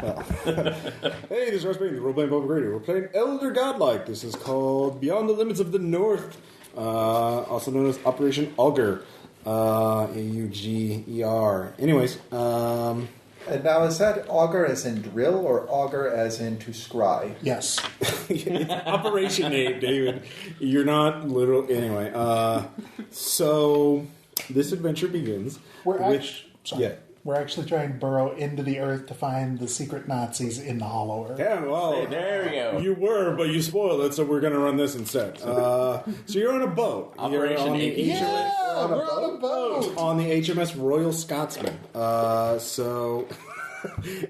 Hey, this is Russ Payne, role-playing public radio. We're playing Elder Godlike. This is called Beyond the Limits of the North, also known as Operation Augur, A-U-G-E-R. Anyways, And now, is that augur as in drill or augur as in to scry? Yes. It's Operation 8, David. You're not literal. Anyway, so this adventure begins. We're actually trying to burrow into the earth to find the secret Nazis in the hollow earth. Yeah, well, Hey, there we go. You were, but you spoiled it, so we're going to run this instead. So you're on a boat. Operation You're on the 8. Yeah, we're on a boat. On the HMS Royal Scotsman. So,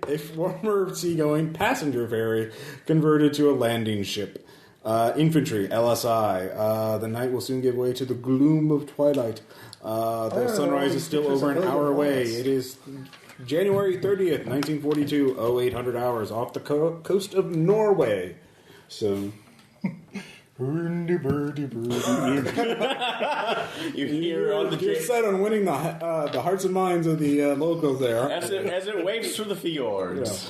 a former seagoing passenger ferry converted to a landing ship. Infantry, LSI. The night will soon give way to the gloom of twilight. The sunrise is still over an hour away. It is January 30th, 1942, 0800 hours, off the coast of Norway. So... You hear on the You're set on winning the hearts and minds of the locals there. as it waves through the fjords.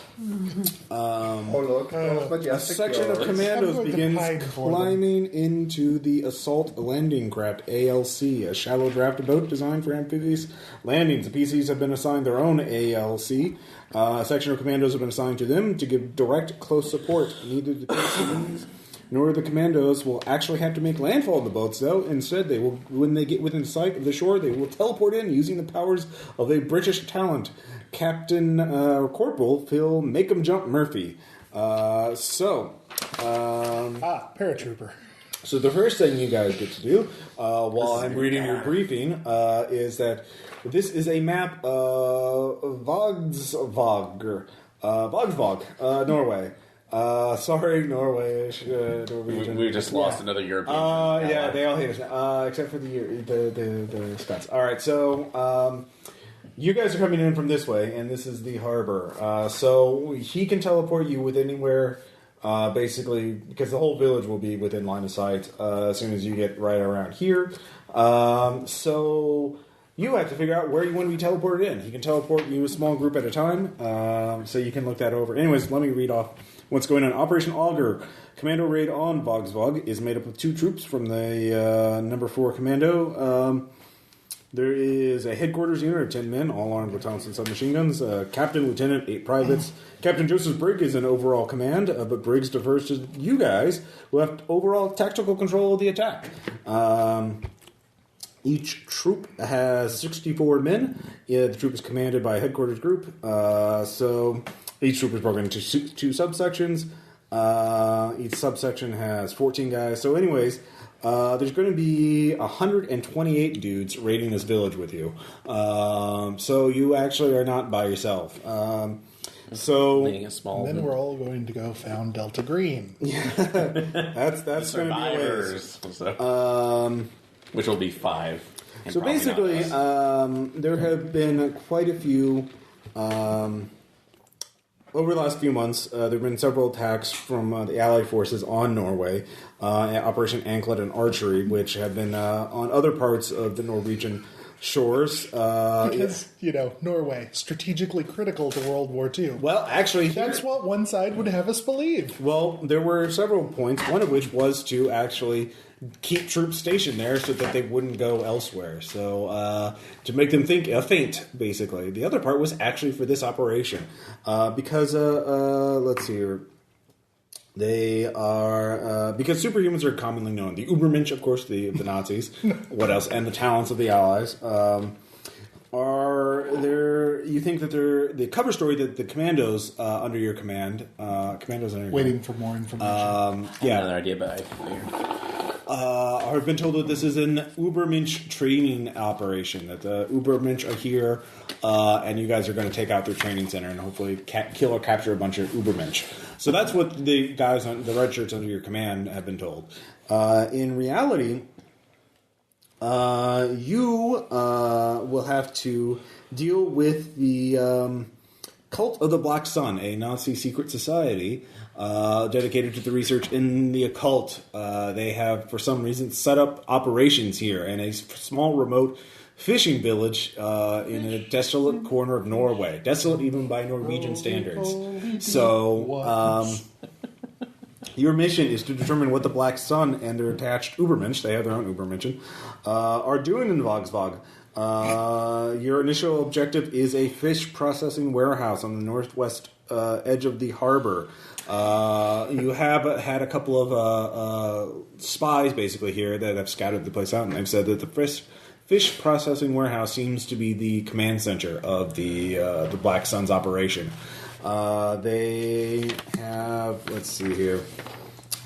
A section of commandos begins climbing into the assault landing craft ALC, a shallow draft boat designed for amphibious landings. The PCs have been assigned their own ALC. A section of commandos have been assigned to them to give direct, close support. Neither the PCs nor the commandos will actually have to make landfall in the boats, though. Instead, they will, when they get within sight of the shore, they will teleport in using the powers of a British talent, Captain Corporal Phil Make-'em-Jump Murphy. Paratrooper. So the first thing you guys get to do, while I'm reading your briefing, is that this is a map of Vogsvog, Norway. Sorry, Norway. Norwegian. We just lost another European. Yeah, they all hate us, except for the Scots. All right, so you guys are coming in from this way, and this is the harbor. So he can teleport you with anywhere, basically, because the whole village will be within line of sight as soon as you get right around here. So you have to figure out where you want to be teleported in. He can teleport you a small group at a time, so you can look that over. Anyways, let me read off what's going on. Operation Augur. Commando raid on Vogsvog is made up of 2 troops from the number 4 Commando. There is a headquarters unit of 10 men, all armed with Thompson submachine guns. Captain, lieutenant, 8 privates. Captain Joseph Brigg is in overall command, but Briggs defers to you guys, who have overall tactical control of the attack. Each troop has 64 men. The troop is commanded by a headquarters group. So each troop is broken into 2 subsections. Each subsection has 14 guys. So anyways, there's going to be 128 dudes raiding this village with you. So you actually are not by yourself. So Being a small then we're all going to go found Delta Green. that's going to be a ways. Which will be 5. So basically, there have been quite a few, over the last few months, there have been several attacks from the Allied forces on Norway, Operation Anklet and Archery, which have been on other parts of the Norwegian shores. Because, Norway, strategically critical to World War II. Well, actually... That's what one side would have us believe. Well, there were several points, one of which was to actually keep troops stationed there so that they wouldn't go elsewhere. So, to make them think a feint, basically. The other part was actually for this operation. Because, let's see here. They are, because superhumans are commonly known. The Ubermensch, of course, the Nazis. What else? And the talents of the Allies. Are there, you think that they're, the cover story that the commandos under your command, Waiting for more information. Another idea, but I figured. I've been told that this is an Ubermensch training operation, that the Ubermensch are here, and you guys are going to take out their training center and hopefully kill or capture a bunch of Ubermensch. So that's what the guys on the red shirts under your command have been told. In reality, you will have to deal with the Cult of the Black Sun, a Nazi secret society dedicated to the research in the occult. They have, for some reason, set up operations here in a small, remote fishing village in a desolate corner of Norway. Desolate even by Norwegian standards. So, your mission is to determine what the Black Sun and their attached Ubermensch, they have their own Ubermenschen, are doing in Vogsvog. Your initial objective is a fish processing warehouse on the northwest edge of the harbor. You have had a couple of spies, basically, here that have scouted the place out, and they've said that the fish processing warehouse seems to be the command center of the Black Sun's operation. They have, let's see here,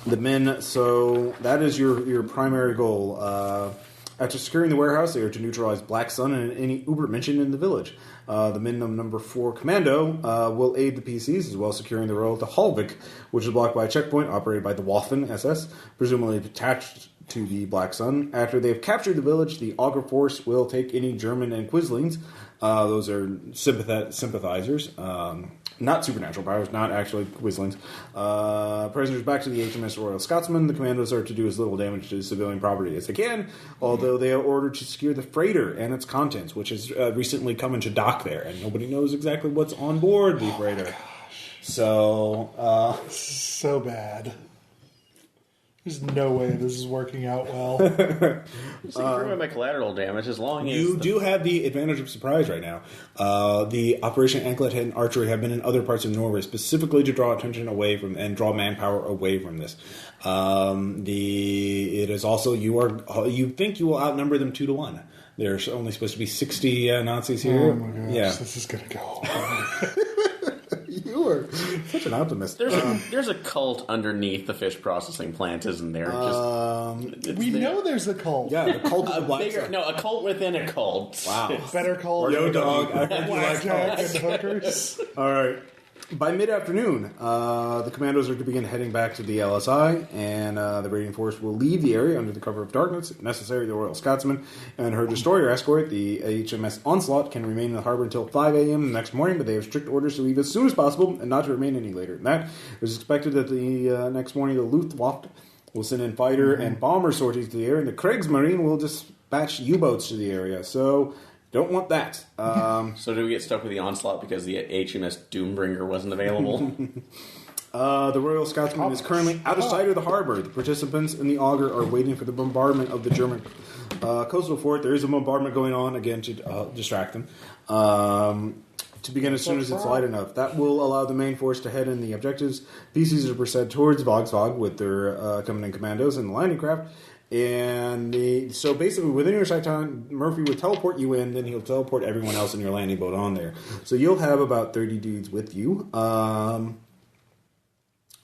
the men, so that is your primary goal. After securing the warehouse, they are to neutralize Black Sun and any Ubermenschen in the village. The men of number 4 commando will aid the PCs as well as securing the road to Halvik, which is blocked by a checkpoint operated by the Waffen SS, presumably attached to the Black Sun. After they have captured the village, the Augur force will take any German and Quislings. Those are sympathizers. Not supernatural powers, not actually Quislings. Prisoners back to the HMS Royal Scotsman. The commandos are to do as little damage to civilian property as they can, although they are ordered to secure the freighter and its contents, which has recently come into dock there, and nobody knows exactly what's on board the freighter. So, so bad. There's no way this is working out well. My collateral damage as long as... You do have the advantage of surprise right now. The Operation Anklet and Archery have been in other parts of Norway specifically to draw attention away from and draw manpower away from this. It is also you think you will outnumber them 2-1. There's only supposed to be 60 Nazis here. Oh my gosh, yeah. This is gonna go. You are such an optimist. There's a cult underneath the fish processing plant, isn't there? We know there's a cult. Yeah, the cult of the Black Sun. No, a cult within a cult. Wow. Better call Yo, dog. I heard you like blackjack cults. and hookers. All right. By mid-afternoon, the commandos are to begin heading back to the LSI, and the raiding force will leave the area under the cover of darkness. If necessary, the Royal Scotsman and her destroyer escort, the HMS Onslaught, can remain in the harbor until 5 a.m. the next morning, but they have strict orders to leave as soon as possible and not to remain any later than that. It is expected that the next morning the Luftwaffe will send in fighter and bomber sorties to the area, and the Kriegsmarine will dispatch U-boats to the area. So... don't want that. So did we get stuck with the Onslaught because the HMS Doombringer wasn't available? The Royal Scotsman is currently out of sight of the harbor. The participants in the Augur are waiting for the bombardment of the German coastal fort. There is a bombardment going on, again, to distract them. To begin as soon as it's light enough. That will allow the main force to head in the objectives. PCs are proceed towards Vogsvog with their coming in commandos and the landing craft. And so basically, within your sight time, Murphy would teleport you in, then he'll teleport everyone else in your landing boat on there. So you'll have about 30 dudes with you. And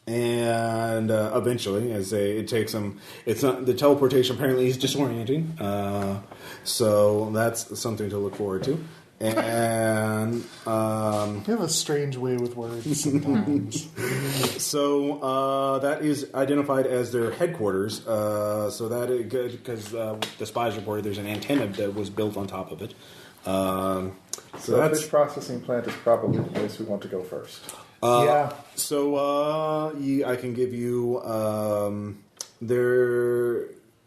eventually, it takes them. It's not the teleportation. Apparently, is disorienting. So that's something to look forward to. And You have a strange way with words sometimes. so that is identified as their headquarters. So that because the spies reported there's an antenna that was built on top of it. So the fish processing plant is probably the place we want to go first. Yeah. So I can give you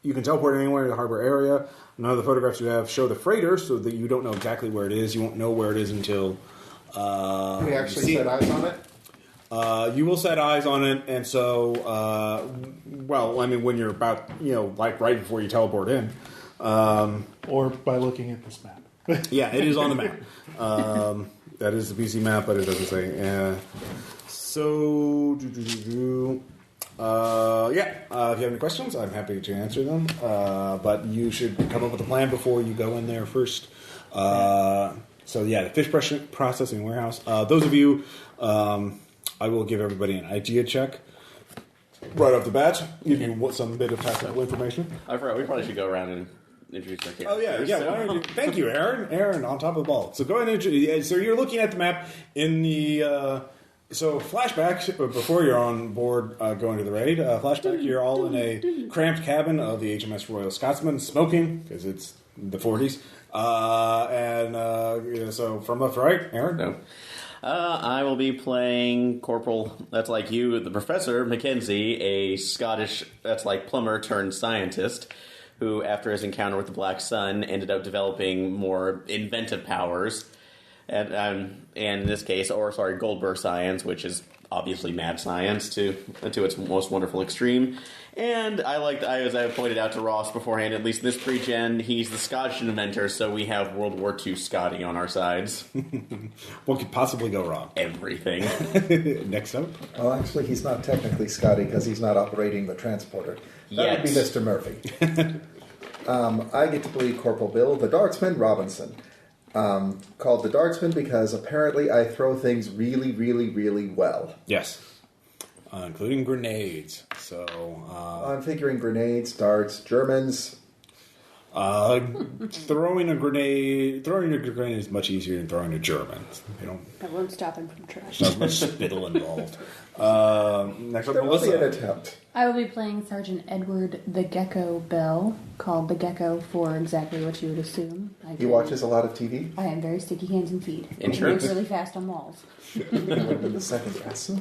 you can teleport anywhere in the harbor area. None of the photographs you have show the freighter, so that you don't know exactly where it is. You won't know where it is until we actually set eyes on it. You will set eyes on it, and so when you're about like right before you teleport in, Or by looking at this map. yeah, it is on the map. That is the PC map, but it doesn't say. If you have any questions, I'm happy to answer them. But you should come up with a plan before you go in there first. The fish processing warehouse. Those of you, I will give everybody an idea check right off the bat. Give you some bit of tactical information. I forgot. We probably should go around and introduce our characters. Oh yeah. Why don't you, thank you, Aaron. Aaron, on top of the ball. So go ahead and introduce. So you're looking at the map in the. So flashback before you're on board going to the raid. Flashback, you're all in a cramped cabin of the HMS Royal Scotsman, smoking because it's the 40s. So from left to right, Aaron. No. I will be playing Corporal. That's like you, the Professor Mackenzie, a Scottish. That's like plumber turned scientist, who, after his encounter with the Black Sun, ended up developing more inventive powers. And in this case, Goldberg science, which is obviously mad science to its most wonderful extreme. And as I pointed out to Ross beforehand, at least this pre-gen, he's the Scottish inventor, so we have World War II Scotty on our sides. What could possibly go wrong? Everything. Next up? Well, actually, he's not technically Scotty because he's not operating the transporter. That would be Mr. Murphy. I get to play Corporal Bill, the Dartsman Robinson. Called the Dartsman because apparently I throw things really, really, really well. Yes. Including grenades. So I'm figuring grenades, darts, Germans. Throwing a grenade is much easier than throwing a German. That won't stop him from trying. Not much spittle involved. Next up, There will be an Melissa. attempt. I will be playing Sergeant Edward the Gecko Bell, called the Gecko for exactly what you would assume. He watches a lot of TV. I have very sticky hands and feet. Insurance? And really fast on walls. The second guess. All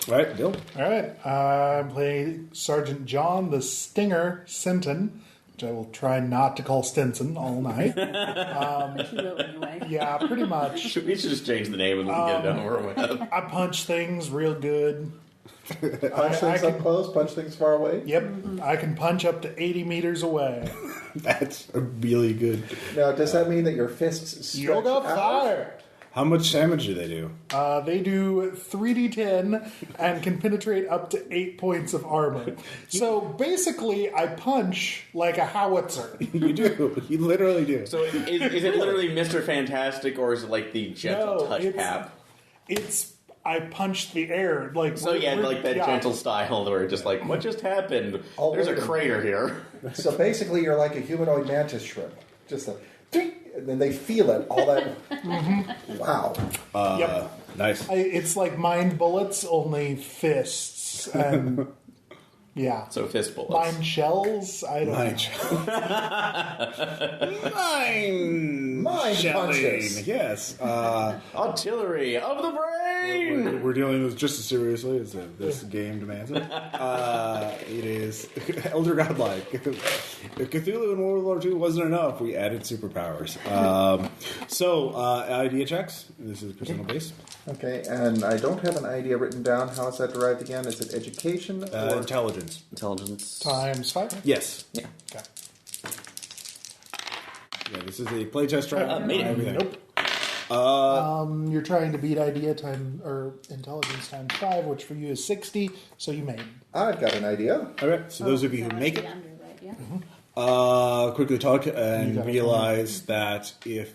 right, Bill. All right. I'm playing Sergeant John the Stinger Sinton, which I will try not to call Stinson all night. But you will anyway. Yeah, pretty much. We should just change the name and we can get it over with. I punch things real good. Punch things up close, punch things far away. Yep, I can punch up to 80 meters away. That's really good. Now, does that mean that your fists stretch Yoga out? fire. How much damage do they do? They do 3d10 and can penetrate up to 8 points of armor. So basically, I punch like a howitzer. You do. You literally do. So is it literally Mr. Fantastic, or is it like the gentle touch pap? I punched the air. So like that gentle style where just like, what just happened? Oh, There's a wait. crater here. So basically, you're like a humanoid mantis shrimp. Just a ding, and then they feel it. All that. Wow. Yep. Nice. It's like mind bullets, only fists. And yeah. So fist bullets. Mind shells? I don't know. Mind punches. Yes. Artillery of the brain! We're dealing with just as seriously as this game demands it. It is Elder Godlike. If Cthulhu in World War II wasn't enough, we added superpowers. Idea checks. This is personal based. Okay, and I don't have an idea written down. How is that derived again? Is it education or Intelligence. Intelligence. Times 5? Yes. Yeah. Okay. Yeah, this is a playtest track. Made it. Everything. Nope. You're trying to beat idea time or intelligence times 5, which for you is 60. So you made. I've got an idea. Okay, so those of you who make it, Under, right? Yeah. quickly talk and realize that if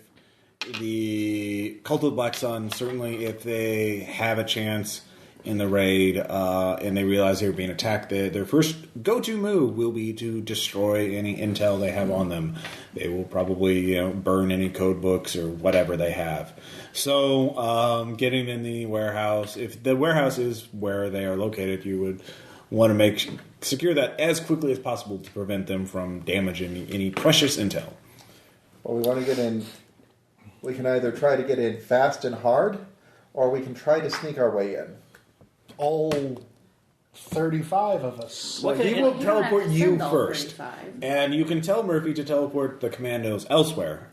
the Cult of the Black Sun, certainly if they have a chance in the raid and they realize they're being attacked, their first go-to move will be to destroy any intel they have on them. They will probably burn any code books or whatever they have. So getting in the warehouse, if the warehouse is where they are located, you would want to secure that as quickly as possible to prevent them from damaging any precious intel. Well, we want to get in. We can either try to get in fast and hard, or we can try to sneak our way in. All 35 of us. Well, he Okay, will You don't have teleport to you send all first. 35. And you can tell Murphy to teleport the commandos elsewhere.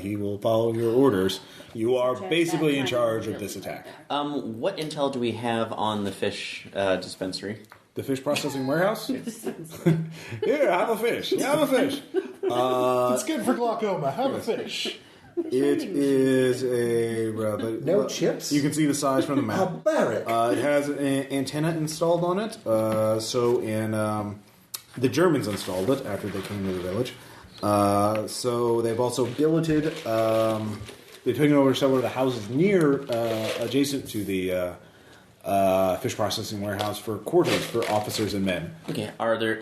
He will follow your orders. You are basically in charge of this attack. What intel do we have on the fish dispensary? The fish processing warehouse? Here, have a fish. Have a fish. It's good for glaucoma. Have a fish. It is No chips? You can see the size from the map. Barbaric. It has an antenna installed on it. The Germans installed it after they came to the village. So they've also billeted. They've taken over several of the houses adjacent to the fish processing warehouse for quarters for officers and men. Okay,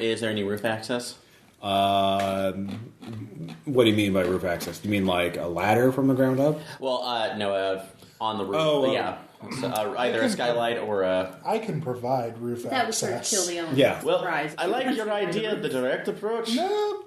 is there any roof access? What do you mean by roof access? Do you mean like a ladder from the ground up? Well, no, on the roof. Oh, yeah. So, either a skylight or a... I can provide roof That was for access. kill the owner. Yeah. Well, Surprise. I like your idea, the direct approach. No.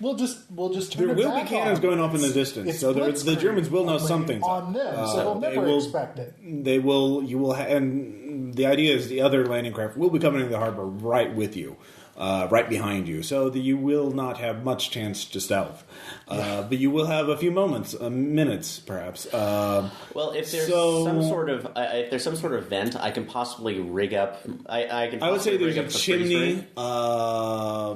We'll just turn There it will be back cannons on. going off in the distance, It's so the blitzkrieg Germans will know only something's on them, so they'll they never will- expect it. They will. You will. And the idea is the other landing craft will be coming into the harbor right with you. right behind you, so that you will not have much chance to stealth. But you will have a few minutes, perhaps. Well, if there's some sort of vent, I can possibly rig up. I would say there's a chimney, but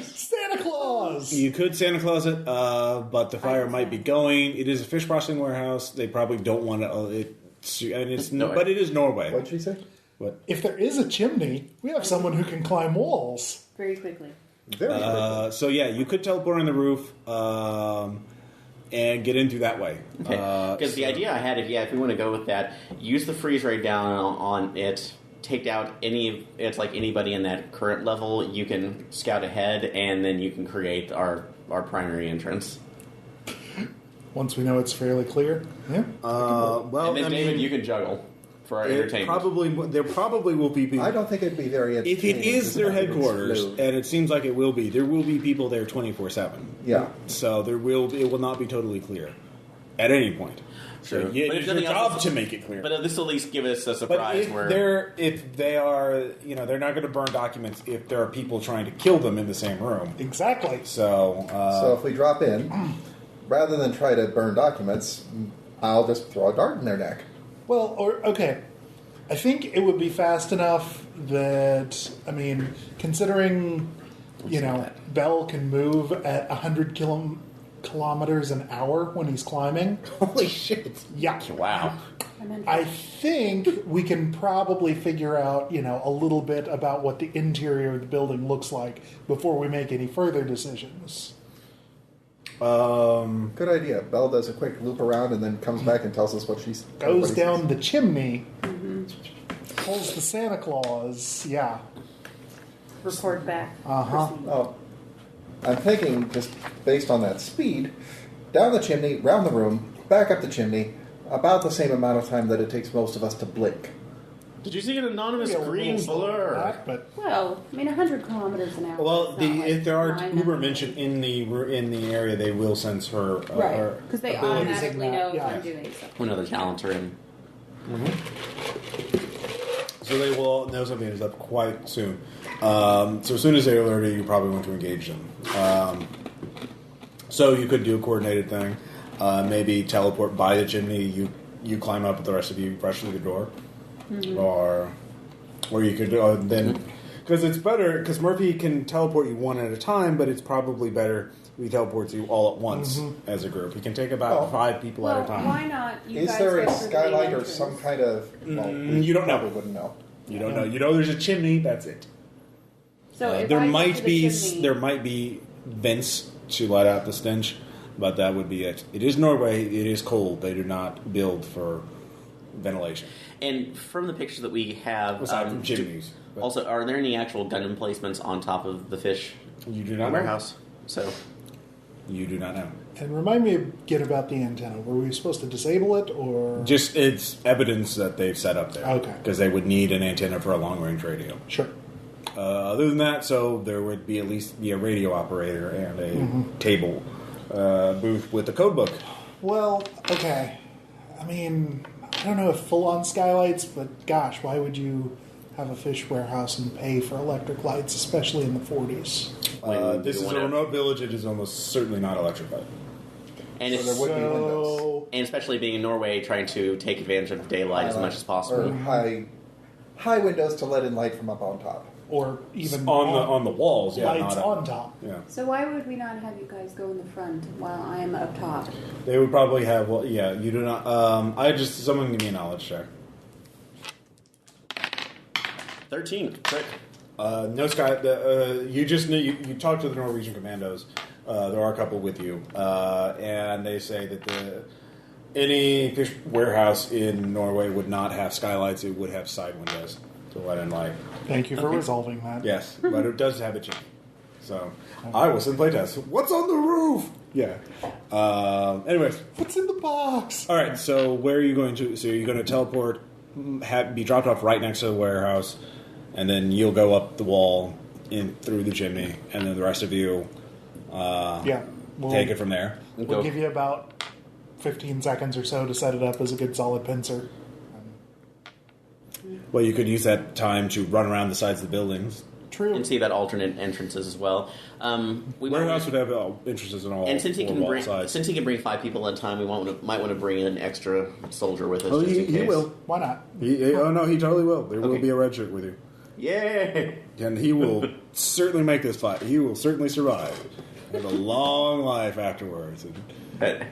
Santa Claus. You could Santa Claus it, but the fire might be going. It is a fish processing warehouse. They probably don't want to. But it is Norway. What did she say? What? If there is a chimney, we have someone who can climb walls very quickly. So yeah, you could teleport on the roof and get in through that way. Okay. Because the idea I had, if we want to go with that, use the freeze ray down on it. Take out anybody in that current level. You can scout ahead, and then you can create our primary entrance. Once we know it's fairly clear. Yeah. Well, and then David, you can juggle for our entertainment. There probably will be people. I don't think it'd be very entertaining. If it is their headquarters, and it seems like it will be, there will be people there 24/7. Yeah. So it will not be totally clear at any point. Sure. So it's your job to make it clear. But this will at least give us a surprise. If they are, they're not going to burn documents if there are people trying to kill them in the same room. Exactly. So if we drop in, rather than try to burn documents, I'll just throw a dart in their neck. Well, okay. I think it would be fast enough that, considering, Bell can move at 100 kilometers an hour when he's climbing. Holy shit. Yeah. Wow. I think we can probably figure out, a little bit about what the interior of the building looks like before we make any further decisions. Good idea. Belle does a quick loop around and then comes back and tells us what she's... Goes down the chimney, pulls the Santa Claus, yeah. Report back. Uh-huh. Oh, I'm thinking, just based on that speed, down the chimney, round the room, back up the chimney, about the same amount of time that it takes most of us to blink. Did you see an anonymous green blur? Well, 100 kilometers an hour. Well, if there are Ubermenschen in the area, they will sense her. Right, because they automatically know if I'm doing something. When other talents are in. So they will know something is up quite soon. So as soon as they alert you, you probably want to engage them. So you could do a coordinated thing. Maybe teleport by the chimney. You climb up, but the rest of you rush through the door. Or you could then, because it's better, because Murphy can teleport you one at a time, but it's probably better if he teleports you all at once as a group. He can take about 5 people at a time. Why not? Is there a skylight or some kind of... you don't know. Probably wouldn't know. You don't know. You know there's a chimney, that's it. So there might be vents to let out the stench, but that would be it. It is Norway. It is cold. They do not build for ventilation. And from the pictures that we have, aside from chimneys. Also, are there any actual gun emplacements on top of the fish? You do not warehouse. So you do not know. And remind me again about the antenna. Were we supposed to disable it, or just it's evidence that they've set up there? Okay, because they would need an antenna for a long range radio. Sure. Other than that, so there would be at least be a radio operator and a table booth with a code book. Well, okay. I don't know if full-on skylights, but gosh, why would you have a fish warehouse and pay for electric lights, especially in the 40s? This is a remote village. It is almost certainly not electrified. And so there would be windows. And especially being in Norway, trying to take advantage of daylight as much as possible. Or high windows to let in light from up on top. Or even on the walls, lights on top. Yeah. So why would we not have you guys go in the front while I am up top? They would probably have. Well, yeah, you do not. Someone give me a knowledge check. 13. Quick. No sky. You just you talk to the Norwegian commandos. There are a couple with you, and they say that any fish warehouse in Norway would not have skylights. It would have side windows to let in light. Thank you for resolving that. Yes, but it does have a chimney. So I will send playtests. What's on the roof? Yeah. Anyways, what's in the box? All right. So where are you going to? So you're going to teleport, be dropped off right next to the warehouse, and then you'll go up the wall in through the chimney, and then the rest of you, take it from there. We'll give you about 15 seconds or so to set it up as a good solid pincer. Well, you could use that time to run around the sides of the buildings True. And see about alternate entrances as well. Warehouse would have entrances in all. And since he can bring, sides. since he can bring 5 people at a time, we might want to bring an extra soldier with us. Oh, just in he case. will. Why not? Oh no, he totally will. There will be a red shirt with you. Yay! And he will certainly make this fight. He will certainly survive. Have a long life afterwards.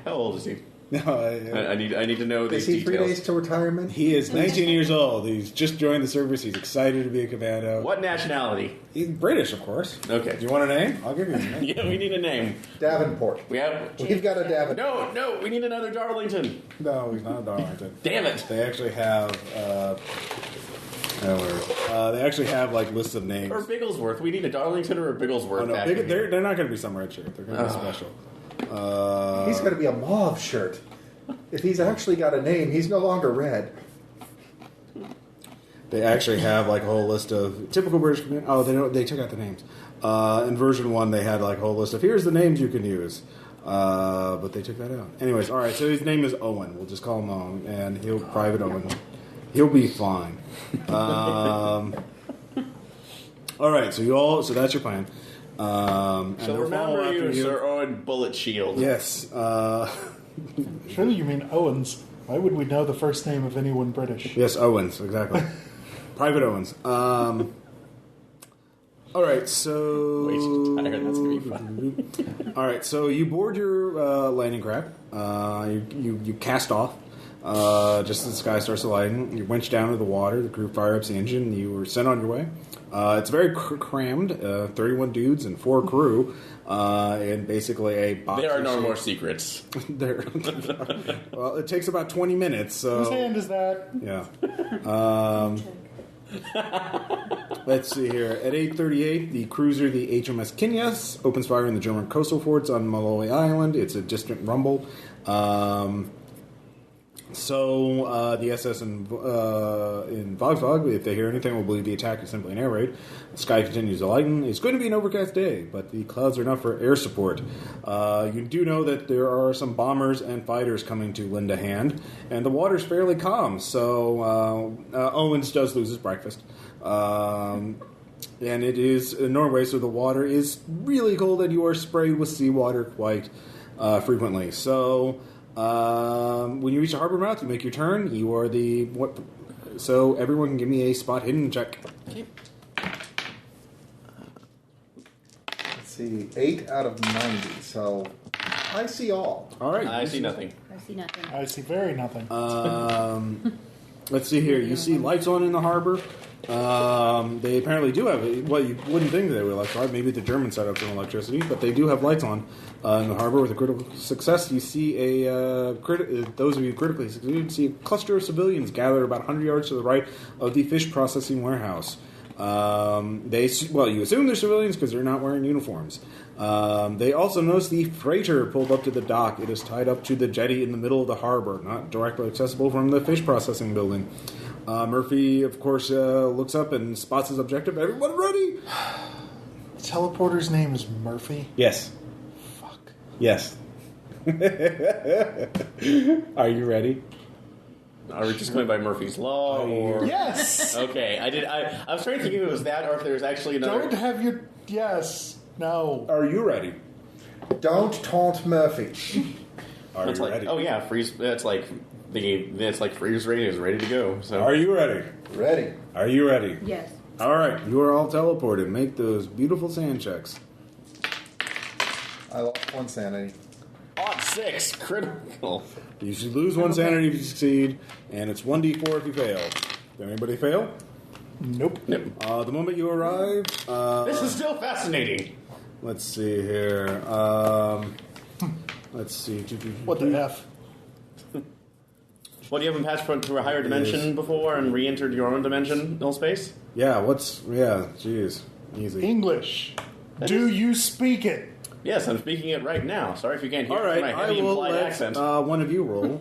How old is he? No, I need to know these Is he 3 details. days to retirement? he is 19 years old. He's just joined the service. He's excited to be a commando. What nationality? He's British, of course. Okay. Do you want a name? I'll give you a name. Yeah, we need a name. Davenport. We've got a Davenport. No, we need another Darlington. No, he's not a Darlington. Damn it! They actually have. They actually have like lists of names. Or Bigglesworth. We need a Darlington or a Bigglesworth. Oh, no, back in here. they're not going to be some red shirt. They're going to be special. He's going to be a mauve shirt. If he's actually got a name, he's no longer red. They actually have like a whole list of typical British command. Oh, they took out the names. In version 1, they had like a whole list of here's the names you can use. But they took that out. Anyways, all right. So his name is Owen. We'll just call him Owen, and Private Owen. He'll be fine. All right. So that's your plan. So remember you, Sir Owen Bullet Shield. Yes. Surely you mean Owens. Why would we know the first name of anyone British? Yes, Owens, exactly. Private Owens. All right, so... Way too tired, that's going to be fun. All right, so you board your landing craft. You cast off just as the sky starts to lighten. You winch down to the water. The crew fire up the engine. You were sent on your way. It's very crammed. 31 dudes and 4 crew. And basically a box. There are no more secrets. Well, it takes about 20 minutes. So Whose hand is that? yeah. Let's see here. At 8:38, the cruiser, the HMS Kinyas, opens fire in the German coastal forts on Malloy Island. It's a distant rumble. So the SS in Vogsvog, if they hear anything, will believe the attack is simply an air raid. The sky continues to lighten. It's going to be an overcast day, but the clouds are enough for air support. You do know that there are some bombers and fighters coming to lend a hand, and the water's fairly calm, so Owens does lose his breakfast. And it is in Norway, so the water is really cold, and you are sprayed with seawater quite frequently. So... when you reach the harbor mouth, you make your turn. You are so everyone can give me a spot hidden check. Okay. Let's see, 8 out of 90. So I see all. All right. I see nothing. I see nothing. I see very nothing. Let's see here. You see lights on in the harbor. They apparently do have. Well, you wouldn't think they would electrify. Maybe the Germans set up some electricity, but they do have lights on in the harbor with a critical success. You see those of you critically succeeded see a cluster of civilians gathered about 100 yards to the right of the fish processing warehouse. You assume they're civilians because they're not wearing uniforms. They also notice the freighter pulled up to the dock. It is tied up to the jetty in the middle of the harbor, not directly accessible from the fish processing building. Murphy, of course, looks up and spots his objective. Everyone ready? The teleporter's name is Murphy? Yes. Fuck. Yes. Are you ready? Are we just going by Murphy's Law? Or... Yes! Okay, I was trying to think if it was that or if there's actually another... Don't have your... Yes. No. Are you ready? Don't taunt Murphy. Are It's you like, ready? oh yeah, freeze. It's like freeze rating is ready to go. So Are you ready? Ready. Are you ready? Yes. All right, you are all teleported. Make those beautiful sand checks. I lost 1 sanity. odd 6 critical. You should lose 1 sanity if you succeed, and it's 1d4 if you fail. Did anybody fail? Nope. The moment you arrive, This is still fascinating. let's see here. Let's see. What the F? What, you haven't passed through a higher dimension before and re-entered your own dimensional space? Yeah, jeez. Easy. English. Do you speak it? Yes, I'm speaking it right now. Sorry if you can't hear All right, my I heavy will implied let accent. one of you roll.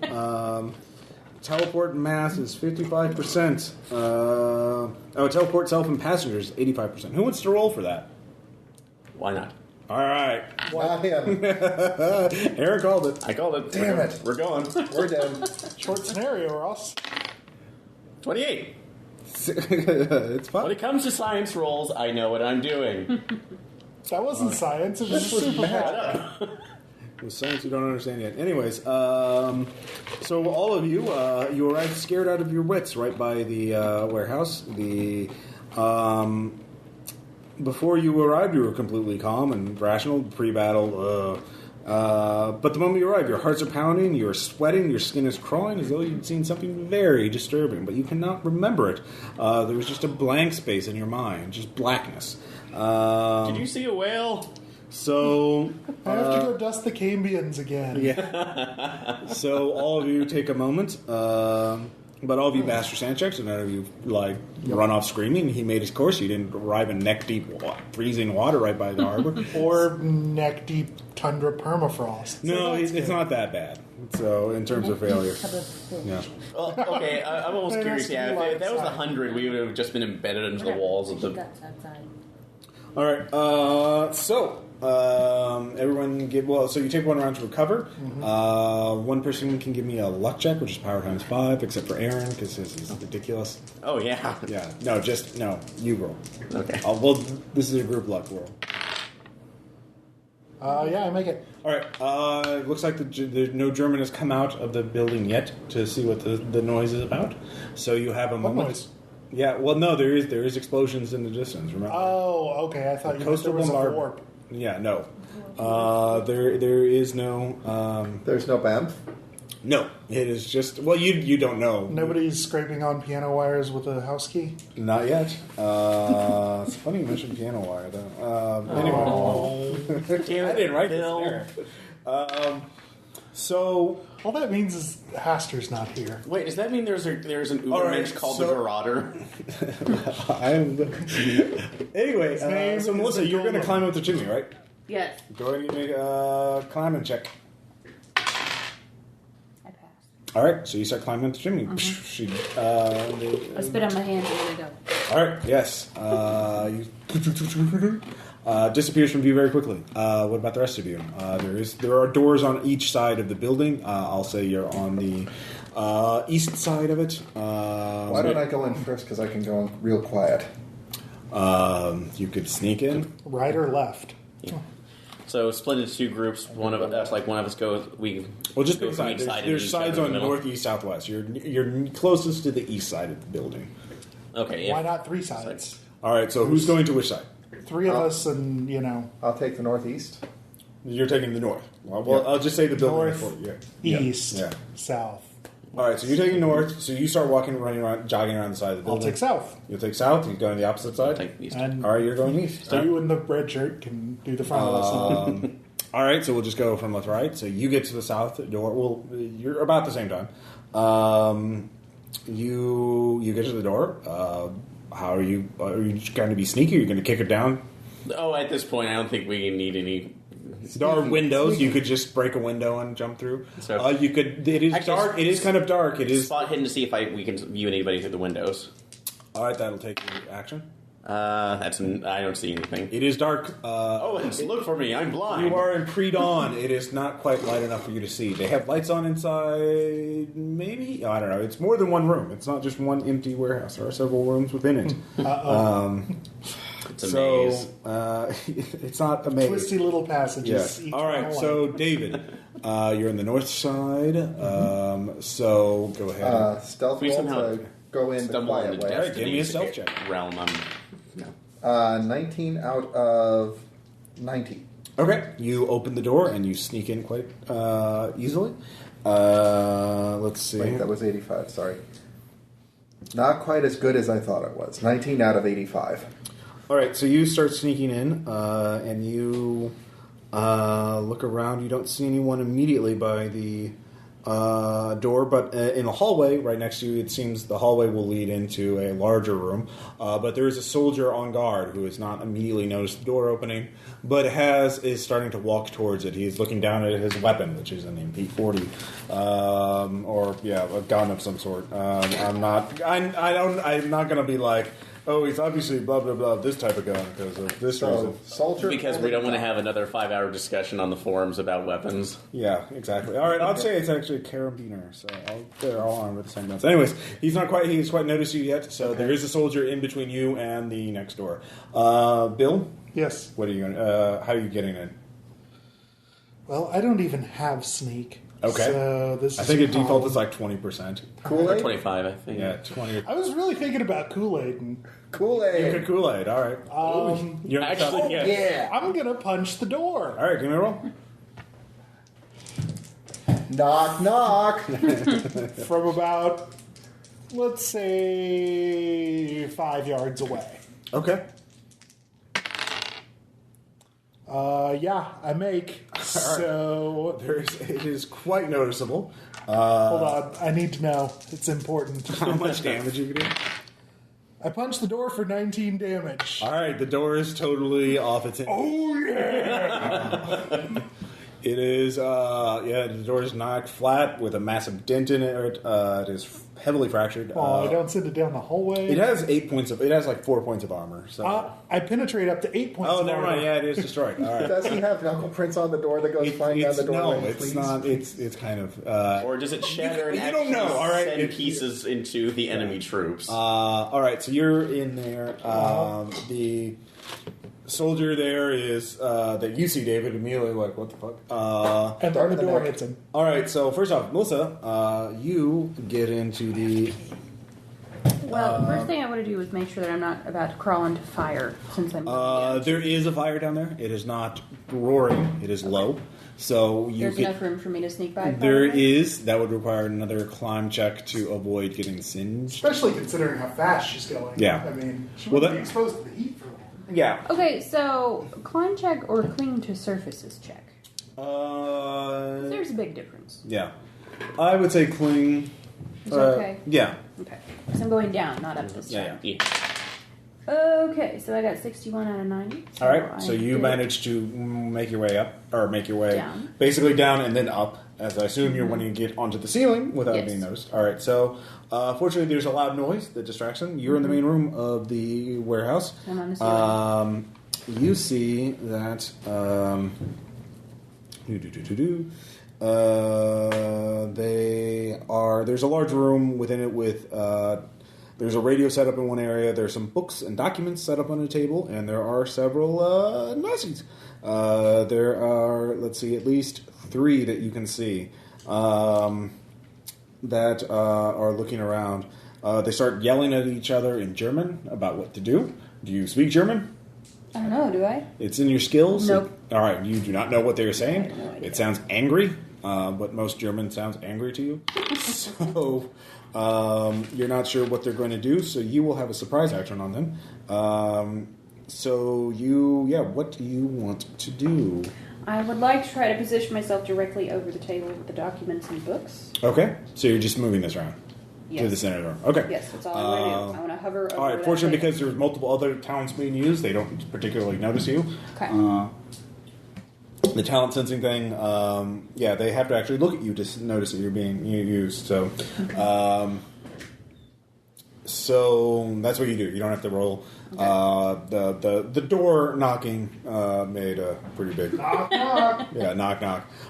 Teleport mass is 55%. Teleport self and passengers 85%. Who wants to roll for that? Why not? All right. Not him. Aaron called it. I called it. Damn it. We're going. We're dead. Short scenario, Ross. 28. It's fun. When it comes to science rolls, I know what I'm doing. That wasn't science. It was superpowered. With science you don't understand yet. Anyways, so all of you, you arrived scared out of your wits right by the warehouse. Before you arrived, you were completely calm and rational, pre-battle. But the moment you arrive, your hearts are pounding, you're sweating, your skin is crawling as though you'd seen something very disturbing, but you cannot remember it. There was just a blank space in your mind, just blackness. Did you see a whale? So I have to go dust the Cambians again. yeah. So all of you take a moment. But all of you passed your sand checks, and none of you run off screaming. He made his course. You didn't arrive in neck-deep freezing water right by the harbor. Or neck-deep tundra permafrost. No, it's not that bad. So, in terms of failure. Yeah. Well, okay, I'm almost curious. Yeah, if that was 100, we would have just been embedded into the walls of the... All right, so... everyone so you take one round to recover. One person can give me a luck check, which is power times 5, except for Aaron, because his is ridiculous. Oh, yeah. Yeah. No, you roll. Okay. This is a group luck roll. Yeah, I make it. All right. It looks like no German has come out of the building yet to see what the noise is about. So you have a moment. Noise? Yeah. Well, no, there is explosions in the distance. Remember? Oh, okay. I thought you meant there was a warp. Yeah. No. There is no. There's no BAM? No. It is just. Well, you don't know. Nobody's scraping on piano wires with a house key? Not yet. It's funny you mentioned piano wire, though. Anyway. I didn't write this there. So... All that means is Haster's not here. Wait, does that mean there's an Ubermensch called the Marauder? Anyway, so Melissa, you're going to climb up the chimney, right? Yes. Go ahead and make a climbing check. I passed. All right, so you start climbing up the chimney. I spit on my hands and then I go. All right, yes. Disappears from view very quickly. What about the rest of you? There are doors on each side of the building. I'll say you're on the east side of it. Why don't I go in first? Because I can go in real quiet. You could sneak in. Right or left? Yeah. So split into two groups. One of us goes. Just pick a side. There's sides on north, east, southwest. You're closest to the east side of the building. Okay. Why not 3 sides? All right. So who's going to which side? 3 of us, and I'll take the northeast. You're taking the north. Well, I'll just say the building. North, east, south. All right, so you're taking north. So you start jogging around the side of the building. I'll take south. You'll take south. You're going the opposite side. I'll take east. And all right, you're going east. So you in the red shirt can do the front of us. All right, so we'll just go from left to right. So you get to the south door. Well, you're about the same time. You get to the door. How are you? Are you going to be sneaky? Are you going to kick it down? Oh, at this point, I don't think we need any. There are windows. You could just break a window and jump through. So you could. It is actually, dark. It is kind of dark. It is spot hidden to see if we can view anybody through the windows. All right, that'll take action. I don't see anything. It is dark. Look for me. I'm blind. You are in pre-dawn. It is not quite light enough for you to see. They have lights on inside. Maybe I don't know. It's more than one room. It's not just one empty warehouse. There are several rooms within it. It's a maze. It's not a maze. Twisty little passages. Yeah. All right. So David, you're in the north side. So go ahead. Stealth roll to go in the quiet way. All right, give me a stealth check. Realm. 19 out of 90. Okay, you open the door and you sneak in quite easily. Let's see. Wait, that was 85, sorry. Not quite as good as I thought it was. 19 out of 85. All right, so you start sneaking in, and you look around. You don't see anyone immediately by the door, but in the hallway right next to you, it seems the hallway will lead into a larger room. But there is a soldier on guard who has not immediately noticed the door opening, but is starting to walk towards it. He is looking down at his weapon, which is an MP40, or a gun of some sort. I'm not going to be like, Oh, he's obviously blah, blah, blah, this type of gun because of this reason. Soldier. Because we don't want to have another 5-hour discussion on the forums about weapons. Yeah, exactly. All right, I'd say it's actually a carabiner, so they're all armed with the same guns. Anyways, he's quite noticed you yet, so there is a soldier in between you and the next door. Bill? Yes. What are you going? How are you getting in? Well, I don't even have sneak. Okay. So this I is think a it default problem. is like 20%. Or Kool-Aid? 25, I think. Yeah, 20. I was really thinking about Kool-Aid. And, You Kool-Aid. could Kool-Aid. All right. You're Actually, yeah. Yeah. I'm going to punch the door. All right, give me a roll. Knock, knock. From about, let's say, 5 yards away. Okay. Yeah, I make. So, It is quite noticeable. hold on. I need to know. It's important. How much damage you can do? I punched the door for 19 damage. All right, the door is totally off its hinges. Oh, yeah! It is, the door is knocked flat with a massive dent in it. It is heavily fractured. Oh, I don't send it down the hallway. It has 4 points of armor. So. I penetrate up to 8 points. Oh, of never armor. mind. Yeah, it is destroyed. All right. Does he have knuckle prints on the door that goes flying down the doorway? No, it's please? not. It's kind of. Or does it shatter and you don't know, all right? send pieces into the enemy troops? All right, so you're in there. The soldier there is that you see David immediately like, what the fuck? And then the door hits him. All right, so first off, Melissa, you get into the. Well, first thing I want to do is make sure that I'm not about to crawl into fire since I'm. There is a fire down there. It is not roaring. It is low. So you There's can. enough room for me to sneak by. There probably? is. That would require another climb check to avoid getting singed. Especially considering how fast she's going. Yeah. I mean, she Well, wouldn't that- be exposed to the heat for long. Yeah. Okay, so climb check or cling to surfaces check. There's a big difference. Yeah. I would say cling. Is that okay? Yeah. Okay, because I'm going down, not up this Yeah. time. Yeah. Okay, so I got 61 out of 90. All right. So I you did- managed to make your way up, or make your way Down. basically down and then up. As I assume you're wanting to get onto the ceiling without Yes. being noticed. All right. So fortunately, there's a loud noise that distracts them. You're in the main room of the warehouse. I'm on the ceiling. You see that. There's a large room within it with. There's a radio set up in one area. There's some books and documents set up on a table, and there are several Nazis. There are, let's see, at least 3 that you can see that are looking around. They start yelling at each other in German about what to do. Do you speak German? I don't know, do I? It's in your skills? Nope. All right, you do not know what they're saying? I have no idea. It sounds angry, but most German sounds angry to you. So you're not sure what they're going to do, so you will have a surprise action on them. What do you want to do? I would like to try to position myself directly over the table with the documents and books. Okay, so you're just moving this around to Yes. the center of the room. Okay. Yes, that's all I want to do. I want to hover over All right, that fortunately, table. because there's multiple other talents being used, they don't particularly notice you. Okay. The talent sensing thing, they have to actually look at you to notice that you're being used. So, so that's what you do. You don't have to roll. Okay. The door knocking made a pretty big Knock, knock. yeah knock.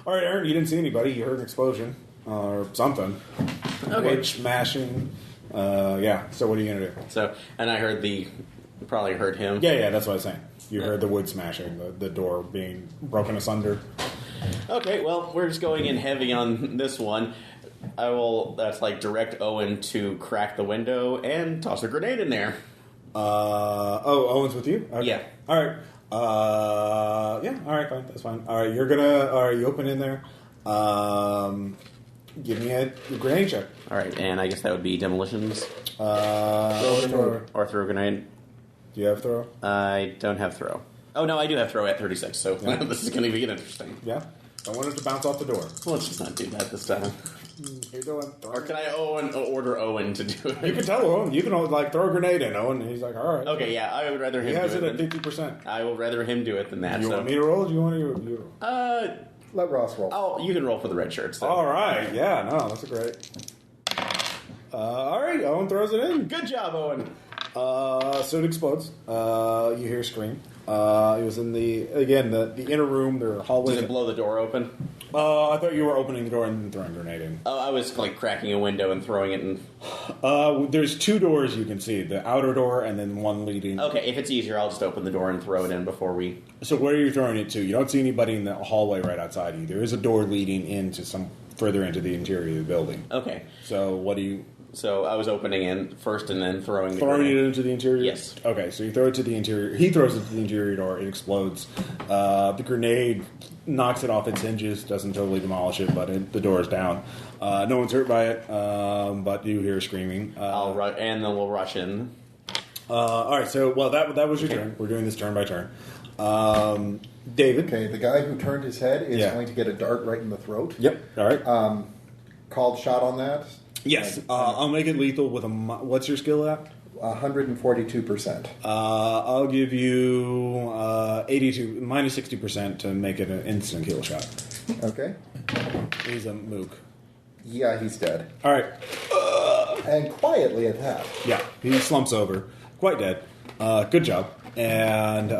All right, Aaron, you didn't see anybody. You heard an explosion or something. Okay. Wood smashing. So what are you gonna do? So, and I heard probably heard him. Yeah, that's what I was saying. You heard the wood smashing, the door being broken asunder. Okay, well, we're just going in heavy on this one. That's like direct Owen to crack the window and toss a grenade in there. Owen's with you? Okay. Yeah. All right. All right, fine. That's fine. All right, you open in there. Give me a grenade check. All right, and I guess that would be demolitions. Throw. Or throw a grenade. Do you have throw? I don't have throw. Oh, no, I do have throw at 36, so Yeah. this is going to be interesting. Yeah. I want it to bounce off the door. Well, let's just not do that this time. You're doing. Or can I order Owen to do it? You can tell Owen. You can throw a grenade in Owen. And he's like, all right. Okay, yeah, I would rather him He has do it it. at 50%. I will rather him do it than that. You so. want me to roll? Or do you want you roll? Let Ross roll. Oh, you can roll for the red shirts. Then. All right. Yeah. No, that's a great. All right. Owen throws it in. Good job, Owen. So it explodes. You hear a scream. It was in the inner room. There are hallways. Did it blow the door open? I thought you were opening the door and throwing a grenade in. Oh, I was like cracking a window and throwing it in. There's 2 doors you can see. The outer door and then one leading. Okay, if it's easier, I'll just open the door and throw it in before we... So where are you throwing it to? You don't see anybody in the hallway right outside you. There is a door leading into some further into the interior of the building. Okay. So what do you... So I was opening in first and then throwing it into the interior? Yes. Okay, so you throw it to the interior. He throws it to the interior door. It explodes. The grenade knocks it off its hinges. Doesn't totally demolish it, but the door is down. No one's hurt by it, but you hear screaming. And then we'll rush in. All right, so, that was your turn. We're doing this turn by turn. David. Okay, the guy who turned his head is going to get a dart right in the throat. Yep, all right. Called shot on that. Yes, I'll make it lethal with a... What's your skill at? 142%. I'll give you 82, minus 60% to make it an instant kill shot. Okay. He's a mook. Yeah, he's dead. All right. And quietly at that. Yeah, he slumps over. Quite dead. Good job. And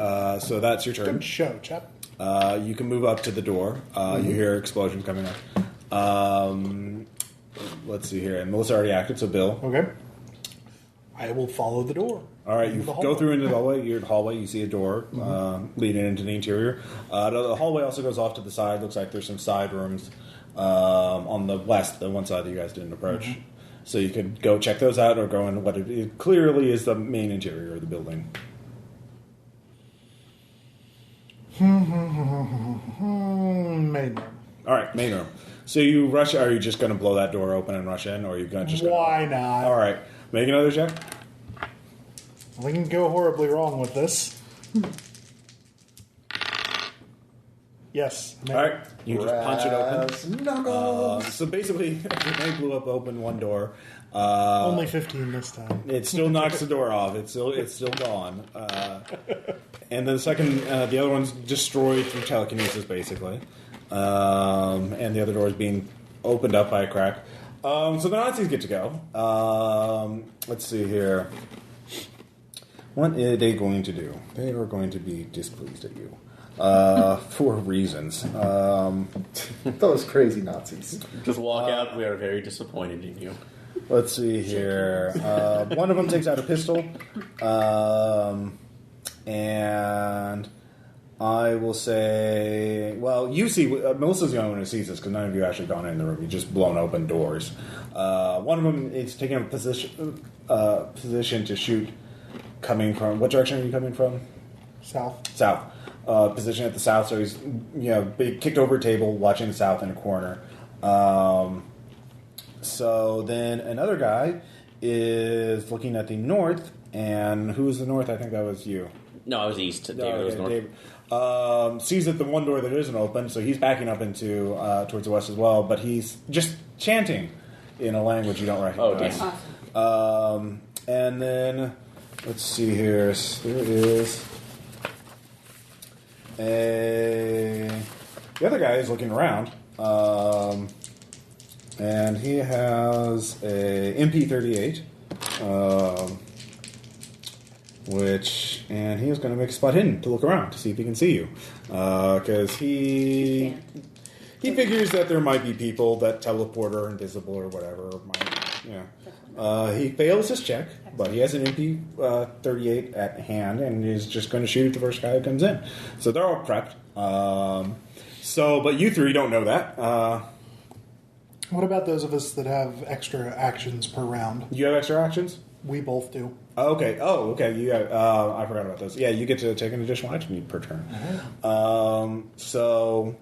so that's your turn. Good show, chap. You can move up to the door. You hear explosion coming up. Let's see here. And Melissa already acted, so Bill. Okay. I will follow the door. All right, you go through into the hallway. You're in the hallway. You see a door leading into the interior. The hallway also goes off to the side. Looks like there's some side rooms on the west, the one side that you guys didn't approach. So you could go check those out or go in what it clearly is the main interior of the building. Main room. All right, main room. So you rush. Are you just going to blow that door open and rush in, or are you going to just? Why not? All right, make another check. We can go horribly wrong with this. Yes. All right, you just punch it open. Knuckles. So basically, they blew open one door. Only 15 this time. It still knocks the door off. It's still gone. And then the second, the other one's destroyed through telekinesis, basically. And the other door is being opened up by a crack. So the Nazis get to go. Let's see here. What are they going to do? They are going to be displeased at you. For reasons. Those crazy Nazis. Just walk out. We are very disappointed in you. Let's see here. One of them takes out a pistol. And I will say, well, you see, Melissa's the only one who sees this because none of you actually gone in the room. You've just blown open doors. One of them is taking a position to shoot coming from, what direction are you coming from? South. Position at the south, so he's kicked over a table, watching the south in a corner. So then another guy is looking at the north, and who was the north? I think that was you. No, I was east. David was north. David. Sees that the one door that isn't open, so he's backing up into towards the west as well, but he's just chanting in a language you don't recognize. Oh, damn. And then, let's see here. There is the other guy is looking around, and he has a MP38, and he is going to make a spot hidden to look around to see if he can see you, because he figures that there might be people that teleport or invisible or whatever. He fails his check, but he has an MP38 at hand and is just going to shoot at the first guy who comes in. So they're all prepped. But you three don't know that. What about those of us that have extra actions per round? You have extra actions? We both do. Okay. Oh, okay. You have, I forgot about those. Yeah, you get to take an additional action per turn. So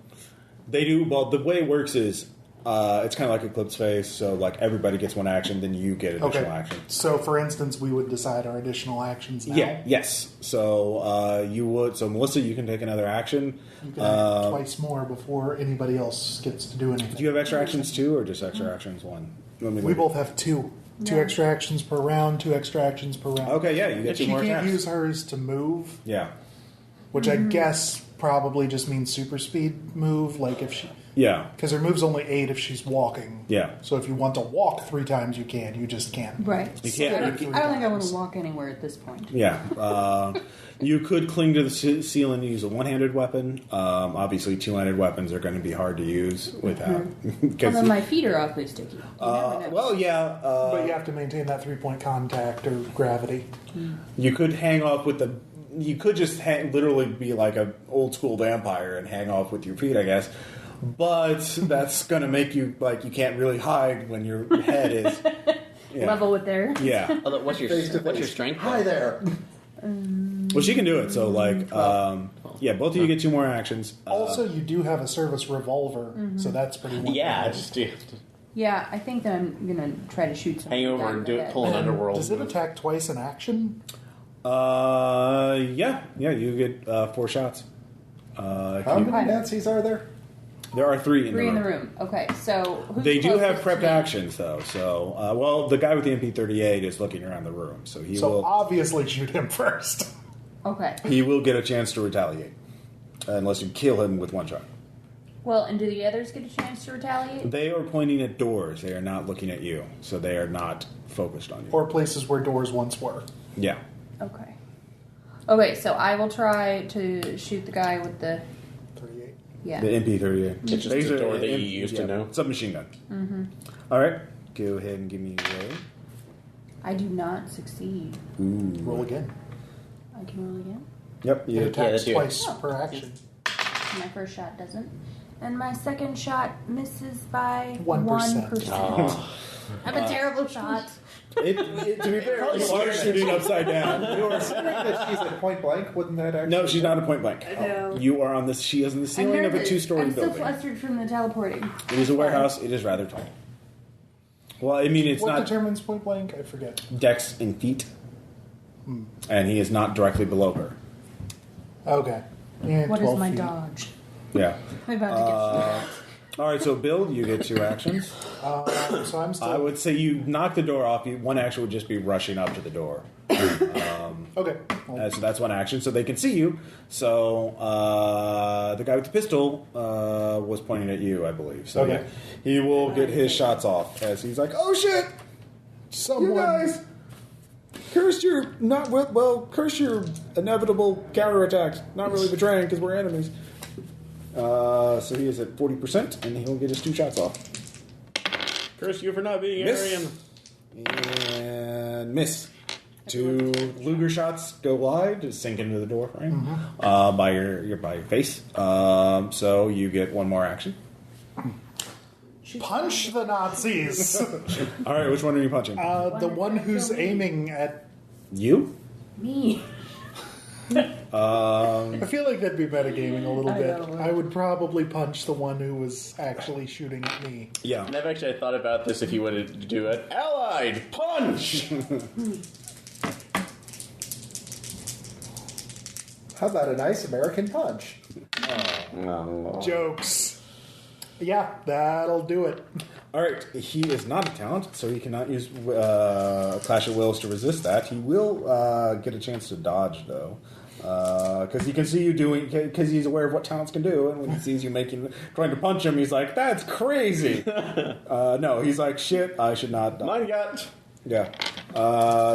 they do. Well, the way it works is it's kind of like Eclipse Phase. So like everybody gets one action, then you get additional action. So for instance, we would decide our additional actions now. Yeah. Yes. So you would. So Melissa, you can take another action. You can act twice more before anybody else gets to do anything. Do you have extra actions too, or just extra actions one? We both have two. Two extra actions per round, 2 extra actions per round. Okay, yeah, you get 2 more attacks. She can't use hers to move. Yeah. Which I guess probably just means super speed move. Like if she... Yeah. Because her move's only 8 if she's walking. Yeah. So if you want to walk 3 times, you can. You just can't. Right. You can't. I don't think I want to walk anywhere at this point. Yeah. You could cling to the ceiling and use a one-handed weapon. Obviously, two-handed weapons are going to be hard to use without. Although my feet are awfully sticky. Well, yeah. But you have to maintain that 3-point contact or gravity. You could hang off with the. You could just literally be like an old school vampire and hang off with your feet, I guess. But that's going to make you like you can't really hide when your head is level with theirs. Yeah. Although, what's your strength? Hi there. Well, she can do it. So like, both of you get 2 more actions. Also, you do have a service revolver, so that's pretty wonderful. Yeah, just Yeah, I think that I'm gonna try to shoot something. hang over and pull an underworld. Does it attack twice in action? Yeah, you get 4 shots. How many Nancy's are there? There are 3 in the room. 3 in the room. Okay, so who's They do have closest to prepped me? actions, though. So, the guy with the MP38 is looking around the room, so he So will obviously shoot him first. Okay. he will get a chance to retaliate, unless you kill him with 1 shot. Well, and do the others get a chance to retaliate? They are pointing at doors. They are not looking at you, so they are not focused on you. Or places where doors once were. Yeah. Okay. Okay, so I will try to shoot the guy with the 38. yeah. The MP38. It's just a door that you used to know. Submachine gun. Mm-hmm. All right. Go ahead and give me a roll. I do not succeed. Ooh. Roll again. I can roll again. Yep. It You attacks that's you. twice Oh. per action. My first shot doesn't, and my second shot misses by 1%. 1%. I'm a terrible shot. to be fair, you are shooting upside down. You were saying that she's at point blank. Wouldn't that actually? No, she's not at point blank. I know. You are on this. She is on the ceiling of a 2-story I'm building. so flustered from the teleporting. It is a warehouse. It is rather tall. Well, I mean, it's What not determines point blank? I forget. decks and feet, and he is not directly below her. Okay. Yeah, What is 12 my feet. dodge? Yeah. I'm about to get shot. All right. So, Bill, you get 2 actions. So I'm still... I would say you knock the door off. 1 action would just be rushing up to the door. Okay. So that's 1 action. So they can see you. So the guy with the pistol was pointing at you, I believe. So Okay. yeah, he will get his shots off as he's like, "Oh shit, Someone... you guys! Curse your curse your inevitable counterattacks. Not really betraying because we're enemies." So he is at 40%, and he'll get his 2 shots off. Curse you for not being Miss. Aryan. And miss. 2 Luger shots go wide to sink into the door frame by your face. So you get 1 more action. Punch the Nazis! All right, which one are you punching? The one who's aiming at... You? Me. I feel like that'd be metagaming a little I bit. know. I would probably punch the one who was actually shooting at me. Yeah. And I've actually thought about this if you wanted to do an allied punch. How about a nice American punch? Jokes. Yeah, that'll do it. All right, he is not a talent, so he cannot use Clash of Wills to resist that. He will get a chance to dodge, though. Because he can see you doing, because he's aware of what talents can do, and when he sees you trying to punch him, he's like, "That's crazy." No, he's like, "Shit, I should not dodge." Mine got. Yeah,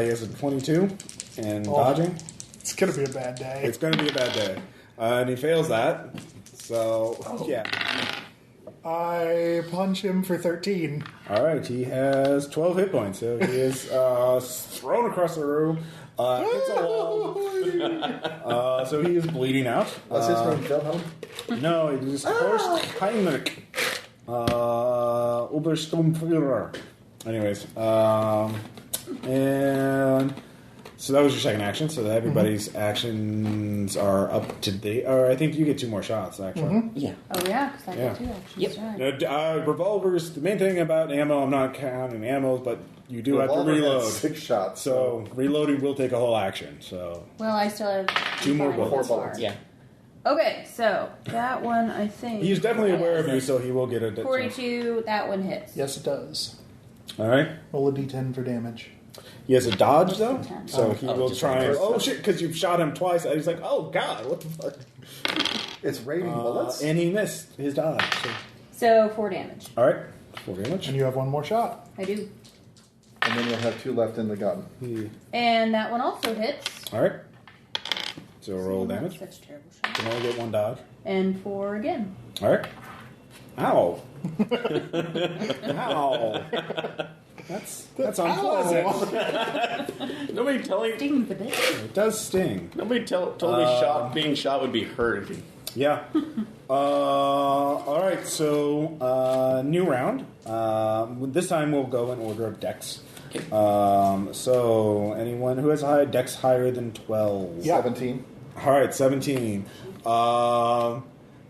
he has a 22 and dodging. It's gonna be a bad day. It's going to be a bad day, and he fails that. So yeah, I punch him for 13. all right, he has 12 hit points, so he is thrown across the room. Hits a wall. So he is bleeding out. What's his name, Wilhelm? No, it is Horst Heinrich. Obersturmführer. Anyways, and so that was your second action. So that everybody's actions are up to date. Or I think you get 2 more shots, actually. Yeah. Oh yeah, because I Yeah. got 2 actions. Right. Revolvers, the main thing about ammo, I'm not counting ammo, but you do have to Revolver has reload. 6 shots. So reloading will take a whole action. So Well, I still have 2 more five bullets. so far. Yeah. Okay, so that one I think he's definitely aware of you, so he will get a 42. That one hits. Yes, it does. All right. Roll a d10 for damage. He has a dodge though, so Oh. he Oh, will just try and. like- Oh shit! Because you've shot him twice, and he's like, "Oh god, what the fuck?" It's raining bullets. And he missed his dodge. So So 4 damage. All right, 4 damage. And you have one more shot. I do. And then you'll have 2 left in the gun. And that one also hits. All right. So roll damage. Such a terrible You shot. can only get 1 dodge. And 4 again. All right. Ow. Ow. That's unpleasant. Nobody telling. Stings a bit. It does sting. Nobody told me being shot would be hurting. Yeah. All right. So new round. This time we'll go in order of dex. So anyone who has a high dex higher than 12. 17. All right, 17.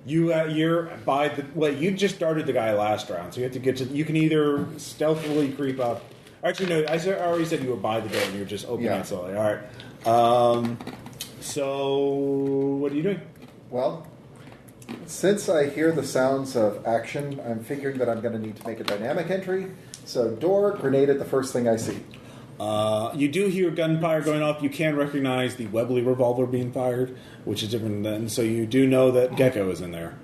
You're by the. Well, you just started the guy last round, so you have to get to. You can either stealthily creep up. Actually, no. I already said you were by the door, and you're just opening it slowly. All right. So what are you doing? Well, since I hear the sounds of action, I'm figuring that I'm going to need to make a dynamic entry. So door, grenade at the first thing I see. You do hear gunfire going off. You can recognize the Webley revolver being fired, which is different than. So you do know that Gecko is in there.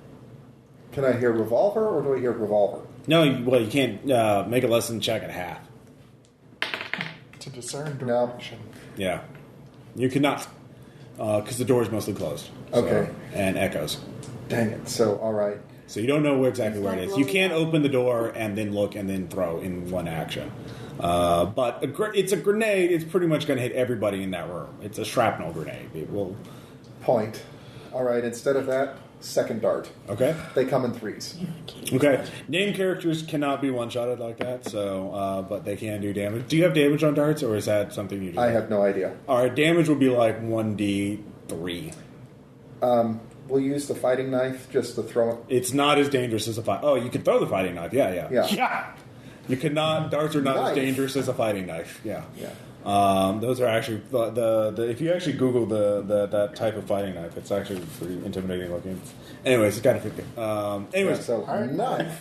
Can I hear revolver, or do I hear revolver? No, you can't make a lesson check at half. To discern No. direction. Yeah, you cannot, because the door is mostly closed. Okay. And echoes. Dang it. So, all right. So you don't know exactly where it is. You can open the door and then look and then throw in one action. But it's a grenade. It's pretty much going to hit everybody in that room. It's a shrapnel grenade. It will. Point. All right. Instead of that, second dart. Okay. They come in 3s. Okay. Named characters cannot be one-shotted like that, so but they can do damage. Do you have damage on darts, or is that something you do? I have no idea. All right. Damage will be like 1d3. We'll use the fighting knife just to throw it. It's not as dangerous as a fight. Oh, you can throw the fighting knife. Yeah. Yeah. You cannot. Darts are not Knife. as dangerous as a fighting knife. Yeah. Yeah. Those are actually the if you actually Google that type of fighting knife, it's actually pretty intimidating looking. Anyways, it's got a 50. Anyways, So, knife.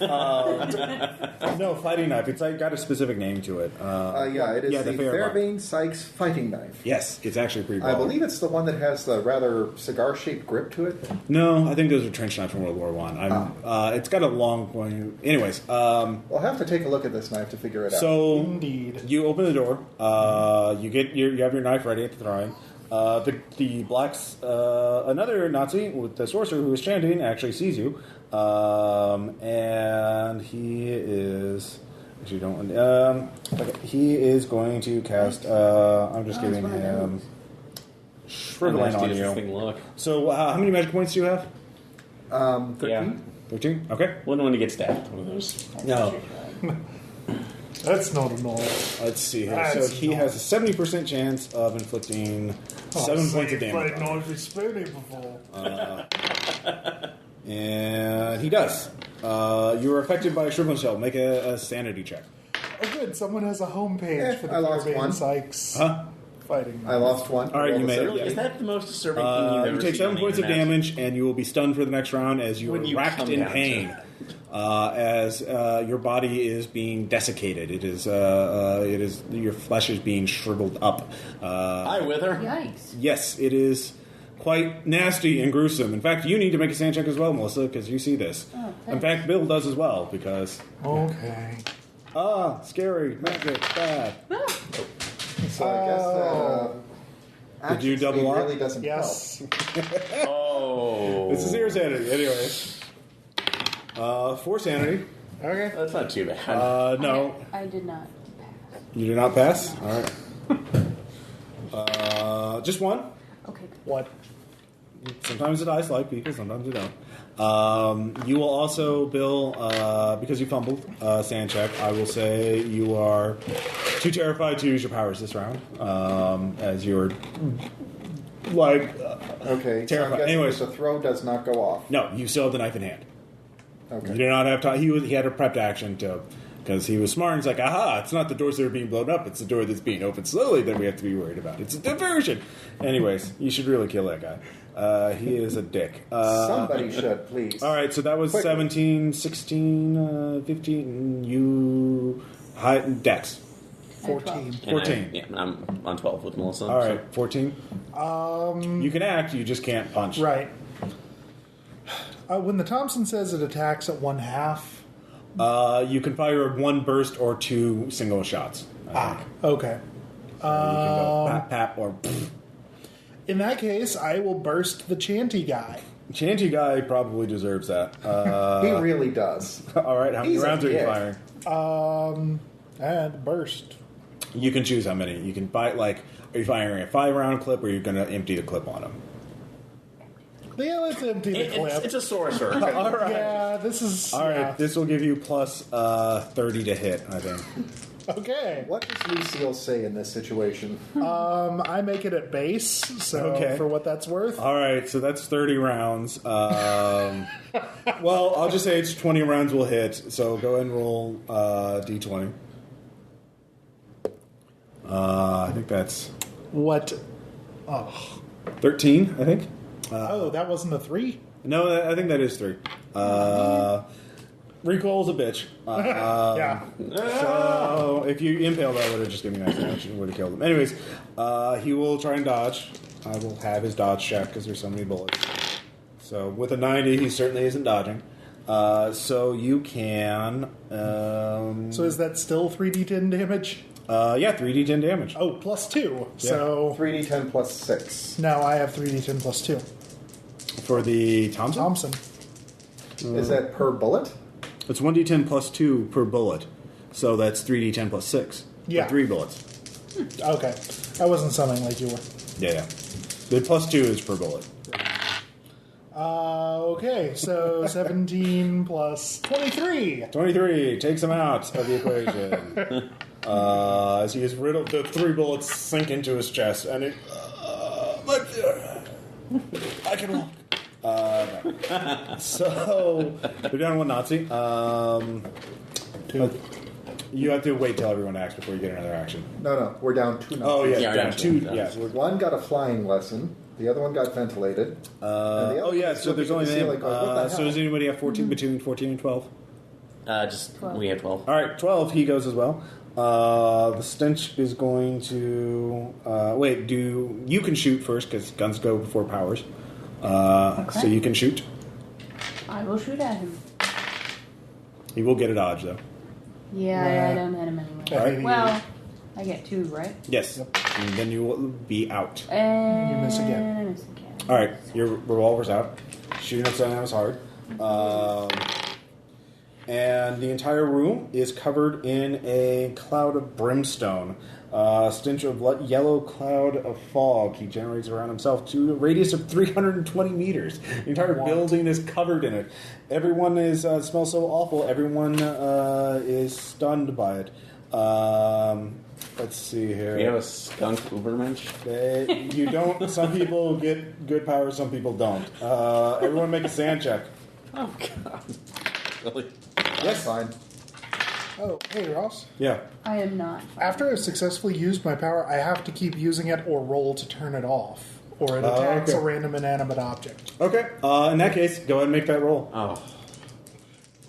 no fighting knife. It's like got a specific name to it. It is the Fairbairn Sykes fighting knife. Yes, it's actually pretty. I believe it's the one that has the rather cigar-shaped grip to it. No, I think those are trench knives from World War I. It's got a long point. Anyways, We'll have to take a look at this knife to figure it out. so Indeed. you open the door. You have your knife ready at the throwing. The blacks, another Nazi with the sorcerer who is chanting, actually sees you, and he is. Actually, don't. Okay, he is going to cast. I'm just giving him shriveling on you. Look. So, how many magic points do you have? 13? Yeah. 13. Okay. When you get stabbed, one of those. No. That's not a noise. Let's see here. That's So he has a 70% chance of inflicting 7 points of damage. I've played noisy spoonie before. And he does. You are affected by a shrivel shell. Make a sanity check. Oh, good. Someone has a homepage for the I lost Fairbairn one. Sykes Huh? fighting. I lost one. All right, you made it. Really? Yeah. Is that the most disturbing thing you've ever You take seen 7 on points the of internet? damage, and you will be stunned for the next round as you When are you racked come in down to pain. As your body is being desiccated. It is your flesh is being shriveled up. Hi, Wither. Yikes. Yes, it is quite nasty and gruesome. In fact, you need to make a sand check as well, Melissa, because you see this. Oh, In thanks. fact, Bill does as well, because... Okay. Scary, magic, bad. So I guess Did you action double speed up? really doesn't Yes. Oh. It's a 0 sanity, anyway. 4 sanity. Okay. That's not too bad. No, I did not pass. you did not pass? Alright. Just 1. Okay. What? Sometimes the dice like people, sometimes they don't. You will also, Bill, because you fumbled, sand check, I will say you are too terrified to use your powers this round, as you're, Okay. terrified. So I'm guessing Anyways. the throw does not go off. No, you still have the knife in hand. Okay. You did not have time. He had a prepped action to, because he was smart. He's like, aha, it's not the doors that are being blown up, it's the door that's being opened slowly that we have to be worried about. It's a diversion. Anyways, you should really kill that guy. He is a dick. Somebody should, please. All right, so that was Quick. 17, 16, 15. You Dex. 14. And 14. I'm on 12 with Melissa. All right, 14. You can act, you just can't punch. Right. When the Thompson says it attacks at 1/2. You can fire one burst or two single shots. I think. Okay. So you can go pap, pap, or pfft. In that case, I will burst the Chanty guy. Chanty guy probably deserves that. He really does. All right, how many He's a rounds are you kid. firing? And burst. You can choose how many. You can buy, are you firing a 5-round clip, or are you going to empty the clip on him? Yeah, let's empty the clip. It's a sorcerer. All right. Yeah, this is... All right, yeah. this will give you plus 30 to hit, I think. Okay. What does Lucille say in this situation? I make it at base, so Okay. for what that's worth. All right, so that's 30 rounds. Well, I'll just say it's 20 rounds will hit, so go ahead and roll D20. I think that's What? Oh. 13, I think. That wasn't a 3? No, I think that is 3. Recoil's a bitch. Yeah. So if you impale that, would have just given me an action, would have killed him. Anyways, he will try and dodge. I will have his dodge check because there's so many bullets. So with a 90, he certainly isn't dodging. So you can... So is that still 3d10 damage? yeah, 3d10 damage. Oh, plus 2. So 3d10 plus 6. now I have 3d10 plus 2. For the Thompson? Is that per bullet? It's 1d10 plus 2 per bullet. So that's 3d10 plus 6. Yeah. For 3 bullets. Okay. I wasn't sounding like you were. Yeah. The plus 2 is per bullet. Okay, so 17 plus 23. 23 takes him out of the equation. As he is riddled, the 3 bullets sink into his chest, and it. I can walk. No. So they're down 1 Nazi. 2. You have to wait till everyone acts before you get another action. No, we're down 2 now. Oh yeah, Yeah, down yeah, 2. yeah. Yes. One got a flying lesson. The other one got ventilated. And the other Oh yeah. one So there's looking only at the ceiling name. going, what the So hell? does anybody have 14 between 14 and 12? Just 12. we had 12. All right, 12. He goes as well. The stench is going to wait. You can shoot first because guns go before powers. Okay. So you can shoot. I will shoot at him. He will get a dodge though. Yeah, I don't hit him anyway. All right. Well, I get 2, right? Yes. And then you will be out. And You miss again. I miss again. All right, your revolver's out. Shooting at something that was hard. And the entire room is covered in a cloud of brimstone. Stench of yellow cloud of fog he generates around himself to a radius of 320 meters. The entire building is covered in it. Everyone is smells so awful. Everyone is stunned by it. Let's see here. We have a skunk Ubermensch. You don't. Some people get good powers, some people don't. Everyone make a sand check. Oh god. Really? Yes, fine. Oh, hey, Ross. Yeah. I am not. After I've successfully used my power, I have to keep using it or roll to turn it off. Or it attacks okay. a random inanimate object. Okay. In that case, go ahead and make that roll. Oh.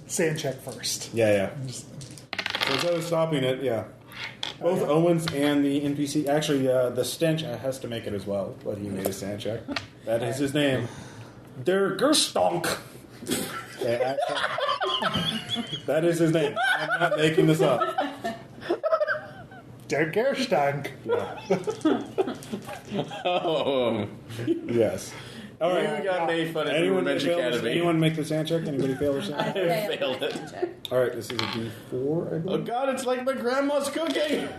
Sand check first. Yeah. So instead of stopping it, yeah. Both Owens and the NPC. Actually, the stench has to make it as well, but he made a sand check. That is his name. Der Gerstonk. Okay, that is his name. I'm not making this up. Der Gerstank. Oh. Yes. All right. We got made fun of Anyone Ubermensch Academy. anyone make the sand check? Anybody fail or I something? failed it. Check. All right, this is a D4, I Oh believe. god, it's like my grandma's cooking!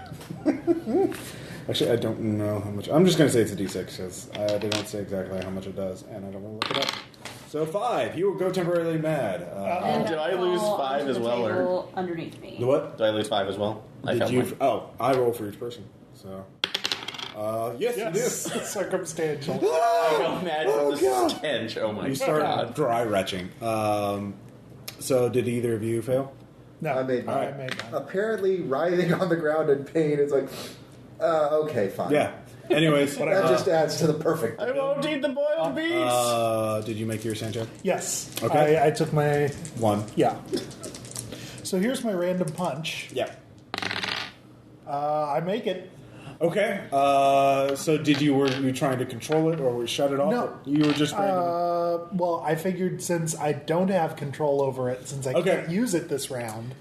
Actually, I don't know how much. I'm just going to say it's a D6 because they don't say exactly how much it does, and I don't want to look it up. So 5. He will go temporarily mad. And Did I lose fall 5 onto as the well, or- table underneath me. The what? Did I lose 5 as well? I Did failed you? mine. Oh, I roll for each person. So, yes, you do. Circumstantial. I go mad from the God. stench. Oh my You start god. dry retching. So, did either of you fail? No, I made mine. I made mine. Apparently, writhing on the ground in pain is like, okay, fine. Yeah. Anyways, That just adds to the perfect. I won't eat the boiled beets! did you make your sand check? Yes. Okay. I took my... 1. Yeah. So here's my random punch. Yeah. I make it. Okay. So were you trying to control it or shut it off? No. You were just Well, I figured since I don't have control over it, since I can't use it this round,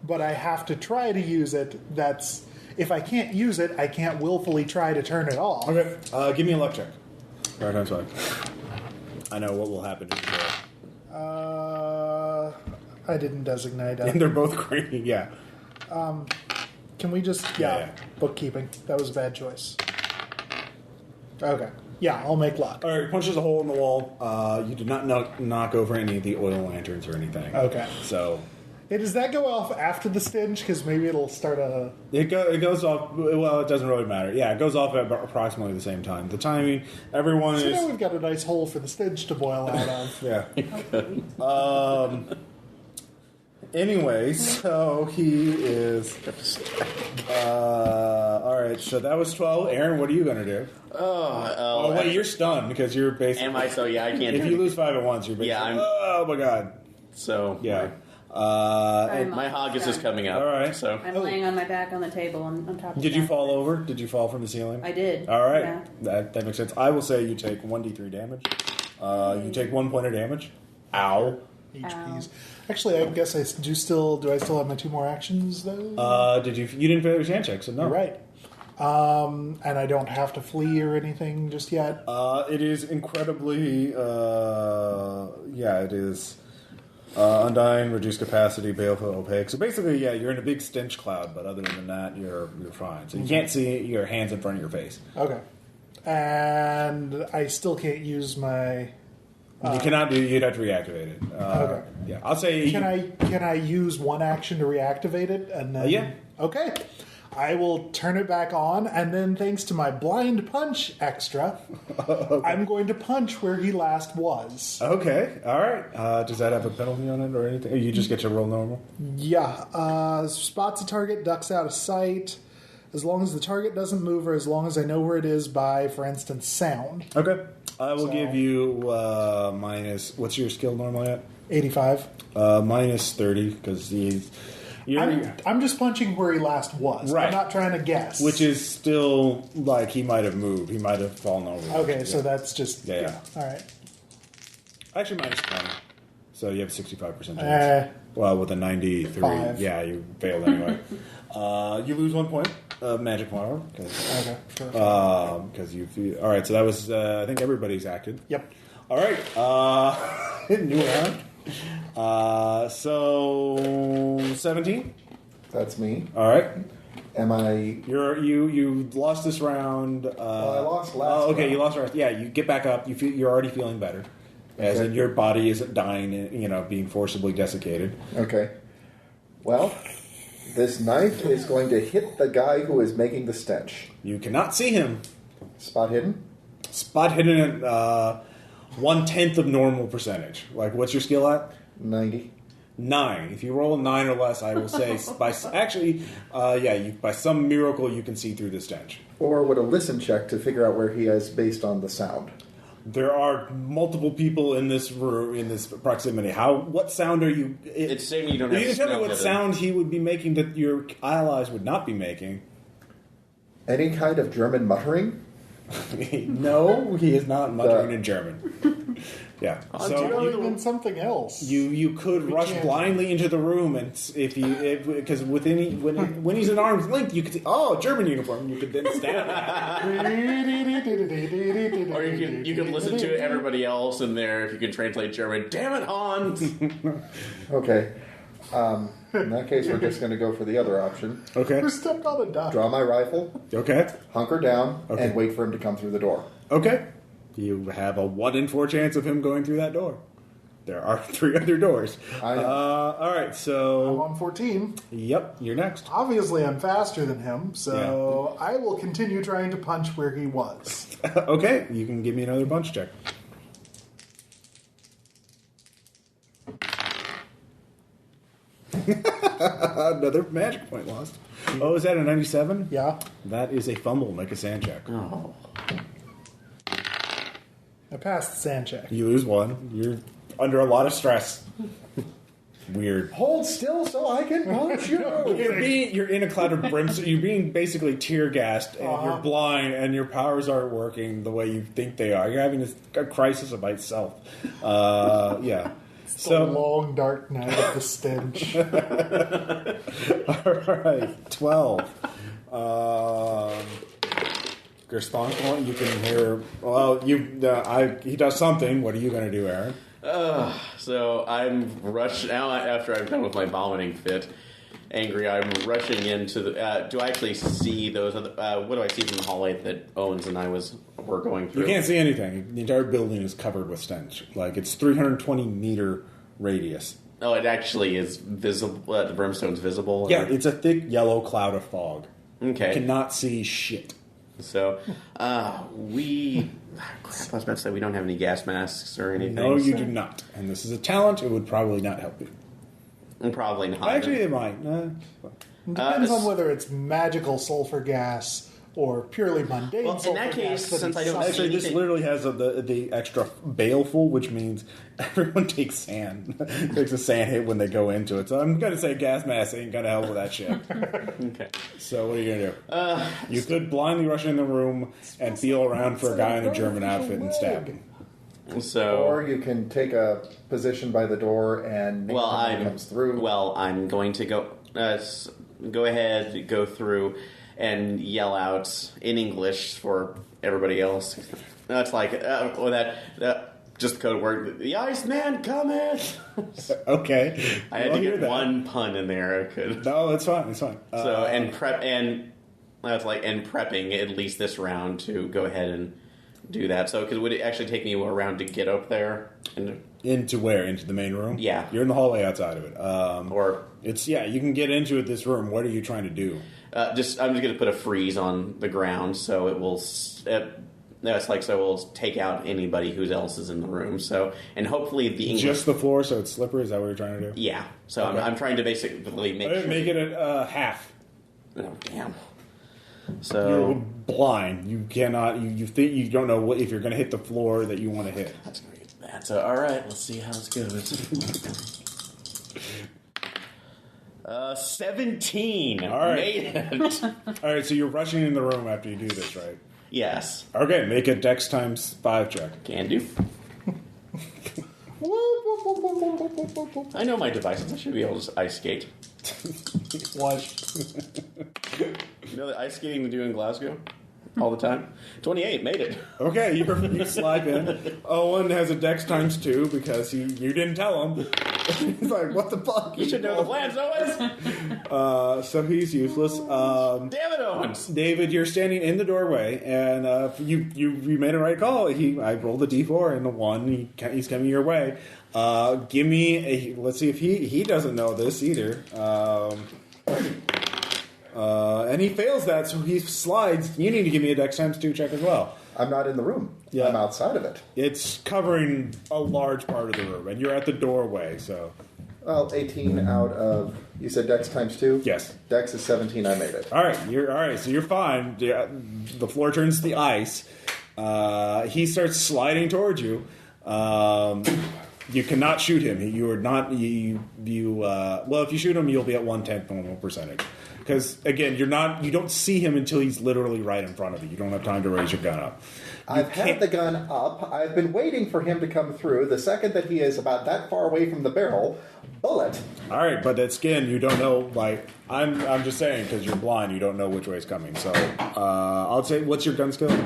but I have to try to use it, if I can't use it, I can't willfully try to turn it off. Okay. Give me a luck check. All right, I'm I know what will happen. I didn't designate And they're both green, yeah. Can we just... Yeah, bookkeeping. That was a bad choice. Okay. Yeah, I'll make luck. All right, punches a hole in the wall. You did not knock over any of the oil lanterns or anything. Okay. So... Hey, does that go off after the stench? Because maybe it'll start a... It goes off... Well, it doesn't really matter. Yeah, it goes off at approximately the same time. The timing, everyone is... now we've got a nice hole for the stench to boil out of. Yeah. Anyway, so he is... all right, so that was 12. Aaron, what are you going to do? Oh, wait, you're stunned because you're basically... Am I? So, yeah, I can't... If you lose 5 at once, you're basically... Yeah, oh, my God. So... Yeah. my haggis is coming up. All right. So I'm laying on my back on the table on top of Did you fall over? Did you fall from the ceiling? I did. All right. Yeah. That makes sense. I will say you take 1d3 damage. You take 1 point of damage. Ow. HPs. Actually, I guess I do still have my 2 more actions though? You didn't fail your hand check, so no. You're right. And I don't have to flee or anything just yet? It is incredibly it is undying, reduced capacity, baleful, opaque. So basically, yeah, you're in a big stench cloud, but other than that, you're fine. So you can't see your hands in front of your face. Okay. And I still can't use my... you cannot do. You'd have to reactivate it. Okay. Yeah, I'll say. Can I use one action to reactivate it and then? Yeah. Okay. I will turn it back on, and then thanks to my blind punch extra, I'm going to punch where he last was. Okay. All right. Does that have a penalty on it or anything? Or you just get to roll normal. Yeah. Spots a target, ducks out of sight. As long as the target doesn't move, or as long as I know where it is by, for instance, sound. Okay. I will give you minus. What's your skill normally at? 85. Minus 30 because I'm just punching where he last was. Right. I'm not trying to guess. Which is still like he might have moved. He might have fallen over. Okay, so that's just yeah. All right. Actually, minus 20. So you have 65% chance. Well, with a 93, 5. yeah, you failed anyway. You lose 1 point of magic power. Okay. Sure. Because you. All right, so that was. I think everybody's acted. Yep. All right. New round. So 17. That's me. All right. Am I? You lost this round. I lost last. Okay, round. you lost last. Yeah, you get back up. You're already feeling better, as in your body isn't dying. Being forcibly desiccated. Okay. Well, this knife is going to hit the guy who is making the stench. You cannot see him. Spot hidden. Spot hidden at 1/10 of normal percentage. Like, what's your skill at? 90. 9. If you roll a 9 or less, I will say by some miracle you can see through the stench. Or would a listen check to figure out where he is based on the sound? There are multiple people in this room, in this proximity. What sound are you? It's saying you don't have. You can tell me what sound he would be making that your allies would not be making. Any kind of German muttering? No, he is not muttering in German. Yeah. So even something else. You could rush blindly into the room, and because when he's in arm's length, you could see, German uniform. You could then stand. Or you can listen to everybody else in there if you can translate German. Damn it, Hans! Okay. In that case, we're just going to go for the other option. Okay. Who stepped on a duck? Draw my rifle. Okay. Hunker down and wait for him to come through the door. Okay. You have a 1 in 4 chance of him going through that door. There are 3 other doors. I know. All right, so... I'm on 14. Yep, you're next. Obviously, I'm faster than him, so I will continue trying to punch where he was. Okay, you can give me another punch check. Another magic point lost. Oh, is that a 97? Yeah. That is a fumble. Make a sand check. Oh. I passed the sand check. You lose 1. You're under a lot of stress. weird. Hold still so I can punch you. You're in a cloud of brimstone. You're being basically tear gassed, and you're blind, and your powers aren't working the way you think they are. You're having a crisis about self. Yeah. The long dark night of the stench. All right, 12. Gerstonkle, you can hear. Well, he does something. What are you going to do, Aaron? So I'm rushed now after I'm done with my vomiting fit. Angry, I'm rushing into the. Do I actually see those? What do I see from the hallway that Owens and I were going through? You can't see anything. The entire building is covered with stench. Like it's 320 meter radius. Oh, it actually is visible. The brimstone's visible. Yeah, it's a thick yellow cloud of fog. Okay, you cannot see shit. So, crap, I was about to say we don't have any gas masks or anything. No, you do not. And this is a talent. It would probably not help you. Probably not. Actually, it might. Depends on whether it's magical sulfur gas or purely mundane sulfur gas. Well, in that case, since I don't see Actually, this anything... literally has the extra baleful, which means everyone takes sand. Takes a sand hit when they go into it. So I'm going to say gas mask ain't going to help with that shit. Okay. So what are you going to do? You could blindly rush in the room and feel around for a guy in a German outfit and stab him. So, or you can take a position by the door and comes through. Well, I'm going to go ahead, go through, and yell out in English for everybody else. That's like just the code word. The Iceman cometh. Okay, I had to get one pun in there. I could. No, it's fine. It's fine. So prepping at least this round to go ahead and do that. So, because would it actually take me a round to get up there? Into where? Into the main room? Yeah. You're in the hallway outside of it. You can get into it this room. What are you trying to do? I'm just going to put a freeze on the ground so it will... it will take out anybody who else is in the room. So, and hopefully the English... Just the floor so it's slippery? Is that what you're trying to do? Yeah. So okay. I'm trying to basically make it a half. Oh, damn. So you're blind. You cannot. You think you don't know if you're going to hit the floor that you want to hit. That's going to get bad. So all right, let's see how this goes. 17. All right. Made it. All right. So you're rushing in the room after you do this, right? Yes. Okay. Make a Dex times 5 check. Can do. I know my devices. I should be able to ice skate. Watch. You know the ice skating they do in Glasgow all the time? 28, made it. Okay, you slide in. Owen has a Dex times 2 because you didn't tell him. He's like, what the fuck? You should know the plans, Owens! So he's useless. Damn it, Owens! David, you're standing in the doorway, and you made a right call. I rolled a d4 and a 1. He's coming your way. Give me let's see if he doesn't know this either. And he fails that, so he slides. You need to give me a Dex times 2 check as well. I'm not in the room. Yeah. I'm outside of it. It's covering a large part of the room, and you're at the doorway, so... Well, 18 out of... You said Dex times 2? Yes. Dex is 17, I made it. All right, so you're fine. The floor turns to ice. He starts sliding towards you. You cannot shoot him. You are not... well, if you shoot him, you'll be at 1/10 normal percentage. Because, again, you don't see him until he's literally right in front of you. You don't have time to raise your gun up. I've had the gun up. I've been waiting for him to come through. The second that he is about that far away from the barrel, bullet. All right, but that skin, you don't know, like, I'm just saying, because you're blind, you don't know which way it's coming. So, I'll say, what's your gun skill?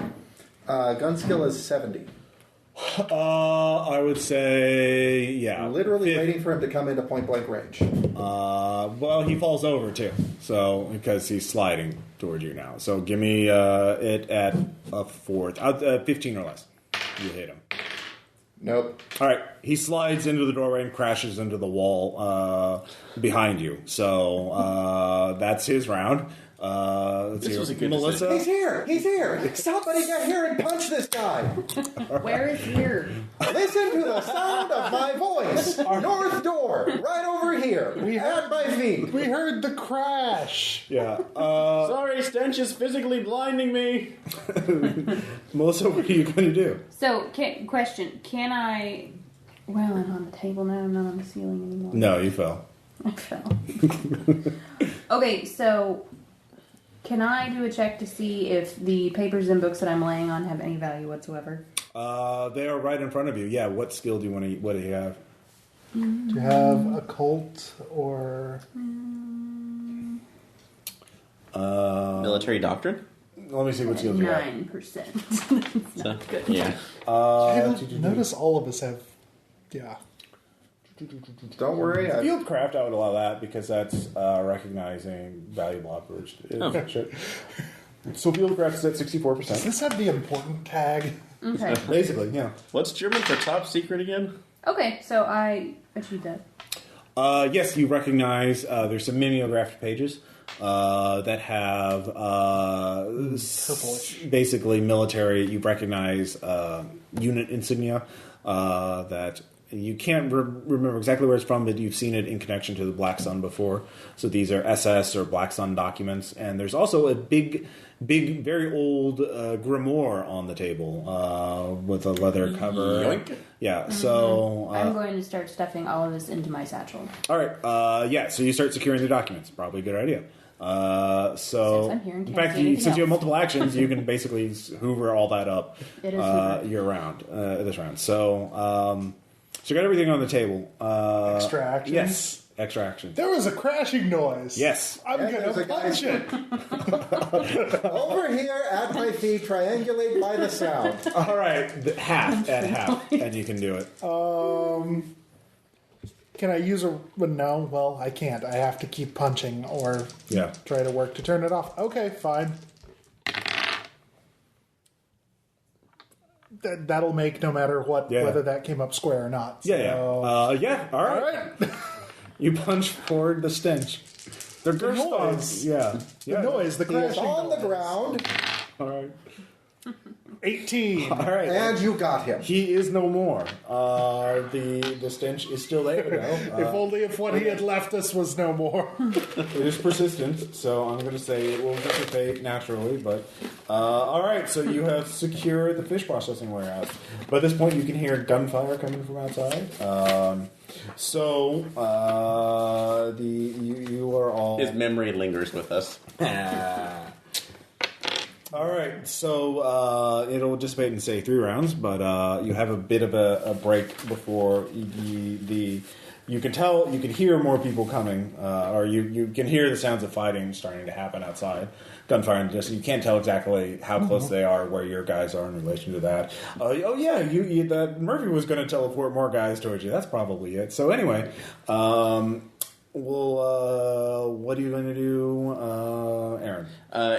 Gun skill is 70. I would say, yeah. Literally waiting for him to come into point-blank range. Well, he falls over, too. So, because he's sliding towards you now. So, give me it at a 4th. 15 or less. You hit him. Nope. All right. He slides into the doorway and crashes into the wall behind you. So, that's his round. Let's this see. Was a good Melissa? Decision. He's here! Somebody get here and punch this guy! Where is here? Listen to the sound of my voice! North door! Right over here! At my feet! We heard the crash! Yeah. Sorry, stench is physically blinding me. Melissa, what are you going to do? So, question. Can I Well, I'm on the table now. I'm not on the ceiling anymore. No, you fell. I fell. Okay, so can I do a check to see if the papers and books that I'm laying on have any value whatsoever? They are right in front of you. Yeah, what skill do you want to? What do you have? Do you have occult or Military doctrine? Let me see what skills you have. 9%. That's not good. Yeah. notice all of us have. Yeah. Don't worry. Fieldcraft, I would allow that because that's recognizing valuable operations. So Fieldcraft is at 64%. Does this have the important tag? Okay. Basically, yeah. What's German for top secret again? Okay, so I achieved that. Yes, you recognize there's some mimeographed pages that have basically military. You recognize unit insignia that you can't remember exactly where it's from, but you've seen it in connection to the Black Sun before. So these are SS or Black Sun documents, and there's also a big, very old grimoire on the table with a leather cover. Yoink. Yeah, so I'm going to start stuffing all of this into my satchel. all right, yeah. So you start securing the documents. Probably a good idea. So Since I'm here and in can't fact, see anything since you have else. multiple actions, you can basically hoover all that up It is hoovered. year round this round. So you got everything on the table. Extra actions? Yes, extra actions. There was a crashing noise. Yes. I'm And going there's to a guy- punch it. Over here at my feet, triangulate by the sound. All right, half, and you can do it. Can I use a... No, well, I can't. I have to keep punching or Yeah. try to work to turn it off. Okay, fine. That'll make no matter what, Yeah. whether that came up square or not. Yeah, So- yeah. All right. All right. You punch forward the stench. The noise. Yeah. The noise, the He is crashing on the noise. ground, All right. 18. All right. and you got him. He is no more. The stench is still there, though. If only if what he had left us was no more. It is persistent, so I'm going to say it will dissipate naturally. But all right, so you have secured the fish processing warehouse. By this point, you can hear gunfire coming from outside. You are all. His memory lingers with us. All right, so it'll dissipate in say 3 rounds, but you have a bit of a break before you can tell, you can hear more people coming, or you can hear the sounds of fighting starting to happen outside, gunfire, and just you can't tell exactly how close they are, where your guys are in relation to that. That Murphy was going to teleport more guys towards you. That's probably it. So anyway. What are you going to do, Aaron?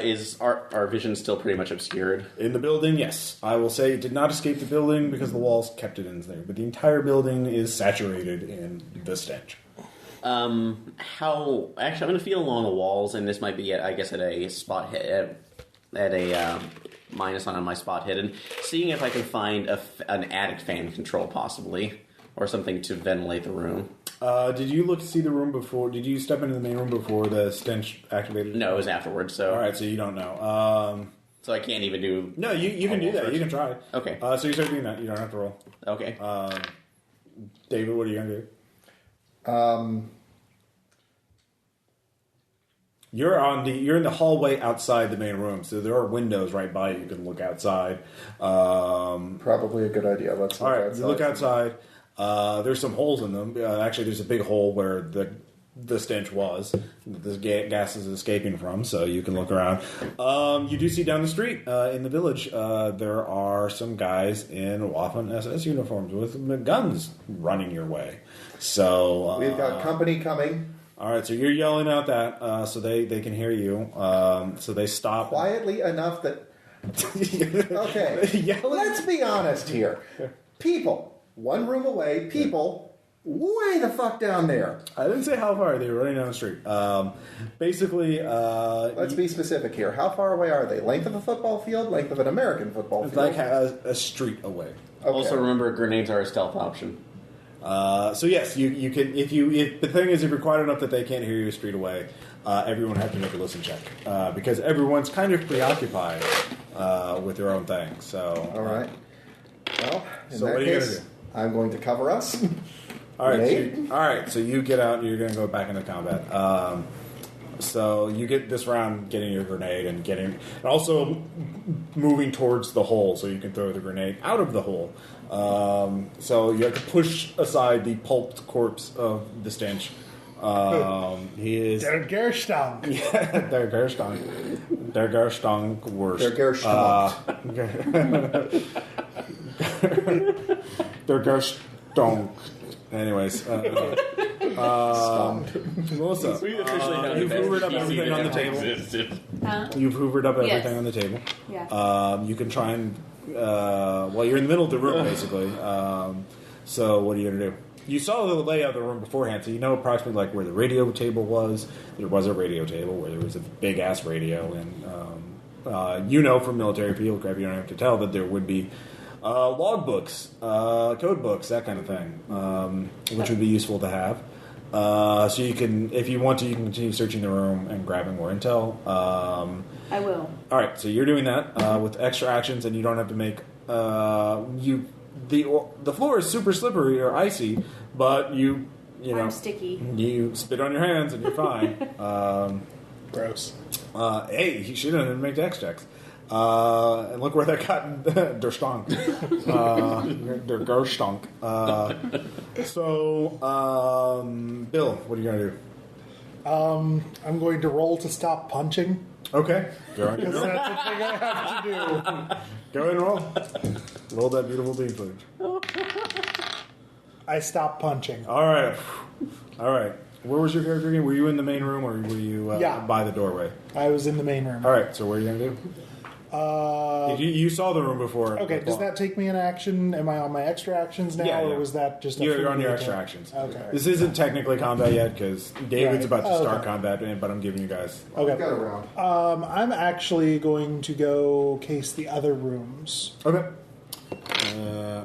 Is our vision still pretty much obscured? In the building, yes. I will say it did not escape the building because the walls kept it in there. But the entire building is saturated in the stench. How... Actually, I'm going to feel along the walls, and this might be, at a spot hit... At a minus on my spot hit, and seeing if I can find an attic fan control, possibly, or something to ventilate the room. Did you look to see the room before? Did you step into the main room before the stench activated? No, it was afterwards, so... All right, so you don't know. So I can't even do... No, you can do that. first. You can try. Okay. So you start doing that. You don't have to roll. Okay. David, what are you going to do? You're in the hallway outside the main room, so there are windows right by you. You can look outside. Probably a good idea. Let's look All right, outside. you look outside. There's some holes in them. Actually, there's a big hole where the stench was. The gas is escaping from, so you can look around. You do see down the street in the village, there are some guys in Waffen SS uniforms with guns running your way. So We've got company coming. All right, so you're yelling out that so they can hear you. So they stop. Quietly enough that... Okay, Yelling. let's be honest here. People, one room away, people, way the fuck down there. I didn't say how far. They were running down the street. Basically, Let's be specific here. How far away are they? Length of a football field? Length of an American football it's field? like a street away. Okay. Also, remember, grenades are a stealth option. So yes, you can. If the thing is, if you're quiet enough that they can't hear you a street away, everyone has to make a listen check because everyone's kind of preoccupied with their own thing. So All right. Well, in So that what are you case, I'm going to cover us. All right. So you get out and you're going to go back into combat. So you get this round getting your grenade and also moving towards the hole so you can throw the grenade out of the hole. So you have to push aside the pulped corpse of the stench. He is Der Gerstank. Yeah, der Gerstank. Der Gerstank worst. Der Gerstank. Der Gerstank. Anyways, Melissa, you've hoovered up everything on the table. Huh? You've hoovered up everything Yes. on the table. Yeah. You can try and well, you're in the middle of the room basically. So what are you gonna do? You saw the layout of the room beforehand, so you know approximately like where the radio table was. There was a radio table where there was a big ass radio, and you know from military field prep, you don't have to tell that there would be log books, code books, that kind of thing, which would be useful to have. So you can, if you want to, you can continue searching the room and grabbing more intel. I will. All right, so you're doing that with extra actions, and you don't have to make the floor is super slippery or icy, but you know I'm sticky. You spit on your hands and you're fine. Gross. Hey, he shouldn't have make dex checks. And look where that got der Stonk. Der Gerstonk. Bill, what are you going to do? I'm going to roll to stop punching. Okay. Go on. Because that's the thing I have to do. Go ahead and roll. Roll that beautiful bean footage. I stop punching. All right. Where was your character again? Were you in the main room or were you by the doorway? I was in the main room. All right. So what are you going to do? You saw the room before. Okay, does that take me an action? Am I on my extra actions now, or was that just a You're free on your attack? extra actions. Okay. This isn't technically combat yet because David's Right. about to start Okay. combat, but I'm giving you guys. Okay. Got a round. I'm actually going to go case the other rooms. Okay.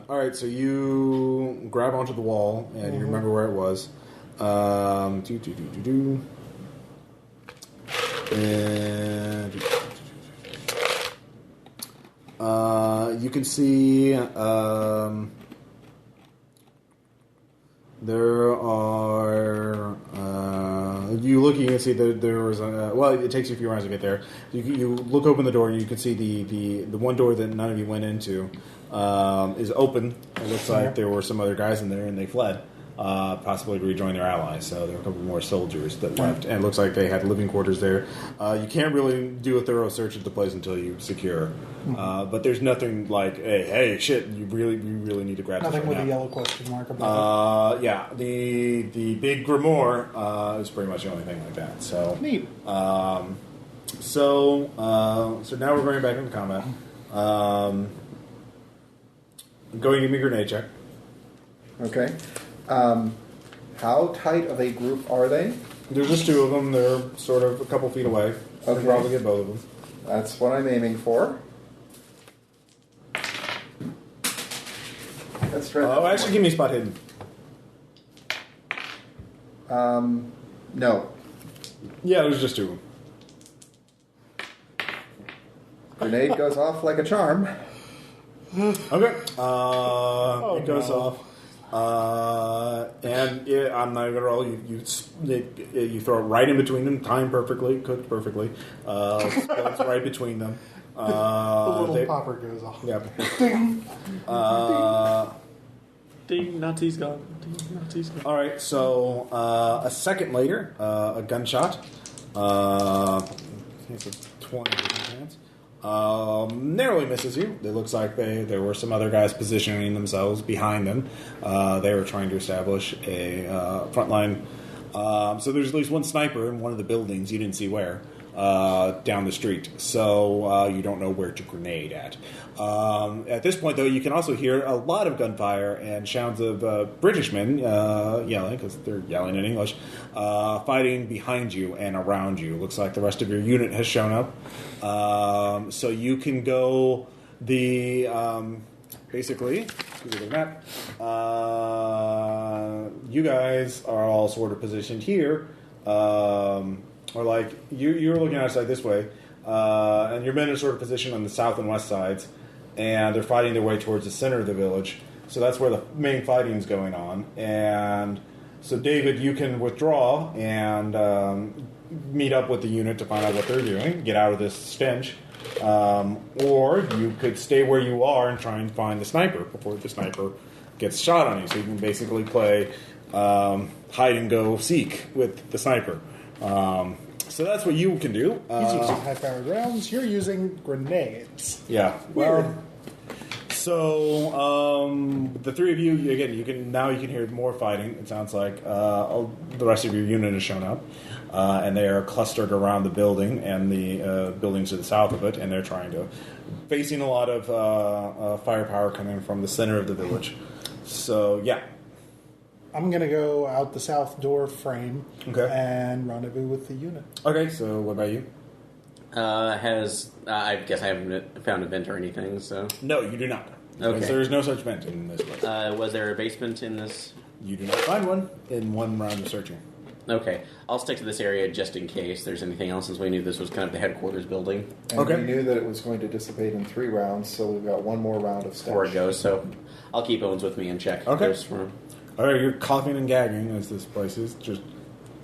All right, so you grab onto the wall and you remember where it was. And you can see there are. If you look, you can see that there was it takes you a few rounds to get there. You look open the door, and you can see the one door that none of you went into is open. It looks like there were some other guys in there, and they fled, possibly to rejoin their allies. So there were a couple more soldiers that left, and it looks like they had living quarters there. You can't really do a thorough search of the place until you secure. But there's nothing like, hey, shit, you really need to grab Nothing this with right a now. yellow question mark about Yeah, the big grimoire is pretty much the only thing like that. So it. Neat. So now we're going back into combat. Go and give me a grenade check. Okay. How tight of a group are they? There's just two of them. They're sort of a couple feet away. You Okay. can probably get both of them. That's what I'm aiming for. Let's try that Oh, one. actually, give me spot hidden. No. Yeah, there's just two of them. Grenade goes off like a charm. Okay. It goes off. And I'm not even gonna roll. You throw it right in between them, timed perfectly, cooked perfectly. Spills right between them. The little popper goes off. Yeah. Ding, Nazi's gone. Ding, Nazi's gone. All right. So a second later, a gunshot. It's a 20 chance. Narrowly misses you. It looks like there were some other guys positioning themselves behind them. They were trying to establish a front line. So there's at least one sniper in one of the buildings. You didn't see where. Down the street. So you don't know where to grenade at. At this point, though, you can also hear a lot of gunfire and sounds of British men yelling, because they're yelling in English, fighting behind you and around you. Looks like the rest of your unit has shown up. So you can go the... basically, look at that. You guys are all sort of positioned here. Or like, you're looking outside this way, and your men are sort of positioned on the south and west sides, and they're fighting their way towards the center of the village. So that's where the main fighting's going on. And so, David, you can withdraw and meet up with the unit to find out what they're doing, get out of this stench. Or you could stay where you are and try and find the sniper before the sniper gets shot on you. So you can basically play hide and go seek with the sniper. So that's what you can do. He's using high-powered rounds. You're using grenades. Yeah. Well, so the three of you again, you can hear more fighting. It sounds like the rest of your unit has shown up, and they are clustered around the building and the buildings to the south of it, and they're facing a lot of firepower coming from the center of the village. So yeah. I'm going to go out the south door frame Okay. and rendezvous with the unit. Okay, so what about you? I guess I haven't found a vent or anything, so... No, you do not. Okay. There is no such vent in this place. Was there a basement in this? You do not find one in one round of searching. Okay. I'll stick to this area just in case there's anything else, since we knew this was kind of the headquarters building. And we knew that it was going to dissipate in 3 rounds, so we've got one more round of Before it stench. goes, so I'll keep Owens with me and check. Okay. those for him. All right, you're coughing and gagging as this place is just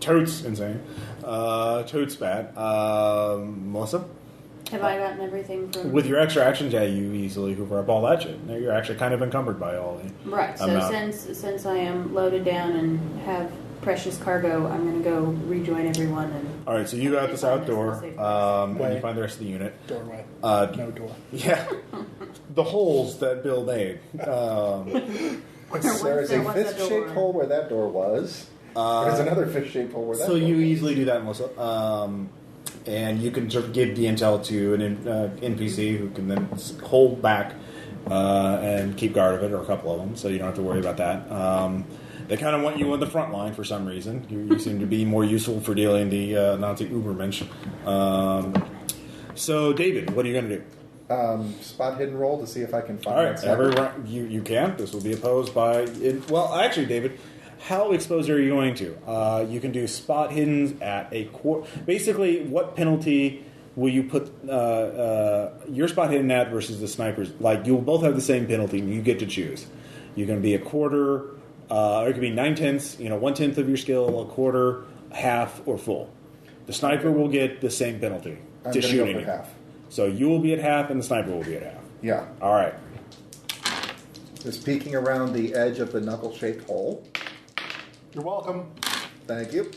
totes insane. Totes bad. Melissa? Have I gotten everything from... With your extra actions, yeah, you easily hoover up all that shit. Now you're actually kind of encumbered by all the Right, so amount. since I am loaded down and have precious cargo, I'm going to go rejoin everyone. And All right, so you go out this outdoor, and Way. you find the rest of the unit. Doorway. No door. Yeah. The holes that Bill made. There is a fish-shaped hole where that door was. There's another fish-shaped hole where that So door you was. easily do that, Melissa. And you can sort of give the intel to an NPC who can then hold back and keep guard of it, or a couple of them, so you don't have to worry about that. They kind of want you on the front line for some reason. You seem to be more useful for dealing the Nazi Ubermensch. So, David, what are you going to do? Spot hidden roll to see if I can find All right, that every sniper. round, you can. This will be opposed by... well, actually, David, how exposed are you going to? You can do spot hiddens at a quarter. Basically, what penalty will you put your spot hidden at versus the snipers? Like, you'll both have the same penalty, and you get to choose. You can be a quarter, or it could be 9/10, 1/10 of your skill, a quarter, half, or full. The sniper will get the same penalty I'm to going to shooting go for you. half. So you will be at half, and the sniper will be at half. Yeah. All right. Just peeking around the edge of the knuckle-shaped hole. You're welcome. Thank you.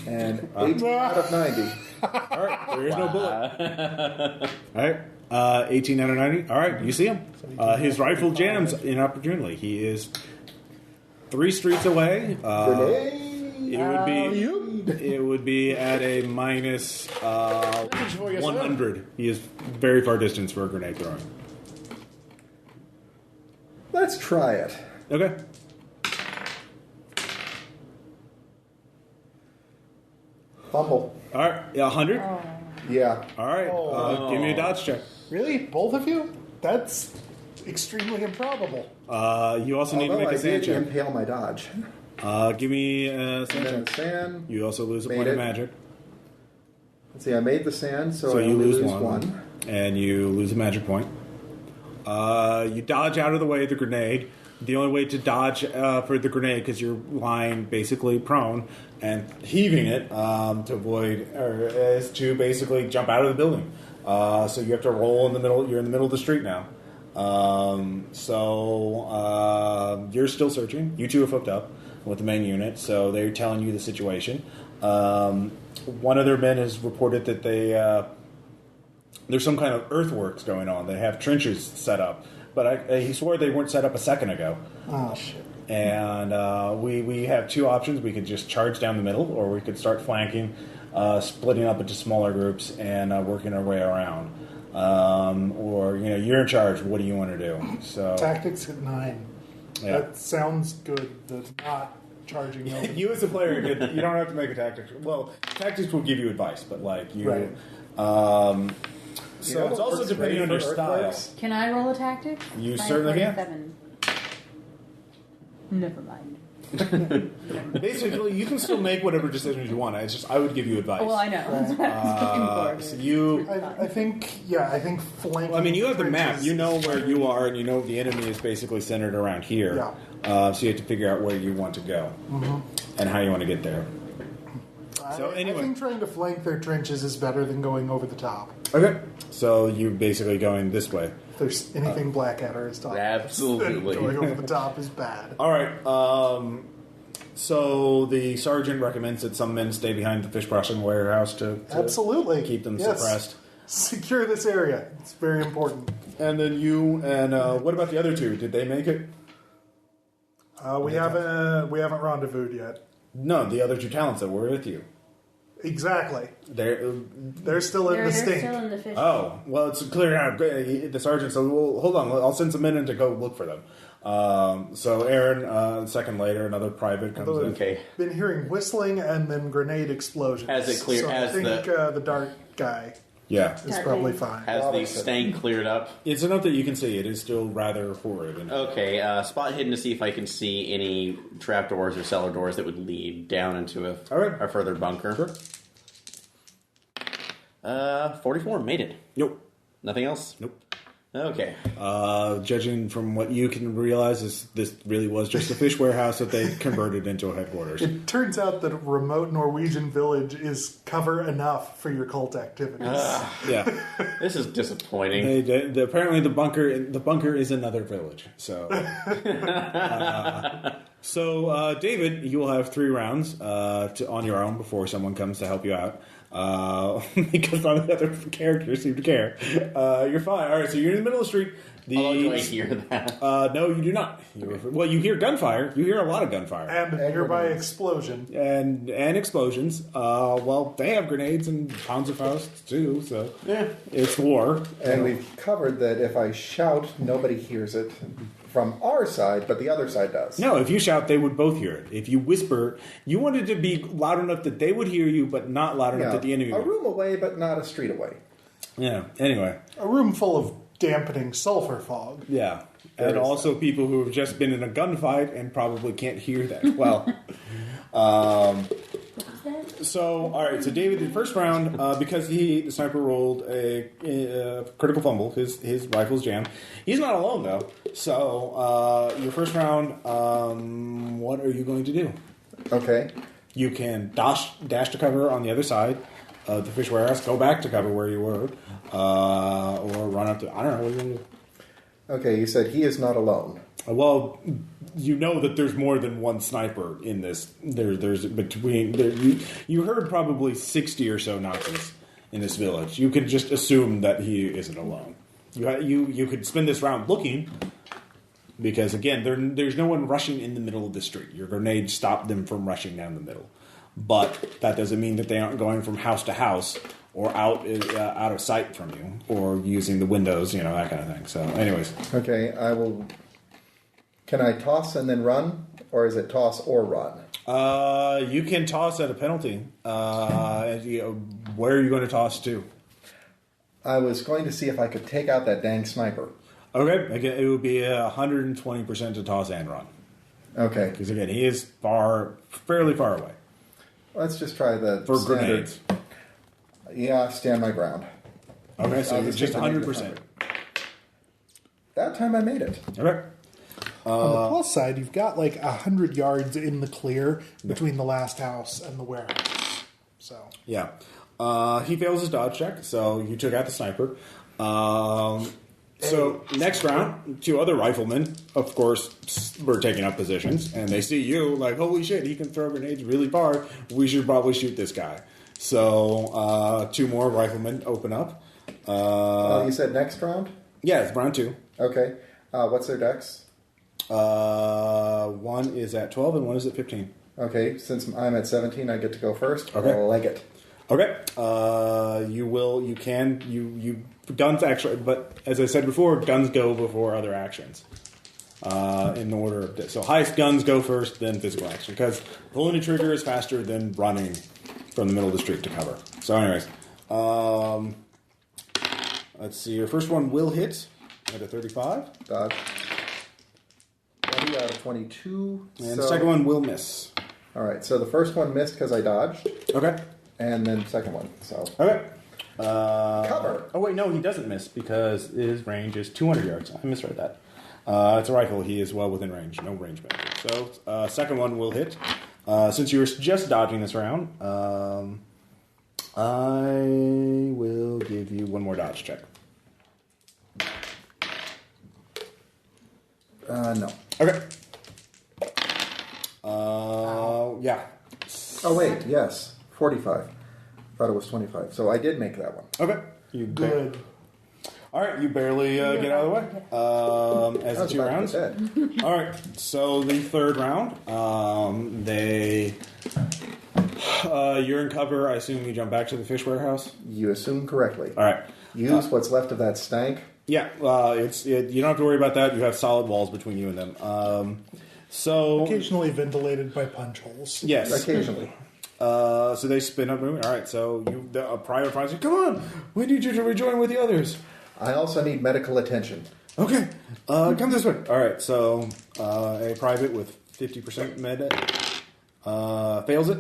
And 18 out of 90. All right, there is no bullet. All right, 18 out of 90. All right, you see him. His rifle jams inopportunely. He is 3 streets away. It would be at a minus 100. He is very far distance for a grenade throwing. Let's try it. Okay. Fumble. All right, 100. Yeah. All right, give me a dodge check. Really? Both of you? That's extremely improbable. You also need to Although make a I sand did check. impale my dodge. Give me a sand And then check. the sand. You also lose a Made point of it. magic. Let's see, I made the sand, so So I you only lose lose one. And you lose a magic point. You dodge out of the way of the grenade. The only way to dodge for the grenade, because you're lying basically prone and heaving it to avoid, or is to basically jump out of the building. So you have to roll in the middle. You're in the middle of the street now. You're still searching. You two are hooked up with the main unit, so they're telling you the situation. One of their men has reported that there's some kind of earthworks going on. They have trenches set up, but he swore they weren't set up a second ago. Oh, shit. And we have 2 options. We could just charge down the middle, or we could start flanking, splitting up into smaller groups and working our way around. Or you're in charge. What do you want to do? So Tactics at 9. Yeah. That sounds good. That's not charging over. You as a player, you don't have to make a tactics. Well, tactics will give you advice, but like you. Right. So it's also depending on your style. Can I roll a tactic? You I have certainly can. 47. Never mind. Basically, you can still make whatever decisions you want. It's just I would give you advice. Well, I know. That's what I was looking for. So you, I think flanking. I mean, you have the map. trenches You know is where very- you are, and you know the enemy is basically centered around here. So you have to figure out where you want to go and how you want to get there. So anyway, I think trying to flank their trenches is better than going over the top. Okay. So you're basically going this way. If there's anything Blackadder is talking. Absolutely. Going over the top is bad. All right. So the sergeant recommends that some men stay behind the fish processing warehouse to Absolutely keep them Yes. suppressed. Secure this area. It's very important. And then you and what about the other two? Did they make it? We haven't rendezvoused yet. No, the other two talents that were with you. Exactly. They're still in They're the stink. still in the fish. Oh, well, it's clear now. The sergeant, so hold on. I'll send some men in to go look for them. So Aaron, a second later, another private comes in. Okay. Been hearing whistling and then grenade explosions. Has it clear- So has I think the dark guy Yeah. is probably fine. Has the stank cleared up? It's enough that you can see. It is still rather horrid. Okay, spot hidden to see if I can see any trapdoors or cellar doors that would lead down into a further bunker. Sure. 44, made it. Nope. Nothing else? Nope. Okay. Judging from what you can realize, this really was just a fish warehouse that they converted into a headquarters. It turns out that a remote Norwegian village is cover enough for your cult activities. Yeah. This is disappointing. Apparently the bunker is another village. So, David, you will have 3 rounds on your own before someone comes to help you out. Because none of the other characters seem to care. You're fine. All right, so you're in the middle of the street. Do I hear that? No, you do not. You hear gunfire. You hear a lot of gunfire. And a nearby explosion. And explosions. Well, they have grenades and Panzerfaust too, so it's war. And we've covered that if I shout, nobody hears it from our side, but the other side does. No, if you shout, they would both hear it. If you whisper, you want it to be loud enough that they would hear you, but not loud enough that the enemy a would. room away, but not a street away. Yeah, anyway. A room full of dampening sulfur fog. Yeah. And also people who have just been in a gunfight and probably can't hear that well. So, all right. So, David, the first round, because the sniper rolled a critical fumble, his rifle's jammed. He's not alone though. So, your first round, what are you going to do? Okay. You can dash to cover on the other side of the fish warehouse. Go back to cover where you were, or run up to. I don't know what you're going to do. Okay, you said he is not alone. Well, you know that there's more than one sniper in this. There's between. You heard probably 60 or so Nazis in this village. You could just assume that he isn't alone. You could spend this round looking, because again, there's no one rushing in the middle of the street. Your grenade stopped them from rushing down the middle, but that doesn't mean that they aren't going from house to house or out of sight from you, or using the windows, that kind of thing. So, anyways. Okay, I will. Can I toss and then run, or is it toss or run? You can toss at a penalty. Where are you going to toss to? I was going to see if I could take out that dang sniper. Okay, again, it would be 120% to toss and run. Okay. Because again, he is fairly far away. Let's just try the For standard. grenades. Yeah, stand my ground. Okay, so I'll it's just take the negative 100%. That time I made it. Okay. On the plus side, you've got like 100 yards in the clear between the last house and the warehouse. So Yeah. He fails his dodge check, so you took out the sniper. So next round, 2 other riflemen, of course, were taking up positions, and they see you like, holy shit, he can throw grenades really far. We should probably shoot this guy. So 2 more riflemen open up. You said next round? Yeah, it's round 2. Okay. What's their dex? One is at 12 and one is at 15. Okay, since I'm at 17, I get to go first. Okay. I'll leg it. Okay. Guns actually, but as I said before, guns go before other actions. In order of this. So highest guns go first, then physical action. Because pulling a trigger is faster than running from the middle of the street to cover. So anyways. Let's see. Your first one will hit at a 35. Dodge. out of 22. And the second one will miss. All right, so the first one missed because I dodged. Okay. And then the second one, so... Okay. Cover. Oh, wait, no, he doesn't miss because his range is 200 yards. I misread that. It's a rifle. He is well within range. No range benefit. So, second one will hit. Since you were just dodging this round, I will give you one more dodge check. No. Okay. Yeah. Oh, wait, yes. 45. Thought it was 25. So I did make that one. Okay. You Good. All right, you barely get out of the way. As the 2 rounds. All right, so the third round, you're in cover. I assume you jump back to the fish warehouse. You assume correctly. All right. Use what's left of that stank. Yeah, you don't have to worry about that. You have solid walls between you and them. So Occasionally ventilated by punch holes. yes, Occasionally. So they spin up moving. All right, so the private finds you. Come on, we need you to rejoin with the others. I also need medical attention. Okay, come this way. All right, so a private with 50% med fails it.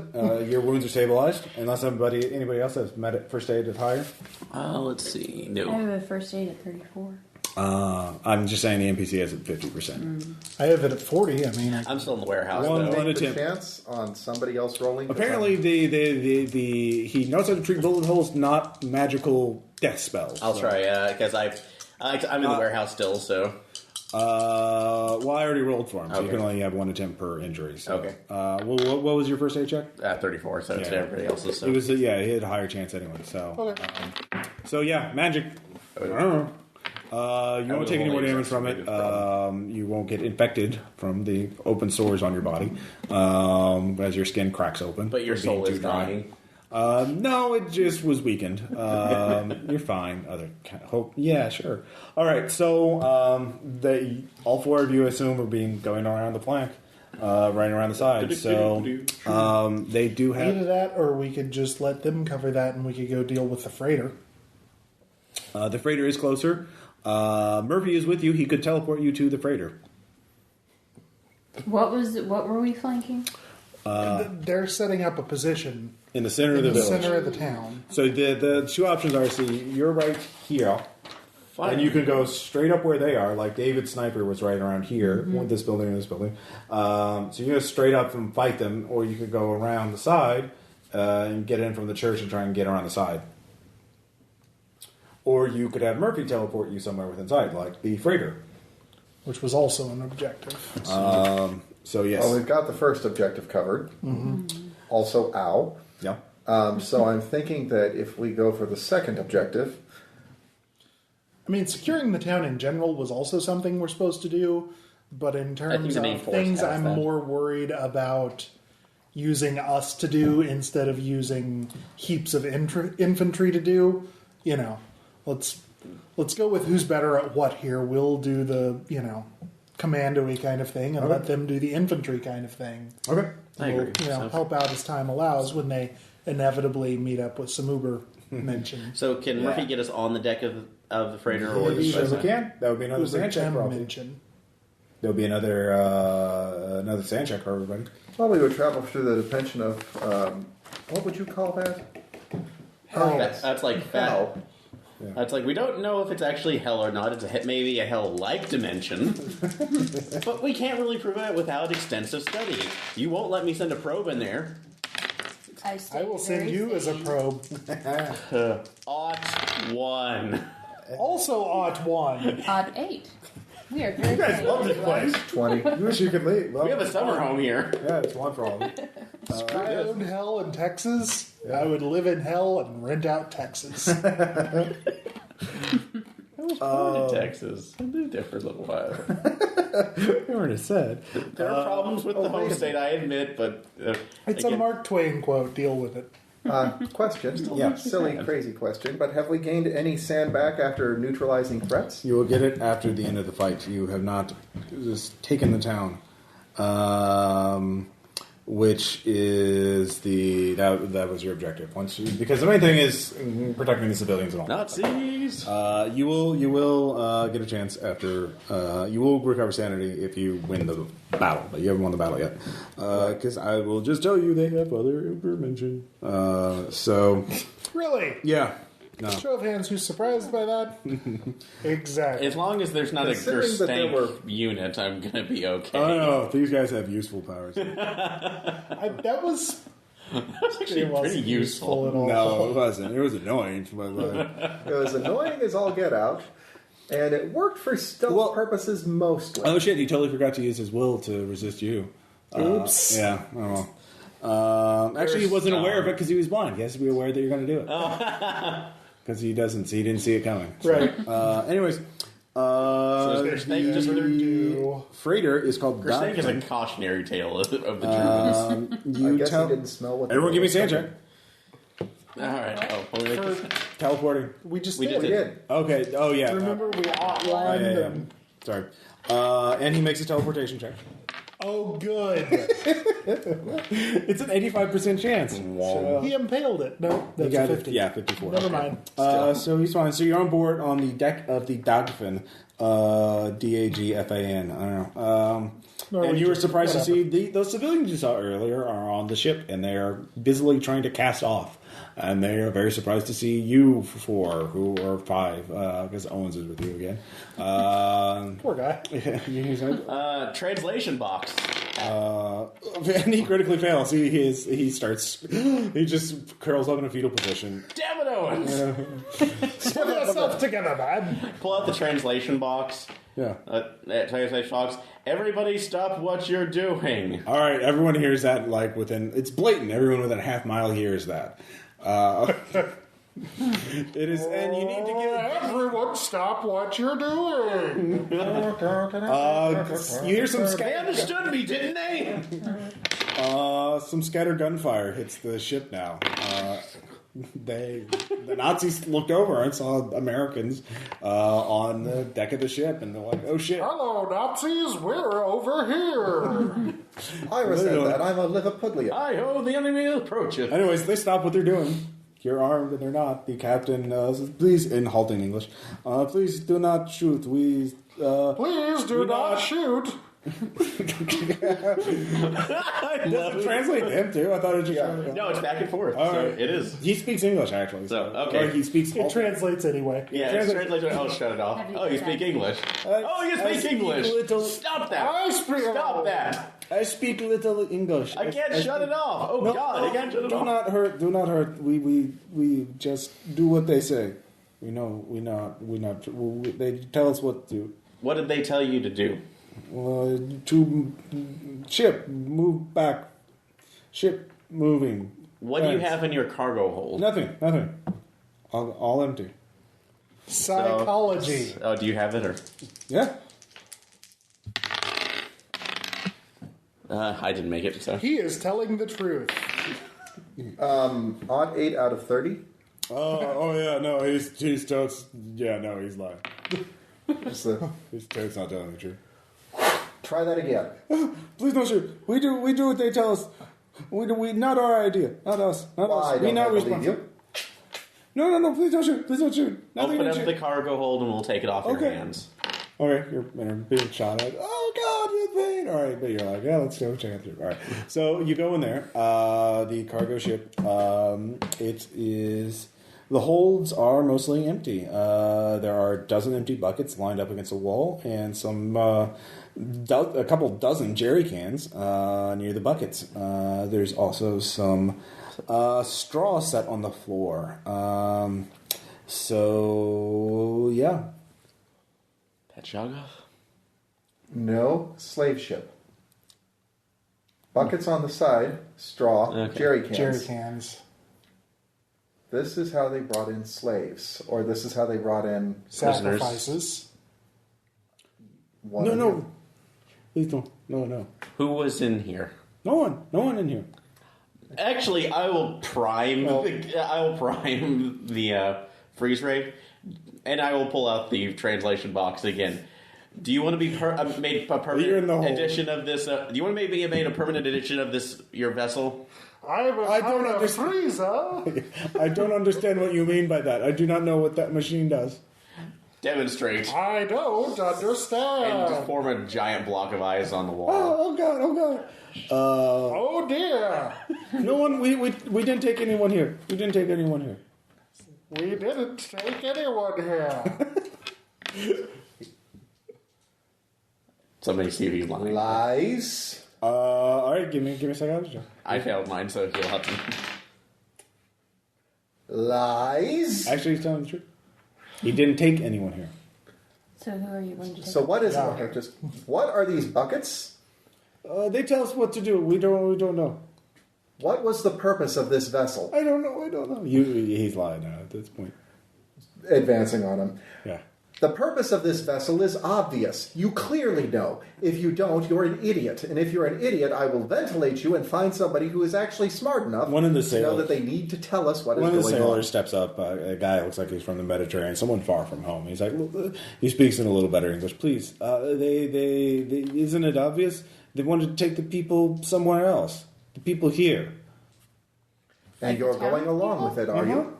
Your wounds are stabilized, unless anybody else has first aid at higher. Let's see. I No. have a first aid at 34. I'm just saying the NPC has it 50%. I have it at 40. I mean, I'm still in the warehouse. One though. attempt. Chance on somebody else rolling. Apparently, he knows how to treat bullet holes, not magical death spells. I'll try, because I'm in the warehouse still, so... Well, I already rolled for him, so you Okay. can only have one attempt per injury. So. Okay. What was your first aid check? 34, so it's everybody else's. So. It was, he had a higher chance anyway. So, so yeah, magic. I don't know. You won't take any more damage from it. You won't get infected from the open sores on your body as your skin cracks open. But your soul is dying. No, it just was weakened. You're fine. Yeah, sure. All right, so all 4 of you, I assume, are going around the plank, right around the side. So they do have either that, or we could just let them cover that, and we could go deal with the freighter. The freighter is closer. Murphy is with you. He could teleport you to the freighter. What were we flanking? They're setting up a position In the center of the village. center of the town. So the 2 options are: you're right here, and you could go straight up where they are. Like David's sniper was right around here, this building and this building. So you go straight up and fight them, or you could go around the side and get in from the church and try and get around the side. Or you could have Murphy teleport you somewhere within sight, like the freighter. Which was also an objective. So yes. Well, we've got the first objective covered. Mm-hmm. Also, ow. Yeah. So I'm thinking that if we go for the second objective... I mean, securing the town in general was also something we're supposed to do, but in terms of things I'm more worried about using us to do instead of using heaps of infantry to do, let's go with who's better at what here. We'll do the, commando-y kind of thing and let them do the infantry kind of thing. Okay. I agree. Help out as time allows when they inevitably meet up with some Uber mention. So can Murphy get us on the deck of the freighter? Or Maybe we can. That would be another sand check probably. Mention. There'll be another sand check for everybody. Well, we would travel through the dimension of... what would you call that? Hell. That's like Hell. Yeah. That's like, we don't know if it's actually hell or not. It's maybe a hell-like dimension. But we can't really prove it without extensive study. You won't let me send a probe in there. I will send you as a probe. Ought 1. Also ought 1. Odd 8. We are very You guys love this place. 20. You wish you could leave. Well, We have a summer home here. Yeah, it's one for all. I owned hell in Texas. Yeah. I would live in hell and rent out Texas. I was born in Texas. I lived there for a little while. You already said. There are problems with the home state, I admit, but... It's a Mark Twain quote. Deal with it. Question. Yeah. Silly, crazy question. But have we gained any sand back after neutralizing threats? You will get it after the end of the fight. You have not just taken the town. which is that was your objective. Because the main thing is protecting the civilians and all. Nazis. You will get a chance after you will recover sanity if you win the battle, but you haven't won the battle yet. Because I will just tell you they have other information. So Really? yeah. No. Show of hands, who's surprised by that? Exactly. As long as there's not a Gerstank unit, I'm going to be okay. Oh no, these guys have useful powers. That was actually pretty useful. at all. No, it wasn't. It was annoying. But, It was annoying as all get out, and it worked for stealth purposes mostly. oh shit, he totally forgot to use his will to resist you. Oops. Yeah, oh well. Actually, he wasn't aware of it because he was blind. He has to be aware that you're going to do it. Because he didn't see it coming. So, Right. Anyways, the freighter is called Gerstank is a cautionary tale of the Germans. I guess he didn't smell what. Everyone, give me a sand check. All right. Teleporting. We just We did. Okay. Oh yeah. Remember, we outlined yeah. them. Sorry. And he makes a teleportation check. Oh, good. It's an 85% chance. So, He impaled it. No, you that's got 50. it. Yeah, 54. Never mind. So he's fine. So you're on board on the deck of the Dagfin, Dagfan. I don't know. And you were surprised to see those civilians you saw earlier are on the ship, and they are busily trying to cast off. And they are very surprised to see you four, who are five, because Owens is with you again. Poor guy. Translation box. And he critically fails. He just curls up in a fetal position. Damn it, Owens! Pull yourself together, man. Pull out the translation box. Yeah. Translation box. Everybody stop what you're doing. All right, everyone hears that it's blatant. Everyone within a half mile hears that. It is, and you need to get everyone stop what you're doing. You hear some They understood me, didn't they? some scattered gunfire hits the ship now. The Nazis looked over and saw Americans on the deck of the ship, and they're like, "Oh shit! Hello, Nazis! We're over here." I resent that. I'm a Liverpudlian. I ho, the enemy approacheth. Anyways, they stop what they're doing. You're armed, and they're not. The captain says, "Please," in halting English, "please do not shoot. Please do not shoot." Does it translate to him too? I thought it just No, it's back and forth. All So right. it is. He speaks English actually. So, okay. Or he speaks. It translates anyway. Yeah, it's translated. Oh, shut it off. Oh, you speak English. Oh, you speak English. Stop that. Stop that. I speak little English. I can't shut it off. Oh, God, I can't shut it off. Do not hurt. We just do what they say. We know. They tell us what to do. What did they tell you to do? To ship, move back. Ship moving. What do you have in your cargo hold? Nothing. All empty. Psychology. Oh, do you have it or? Yeah. I didn't make it, so. He is telling the truth. Odd 8 out of 30. Oh yeah, no, he's totes. Yeah, no, he's lying. Just the, He's totes not telling the truth. try that again. Please don't shoot. We do what they tell us. We not our idea. Not us. Not Well, us. I We don't not believe responsible. you. No, please don't shoot. Please don't shoot. Nothing Open to up shoot. the cargo hold and we'll take it off your Okay. hands. Okay, you're being shot at. Oh God, you pain. All right, but you're like, yeah, let's go check it through. All right, so you go in there. The cargo ship. It is. The holds are mostly empty. There are a dozen empty buckets lined up against a wall, and a couple dozen jerry cans near the buckets. There's also some straw set on the floor. So yeah. Petshagov? No, slave ship. Buckets on the side, straw, Okay. jerry cans. Jerry cans. This is how they brought in slaves, or this is how they brought in Sacrifices. one. No. Please don't. No. Who was in here? No one in here. Actually, I will prime the freeze ray, and I will pull out the translation box again. Do you want to be made a permanent edition of this? Do you want to be made a permanent edition of this? Your vessel? I don't understand. Freezer. I don't understand what you mean by that. I do not know what that machine does. Demonstrate. I don't understand. And form a giant block of ice on the wall. Oh God! Oh dear! No one. We didn't take anyone here. We didn't take anyone here. We didn't take anyone here. Somebody see if he's lying. Lies. All right, give me a psychology. I failed mine, so he'll have to. Lies. Actually, he's telling the truth. He didn't take anyone here. So who are you going to take? So what is it? What are these buckets? They tell us what to do. We don't know. What was the purpose of this vessel? I don't know. He's lying now at this point. Advancing on him. Yeah. The purpose of this vessel is obvious. You clearly know. If you don't, you're an idiot. And if you're an idiot, I will ventilate you and find somebody who is actually smart enough to know that they need to tell us what is going on. One of the sailors steps up. A guy looks like he's from the Mediterranean, someone far from home. He's like, he speaks in a little better English. Please, they isn't it obvious? They wanted to take the people somewhere else. The people here. And you're going along with it, are you?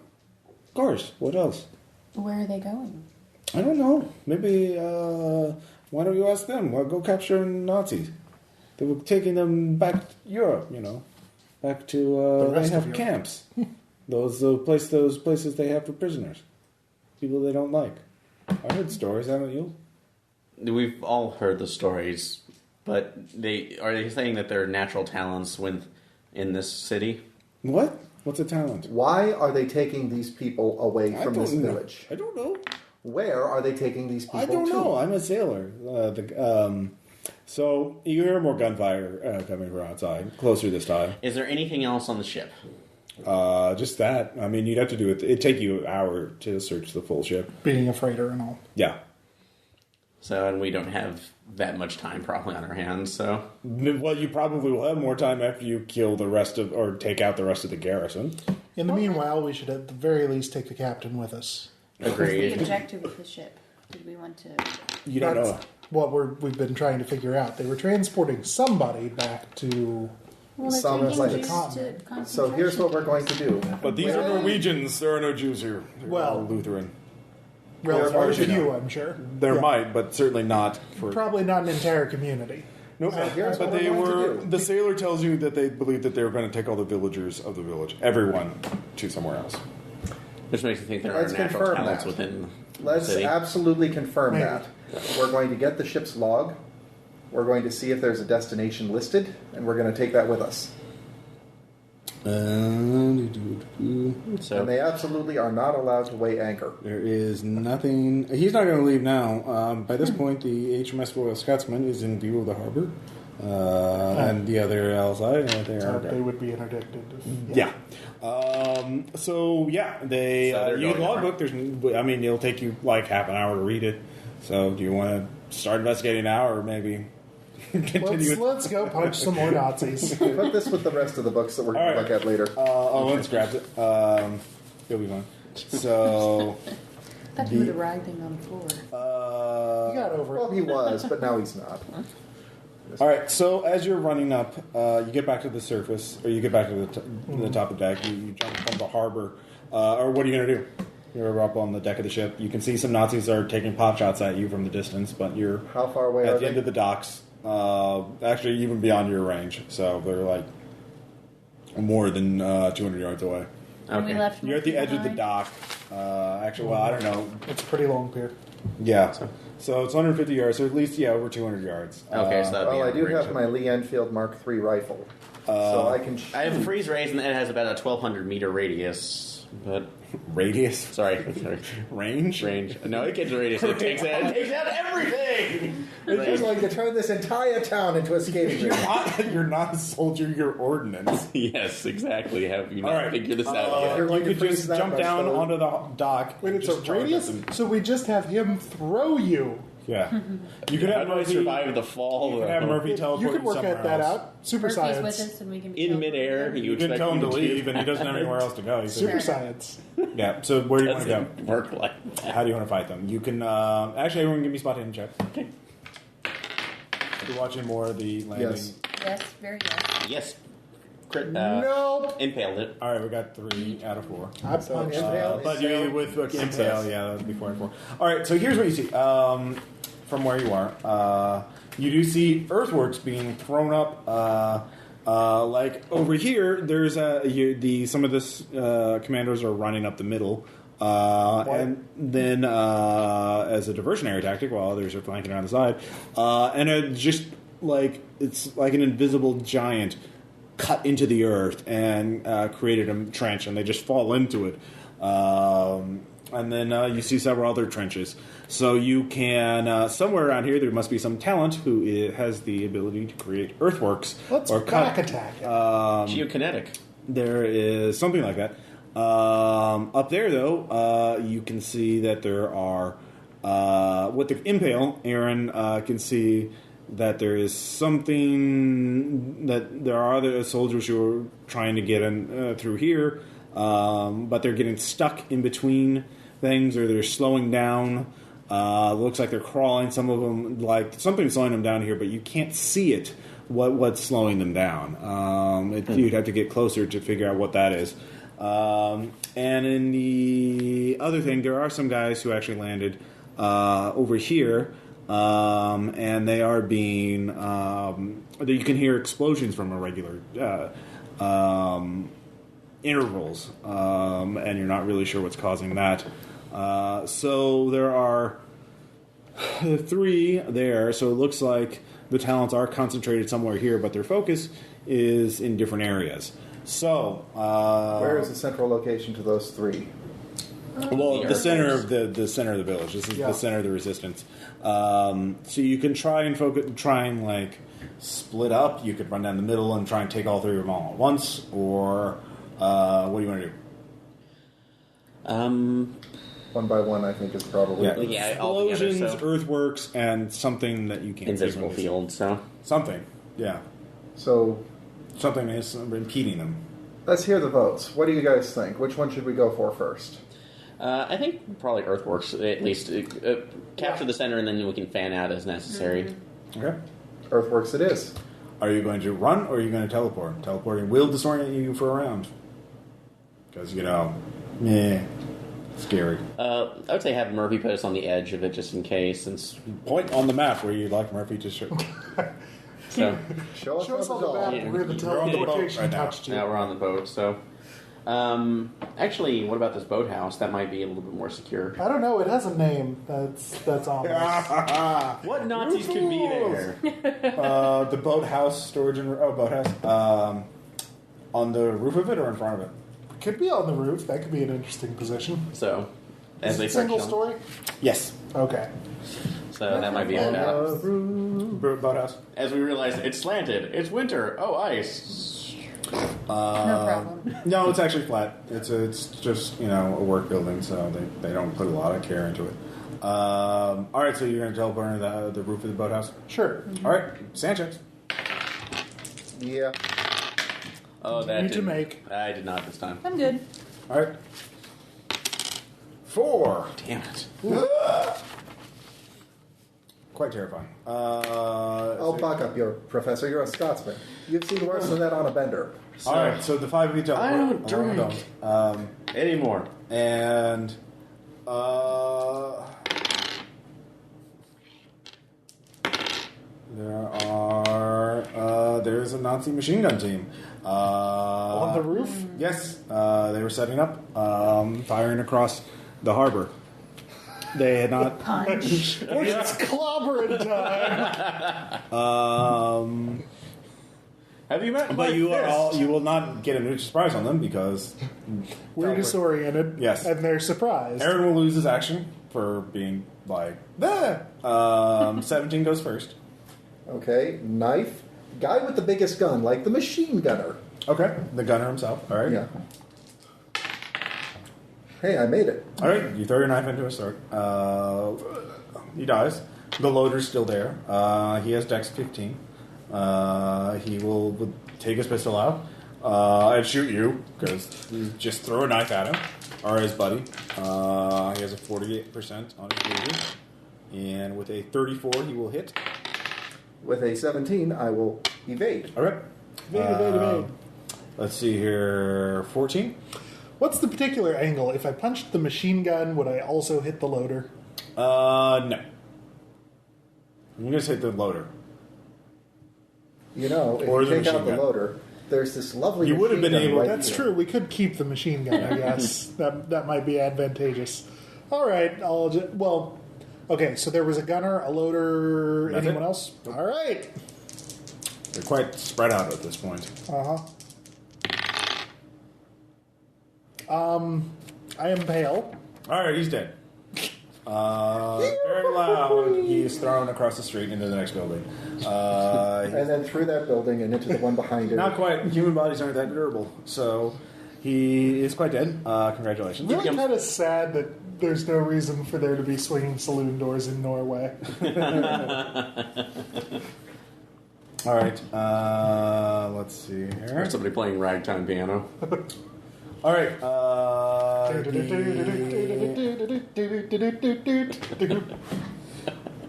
Of course. What else? Where are they going? I don't know. Maybe, why don't you ask them? Well, go capture Nazis. They were taking them back to Europe, back to, they have camps. those places they have for prisoners. People they don't like. I heard stories, haven't you? We've all heard the stories, but are they saying that there are natural talents in this city? What? What's a talent? Why are they taking these people away from this village? I don't know. Where are they taking these people to? I don't know. I'm a sailor. So you hear more gunfire coming from outside, closer this time. Is there anything else on the ship? Just that. I mean, you'd have to do it. It'd take you an hour to search the full ship. Being a freighter and all. Yeah. So, and we don't have that much time probably on our hands, so... Well, you probably will have more time after you kill the rest of, or take out the rest of the garrison. In the meanwhile, we should at the very least take the captain with us. Agreed. What's the objective of the ship? Did we want to... You don't know. What we've been trying to figure out. They were transporting somebody back to... Sounds like a continent. So here's what we're going to do. But these are Norwegians. There are no Jews here. They're all Lutheran. Relative to you, I'm sure. There might, but certainly not for... Probably not an entire community. Nope. But they were... The sailor tells you that they believe that they were going to take all the villagers of the village, everyone, to somewhere else. Which makes me think there are natural talents within the city. Let's absolutely confirm that. We're going to get the ship's log. We're going to see if there's a destination listed, and we're going to take that with us. And they absolutely are not allowed to weigh anchor. There is nothing... He's not going to leave now. By this point, the HMS Royal Scotsman is in view of the harbor. And the other LSI, they would be interdicted. Yeah. They use logbook. It'll take you like half an hour to read it. So, do you want to start investigating now, or maybe continue? Let's go punch some more Nazis. Put this with the rest of the books that we're going to look at later. Let's grab it. It'll be fine. So. I thought he was writhing on the floor. He got over it. Well, he was, but now he's not. All right, so as you're running up, you get back to the surface, or you get back to the top of the deck. You jump from the harbor, or what are you going to do? You're up on the deck of the ship. You can see some Nazis are taking pot shots at you from the distance, but you're how far away at the end of the docks. Actually, even beyond your range, so they're like more than 200 yards away. Okay. You're at the edge of the dock. I don't know. It's a pretty long pier. Yeah. So it's 150 yards, so at least, over 200 yards. Okay, so that'd be I do have my Lee Enfield Mark III rifle. So I can shoot. I have a freeze rays, and it has about a 1,200 meter radius. But radius? Sorry. Range? No, it gets a radius. It takes out everything! It's just like to turn this entire town into a skating rink. You're not a soldier, you're ordnance. Yes, exactly. Have you not figured this out yet? You could just jump down onto the dock. Wait, it's a radius? So we just have him throw you. Yeah. You could have Murphy survive the fall. You could have Murphy teleport. You could work that out. Super science. With us and we can in midair, you can tell him to leave, and he doesn't have anywhere else to go. Super science. Yeah. So where do you want to go? Work like that. How do you want to fight them? You can actually everyone give me spot hidden check. Okay. You're watching more of the landing. Yes. Very yes. Yes. Crit, Nope. Impaled it. All right, we got 3 out of 4. I So punched impale, But you impale, with impale, success. yeah, that was before and 4. All right, so here's what you see from where you are. You do see earthworks being thrown up. Like over here, there's some of this commandos are running up the middle, and then as a diversionary tactic, while others are flanking around the side, and it just like it's like an invisible giant cut into the earth and created a trench, and they just fall into it. And then you see several other trenches. So you can, somewhere around here, there must be some talent who has the ability to create earthworks. Let's or back cut. attack it. Geokinetic. There is something like that. Up there, though, you can see that there are, with the impale, Aaron can see that there is something, that there are other soldiers who are trying to get in through here, but they're getting stuck in between things, or they're slowing down. Looks like they're crawling. Some of them, like something's slowing them down here, but you can't see it. What's slowing them down? You'd have to get closer to figure out what that is. And in the other thing, there are some guys who actually landed over here, and they are being. You can hear explosions from irregular intervals, and you're not really sure what's causing that. So there are 3 there, so it looks like the talents are concentrated somewhere here, but their focus is in different areas. So, where is the central location to those 3? Well, the center of the center of the village. This is the center of the resistance. So you can try and like split up. You could run down the middle and try and take all 3 of them all at once, or what do you want to do? One by one, I think, is probably... Explosions, altogether, so. earthworks, and something that you can't Invisible see. field, so. Something, yeah. So, something is impeding them. Let's hear the votes. What do you guys think? Which one should we go for first? I think probably earthworks, at least. Capture the center, and then we can fan out as necessary. Okay. Earthworks it is. Are you going to run, or are you going to teleport? Teleporting will disorient you for a round. Because, scary. I would say have Murphy put us on the edge of it just in case. Since Point on the map where you'd like Murphy to show. So Show us on the the map Yeah. where the You're on the boat teleportation right now. touched you. now we're on the boat. So actually, what about this boathouse? That might be a little bit more secure. I don't know. It has a name. That's ominous. What Nazis could be there? The boathouse storage and boathouse. On the roof of it or in front of it? Could be on the roof. That could be an interesting position. So, Is as they it start single showing- story? Yes. Okay. So that might be a boathouse. Boathouse. As we realize, it's slanted. It's winter. Oh, ice. No problem. No, it's actually flat. It's just a work building, so they don't put a lot of care into it. All right, so you're going to teleport into the roof of the boathouse. Sure. All right, sand checks. Yeah. Oh, that Need to didn't- make. I did not this time. I'm good. All right. 4. Damn it. Quite terrifying. I'll buck up your professor. You're a Scotsman. You've seen worse than that on a bender. All right, so the 5 of you teleport. I don't Along drink. with those. Anymore. And there's a Nazi machine gun team On the roof? Yes, they were setting up, firing across the harbor. They had not. Punch. It's clobbering time. Have you met my But you fist? will not get a surprise on them because We're disoriented. Yes. And they're surprised. Aaron will lose his action for being like, 17 goes first. Okay, knife. Guy with the biggest gun, like the machine gunner. Okay, the gunner himself. All right. Yeah. Hey, I made it. All right, you throw your knife into his throat. He dies. The loader's still there. He has Dex 15. He will take his pistol out and shoot you because you just throw a knife at him or his buddy. He has a 48% on his bruiser, and with a 34, he will hit With a 17, I will evade. All right. Evade. Let's see here. 14? What's the particular angle? If I punched the machine gun, would I also hit the loader? No. I'm going to hit the loader. You know, if Or you the take out machine the gun. loader, there's this lovely You would have machine been gun able- right That's here. true. We could keep the machine gun, I guess. that might be advantageous. All right. Okay, so there was a gunner, a loader, That's anyone it? else? All right. They're quite spread out at this point. I am pale. All right, he's dead. Very loud. He's thrown across the street into the next building. And then through that building and into the one behind it. Not quite. Human bodies aren't that durable. So he is quite dead. Congratulations. Really kind of sad that there's no reason for there to be swinging saloon doors in Norway. All right. Let's see here. Or somebody playing ragtime piano. All right.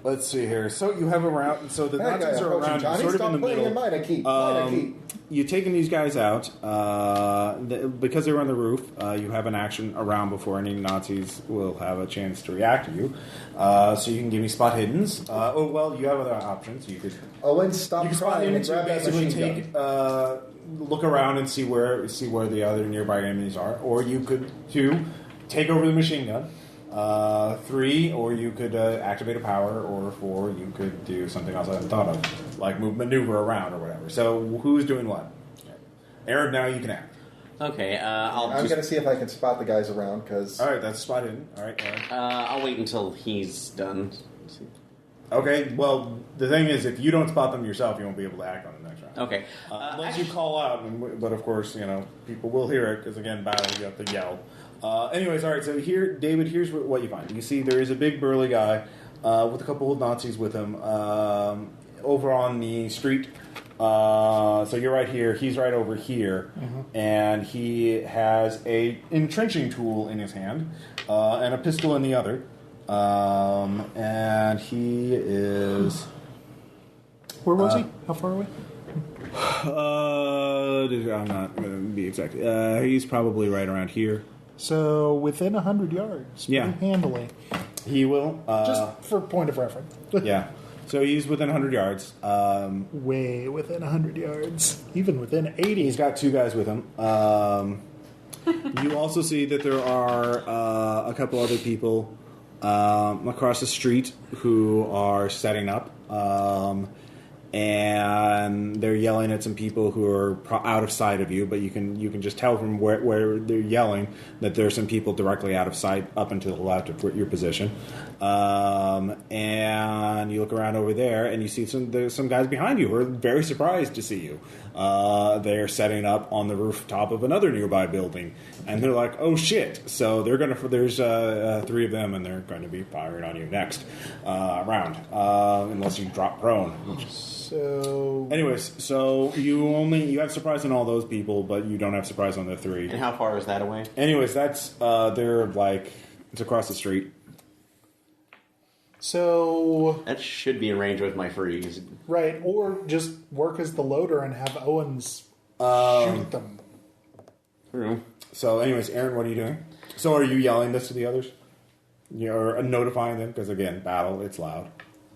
Let's see here. So you have around. So the That guy Nazis are approaching around, Johnny, sort of stop in the playing middle. in Minor Key. Minor Key. You're taking these guys out because they were on the roof. You have an action around before any Nazis will have a chance to react to you. So you can give me spot hiddens. You have other options. You could. Owen, stop You can spot trying hidden and to grab that basically machine gun. look around and see where the other nearby enemies are, or you could 2 take over the machine gun. 3, or you could activate a power, or 4, you could do something else I haven't thought of, like maneuver around or whatever. So who's doing what? Aaron, now you can act. Okay, I'm going to see if I can spot the guys around, because... All right, that's spot hidden. All right, Aaron. I'll wait until he's done. Okay, well, the thing is, if you don't spot them yourself, you won't be able to act on the next round. Okay. Unless you call out, but of course, people will hear it, because again, battle, you have to yell. Anyways, all right, so here, David, here's what you find. You see there is a big burly guy with a couple of Nazis with him over on the street. So you're right here, he's right over here, and he has a entrenching tool in his hand and a pistol in the other. And he is... Where was he? How far away? I'm not going to be exact. He's probably right around here. So within 100 yards. Yeah. Pretty handily. He will. Just for point of reference. Yeah. So he's within 100 yards. Way within 100 yards. Even within 80. He's got 2 guys with him. You also see that there are a couple other people across the street who are setting up. And they're yelling at some people who are out of sight of you, but you can just tell from where they're yelling that there's some people directly out of sight up and to the left of your position. And you look around over there, and you see there's some guys behind you who are very surprised to see you. They're setting up on the rooftop of another nearby building, and they're like, "Oh shit!" So there's 3 of them, and they're going to be firing on you next round, unless you drop prone. So... Anyways, so you have surprise on all those people, but you don't have surprise on the 3. And how far is that away? Anyways, that's they're like it's across the street. So... That should be in range with my freeze. Right, or just work as the loader and have Owens shoot them. True. So, anyways, Aaron, what are you doing? So, are you yelling this to the others? You're notifying them because again, battle, it's loud.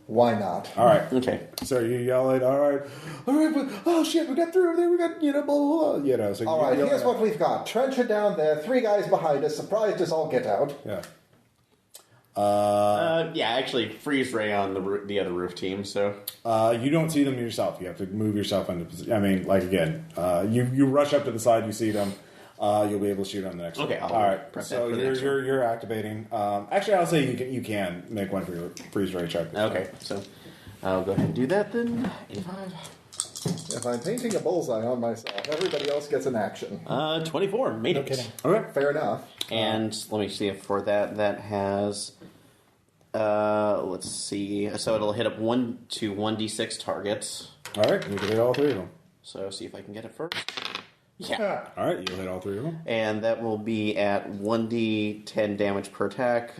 Why not? All right. Okay. So you yell it. All right, but oh shit, we got through there. We got blah blah blah. So All right, you here's what we've got. Trench it down there. 3 guys behind us. Surprised as all get out. Yeah. Actually, freeze ray on the other roof team. So you don't see them yourself. You have to move yourself into position. I mean, like again, you rush up to the side. You see them. You'll be able to shoot on the next one. Okay, all right. prep So that for the next you're activating. Actually, I'll say you can make one for your freeze ray check. okay, so I'll go ahead and do that then. 85. If I'm painting a bullseye on myself, everybody else gets an action. 24. Made No it. kidding. Okay. Fair enough. And let me see if for that has. Let's see. So it'll hit up 1 to 1d6 targets. All right. You can hit all 3 of them. So see if I can get it first. Yeah. All right. You'll hit all 3 of them. And that will be at 1d10 damage per attack,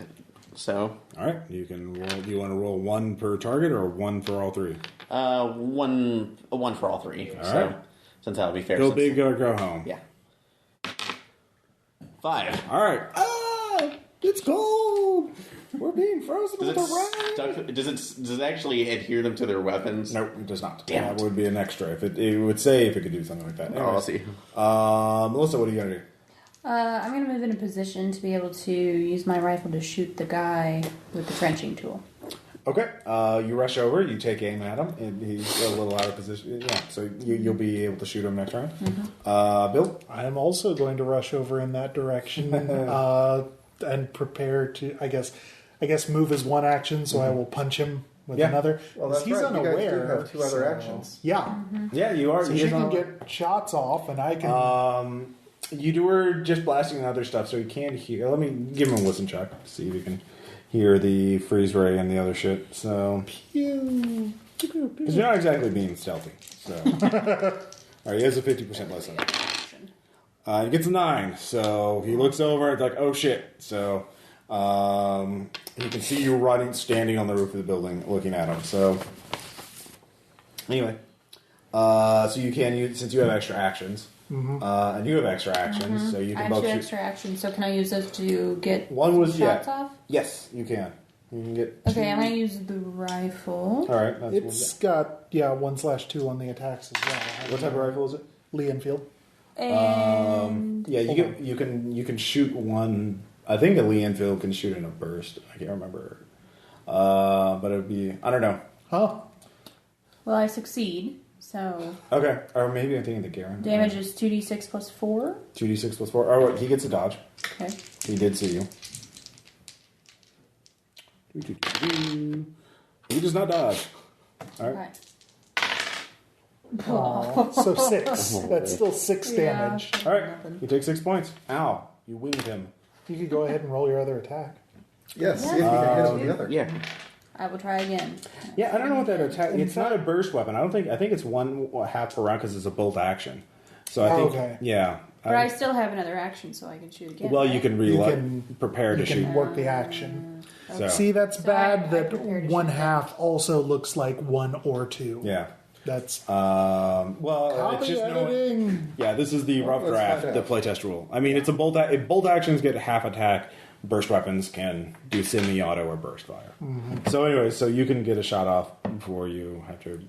So. All right, you can roll. Do you want to roll one per target or one for all three? One for all three. All so, right. Since that'll be fair. Go big or go home. Yeah. 5. All right. Ah, it's cold. We're being frozen with the rain. Does it actually adhere them to their weapons? No, it does not. Damn That it. would be an extra. If it would say if it could do something like that. Oh, I'll see. Melissa, what are you gonna do? I'm going to move in a position to be able to use my rifle to shoot the guy with the trenching tool. Okay. You rush over. You take aim at him, and he's a little out of position. Yeah. So you'll be able to shoot him next round. Mm-hmm. Bill. I am also going to rush over in that direction and prepare to. I guess move is one action, so I will punch him with another. Well, that's he's right. unaware. You guys do have two other actions. Yeah. Mm-hmm. Yeah, you are. So she can get shots off, and I can. You were just blasting and other stuff, so you can't hear. Let me give him a listen check. See if you can hear the freeze ray and the other shit. So, because you're not exactly being stealthy. So, all right, he has a 50% listen. He gets a 9, so he looks over. It's like, oh shit. So, he can see you standing on the roof of the building, looking at him. So, anyway, so you can use, since you have extra actions. And you have extra actions, so you can I have both two shoot. extra actions, so can I use those to get One was shots off? Yes, you can. You can get. Okay, two. I'm going to use the rifle. All right, that's It's got 1/2 on the attacks as well. what type of rifle is it? Lee Enfield. And Yeah, you can shoot one. I think a Lee Enfield can shoot in a burst. I can't remember, but it would be. I don't know. Huh? well, I succeed. So Okay, or maybe I'm thinking the Garen. damage is 2d6 plus 4. 2d6 plus 4. Oh, he gets a dodge. Okay. He did see you. He does not dodge. All right. Okay. So 6. That's still 6 Yeah. damage. All right. You take 6 points. Ow! You winged him. You could go ahead and roll your other attack. Yes, Yeah. see if you can hit him with the other. Yeah. I will try again. Yeah, I don't know what that attack. It's not a burst weapon. I think it's 1/2 per round because it's a bolt action. So I think. Okay. Yeah. But I still have another action, so I can shoot again. Well, you right? can prepare to You shoot. can work the action. So, See, that's So bad I that prepared to 1/2 also looks like 1 or 2. yeah. That's Well, it's copy just editing. yeah. This is the rough let's draft, find the out. playtest rule. I mean, it's a bolt. If bolt actions get half attack, burst weapons can do semi-auto or burst fire. So anyway, so you can get a shot off before you have to.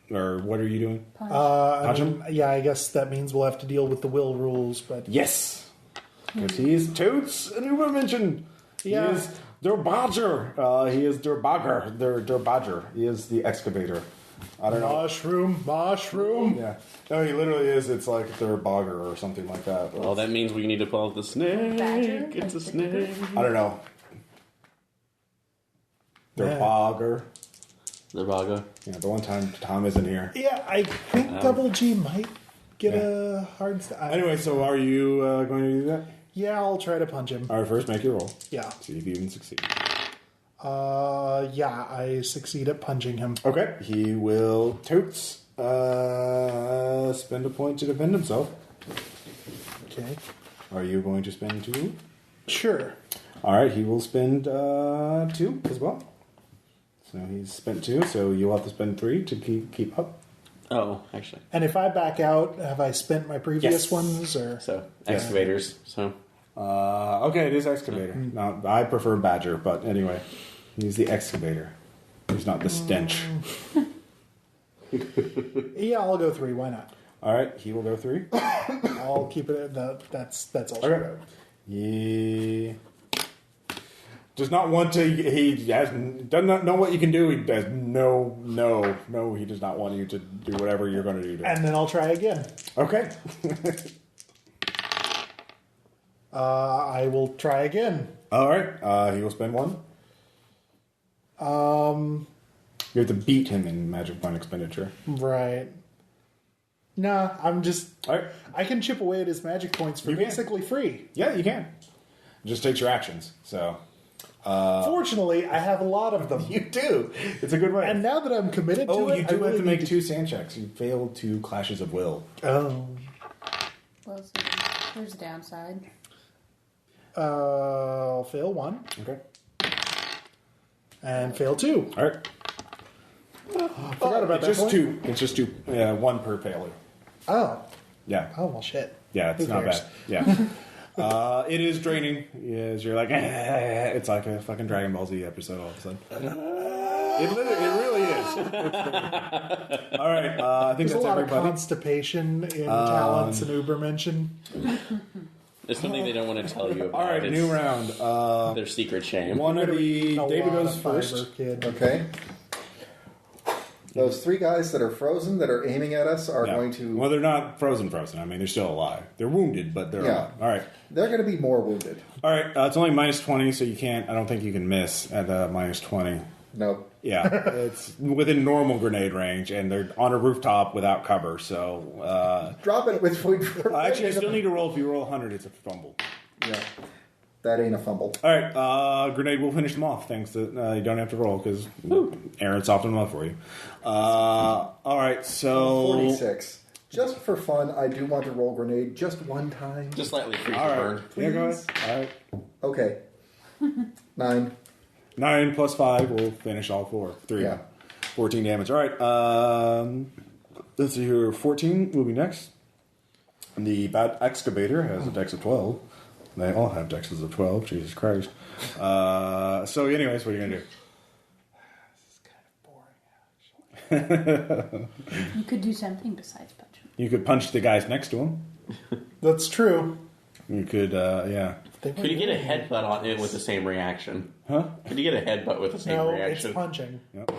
Or what are you doing? Punch. Punch him? Yeah, I guess that means we'll have to deal with the will rules, but Yes, because he's Toots, and you were mentioned. Yeah. He is Der Badger. He is Der Bagger. Der Badger. He is the excavator. I don't know. mushroom. Yeah. No, he literally is. It's like Der Bagger or something like that. Well, that means we need to pull out the snake. Badger? It's a snake. I don't know. Der Yeah. Bagger. The Raga. Yeah, the one time Tom isn't here. Yeah, I think Double G might get a hard. Anyway, so are you going to do that? Yeah, I'll try to punch him. All right, first make your roll. Yeah. See if you even succeed. Yeah, I succeed at punching him. Okay, he will Toots spend a point to defend himself. Okay. Are you going to spend 2? Sure. All right, he will spend 2 as well. So he's spent 2, so you'll have to spend 3 to keep up. Oh, actually. And if I back out, have I spent my previous Yes. ones? Or So, excavators. So, Okay, it is excavator. Now I prefer Badger, but anyway, he's the excavator. He's not the stench. yeah, I'll go 3. Why not? All right, he will go 3. I'll keep it. That's all. Okay. He does not want to. Does not know what you can do. He does no. He does not want you to do whatever you're going to do. And then I'll try again. Okay. I will try again. All right. He will spend 1. You have to beat him in magic point expenditure. Right. Nah, I'm just. All right. I can chip away at his magic points for You can. basically free. Yeah, you can. It just takes your actions. So Fortunately, I have a lot of them. you do. It's a good way. And now that I'm committed to oh, it, you I do really have to make need 2 sand checks. You failed 2 clashes of will. Oh. Well, so there's a downside. I'll fail 1. Okay. And fail 2. All right. Forgot about that point. Two. It's just 2. One per failure. Oh. Yeah. Oh, well, shit. Yeah, it's Who not cares? bad. Yeah. It is draining. Yes, you're like, it's like a fucking Dragon Ball Z episode all of a sudden. It really is. All right, I think There's that's a lot everybody. of constipation in talents and Ubermention. There's something they don't want to tell you about. All right, It's new round. their secret shame. One of the A David lot goes of fiber, first. kid. Okay. Those 3 guys that are frozen that are aiming at us are Yeah. going to. Well, they're not frozen. I mean, they're still alive. They're wounded, but they're alive. All right. They're going to be more wounded. All right. It's only minus 20, so you can't. I don't think you can miss at minus 20. No. Yeah, it's within normal grenade range, and they're on a rooftop without cover. So, Drop it with food. actually, you still need to roll. If you roll 100, it's a fumble. Yeah. That ain't a fumble. All right, grenade will finish them off. Thanks to you don't have to roll because Aaron softened them up for you. All right, so 46. Just for fun, I do want to roll grenade just one time. Just slightly free all burn. right, yeah, go ahead. All right, Okay. 9. 9 plus 5 will finish all 4. 3, Yeah. 14 damage. All right, let's see here. 14 will be next. And the Bat Excavator has a dex of 12. They all have dexes of 12. Jesus Christ. So, anyways, what are you gonna do? This is kind of boring, actually. You could do something besides punch him. You could punch the guys next to him. That's true. You could, yeah. Could you get a headbutt on it with the same reaction? Huh? Could you get a headbutt with the same No, reaction? it's punching. Yep.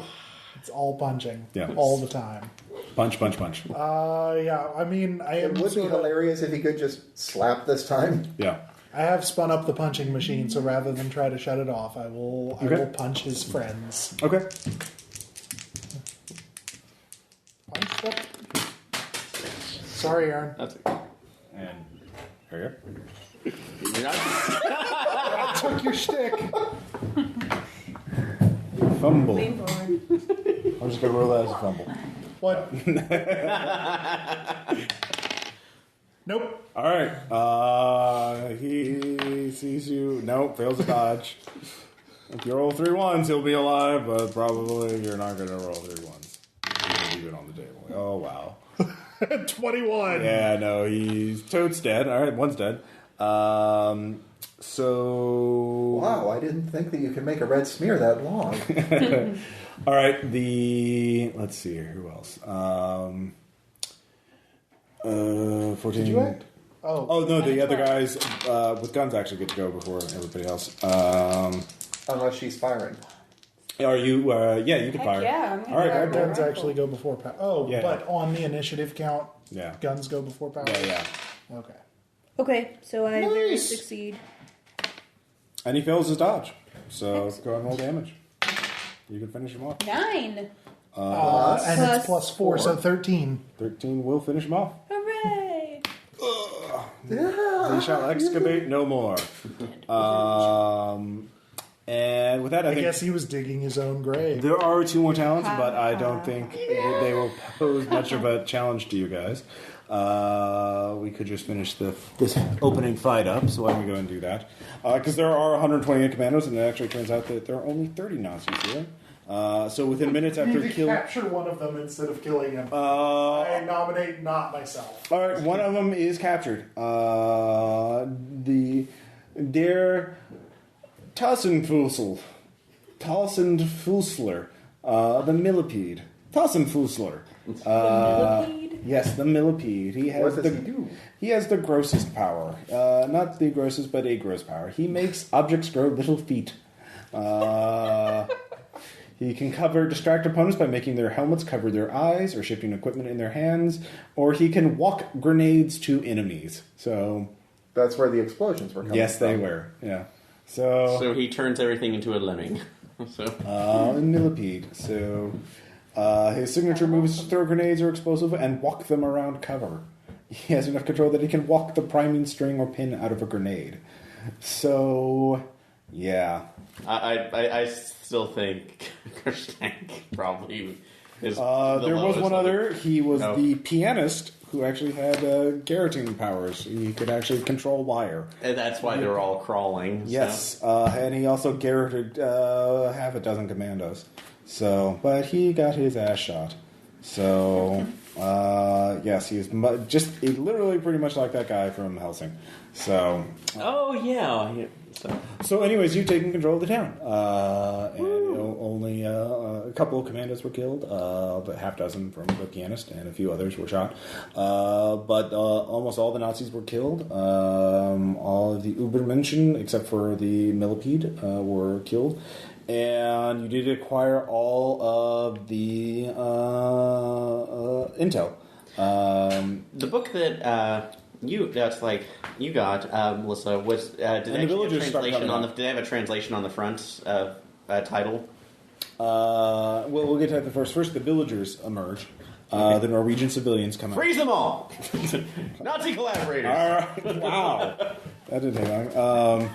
It's all punching. Yeah. All the time. Punch, punch, punch. Yeah, I mean, I am It would be sort of- hilarious if he could just slap this time. Yeah. I have spun up the punching machine, so rather than try to shut it off, I will Okay. punch his friends. Okay. Punch them. Sorry, Aaron. That's And here you you're not. I took your shtick. go. Fumble. Lean forward. I'm just going to roll that as a fumble. What? Nope. All right. He sees you. Nope. Fails to dodge. If you roll 3 ones, he'll be alive, but probably you're not going to roll 3 ones. You're going to leave it on the table. Oh, wow. 21. Yeah, no, he's totes dead. All right, one's dead. So Wow, I didn't think that you could make a red smear that long. all right, let's see here. Who else? 14. Did you act? Oh no, the other guys with guns actually get to go before everybody else. Unless she's firing. Are you? Yeah, you can Heck fire. yeah, I'm gonna All right, grab go my ahead. Guns actually go before power. Oh, Yeah. but on the initiative count, Yeah. guns go before power? Yeah. Okay. Okay, so I very Nice. succeed. And he fails his dodge. So go ahead and roll damage. You can finish him off. 9. And Plus it's plus 4, so 13. 13 will finish him off. Hooray! They shall excavate no more. And with that, I I think guess he was digging his own grave. there are 2 more talents, but I don't think they will pose much of a challenge to you guys. We could just finish this opening fight up, so why don't we go and do that? Because there are 128 commandos, and it actually turns out that there are only 30 Nazis here. So within minutes I need after to killing... capture one of them instead of killing him. I nominate not myself. All right, one of them is captured. Der Tassenfusel. Tassenfusler. The millipede. Tassenfusler. Millipede? Yes, the millipede. He has What does he do? He has the grossest power. Not the grossest, but a gross power. He makes objects grow little feet. He can distract opponents by making their helmets cover their eyes or shifting equipment in their hands, or he can walk grenades to enemies. So, That's where the explosions were coming yes, they from. were. Yeah. So, So he turns everything into a lemming. So millipede. So, his signature move is to throw grenades or explosive and walk them around cover. He has enough control that he can walk the priming string or pin out of a grenade. So, yeah. I still think Kerstank probably is. There was one other. He was Oh. the pianist who actually had garroting powers. He could actually control wire. And that's why they're all crawling. Yes, and he also garroted half a dozen commandos. So, but he got his ass shot. So, yes, he's literally pretty much like that guy from Helsing. So. Oh yeah. So, anyways, you've taken control of the town, and only a couple of commandos were killed, but half dozen from the pianist, and a few others were shot. But almost all the Nazis were killed. All of the Übermenschen, except for the Millipede, were killed. And you did acquire all of the intel. The book that you got, Melissa, was did they have a translation on the front title? Well, we'll get to that first. First, the villagers emerge. The Norwegian civilians come out. Freeze them all! Nazi collaborators! Wow. That didn't take long.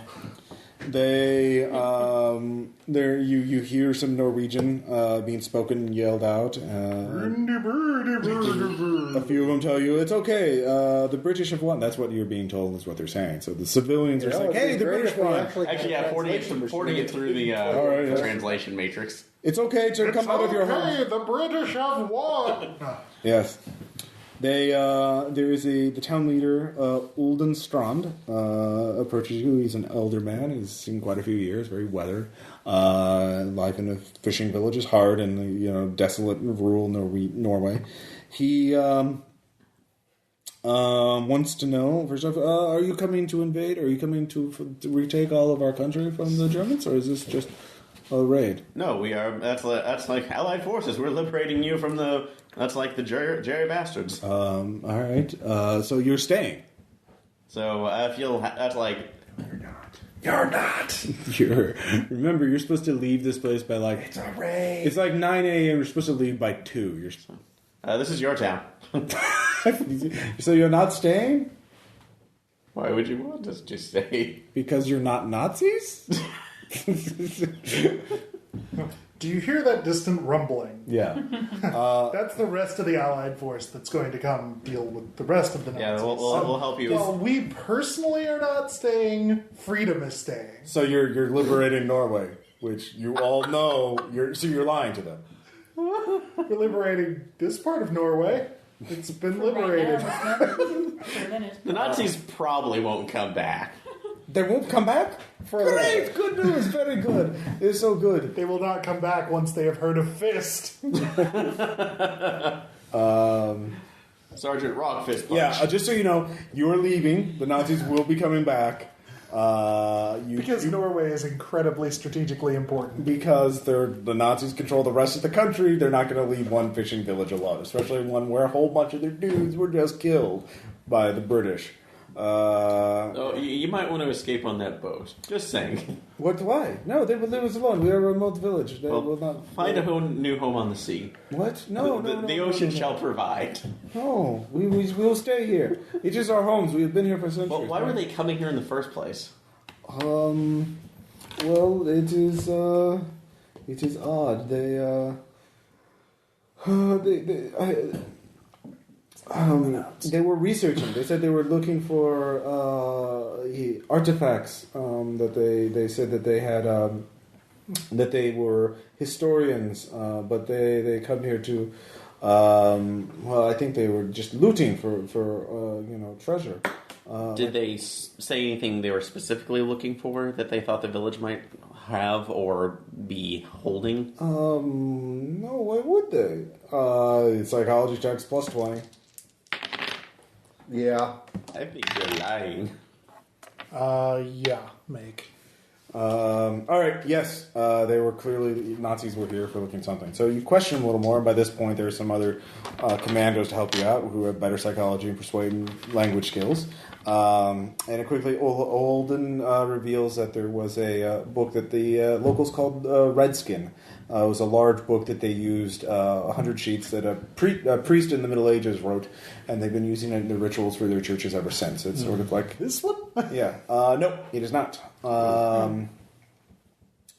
You hear some Norwegian being spoken and yelled out. A few of them tell you, it's okay, the British have won. That's what you're being told is what they're saying. So the civilians are saying, hey, the British won. Actually, yeah, 40 it through the translation matrix. It's okay to come out of your home. Hey, the British have won! Yes. There is the town leader, Ulden Strand, approaches you. He's an elder man. He's seen quite a few years, very weathered. Life in a fishing village is hard in the desolate rural Norway. He wants to know, first off, are you coming to invade? Are you coming to retake all of our country from the Germans, or is this just a raid? No, we are. That's like Allied forces. We're liberating you from the. That's like the Jerry bastards. All right. So you're staying. So I feel that's like. You're not. Remember, you're supposed to leave this place by like. It's a raid. It's like 9 a.m. You're supposed to leave by 2. This is your town. So you're not staying? Why would you want us to stay? Because you're not Nazis? Do you hear that distant rumbling? Yeah. That's the rest of the Allied force that's going to come deal with the rest of the Nazis. Yeah, we'll help you. Well, we personally are not staying. Freedom is staying. So you're liberating Norway, which you all know. You're lying to them. We're liberating this part of Norway. It's been liberated. The Nazis probably won't come back. They won't come back? Great! Good news! Very good. It's so good. They will not come back once they have heard of Fist. Sergeant Rock Fist Punch. Yeah, just so you know, you're leaving. The Nazis will be coming back. Because Norway is incredibly strategically important. Because the Nazis control the rest of the country, they're not going to leave one fishing village alone. Especially one where a whole bunch of their dudes were just killed by the British. You might want to escape on that boat. Just saying. Why? No, they will leave us alone. We are a remote village. They will not find a new home on the sea. What? No, the ocean shall provide. No, we will stay here. It is our homes. We have been here for centuries. Well, why were they coming here in the first place? Well, it is odd. They were researching. They said they were looking for artifacts. That they said that they had that they were historians, but they come here to. I think they were just looting for treasure. Did they say anything they were specifically looking for that they thought the village might have or be holding? No. Why would they? Psychology checks plus 20. Yeah. I think you're lying. Yeah, make. All right, yes, they were clearly, Nazis were here for looking something. So you question a little more, and by this point there are some other commandos to help you out who have better psychology and persuading language skills. And it quickly, Olden reveals that there was a book that the locals called Redskin. It was a large book that they used, 100 sheets that a priest in the Middle Ages wrote, and they've been using it in the rituals for their churches ever since. It's sort of like... This one? Yeah. No, it is not.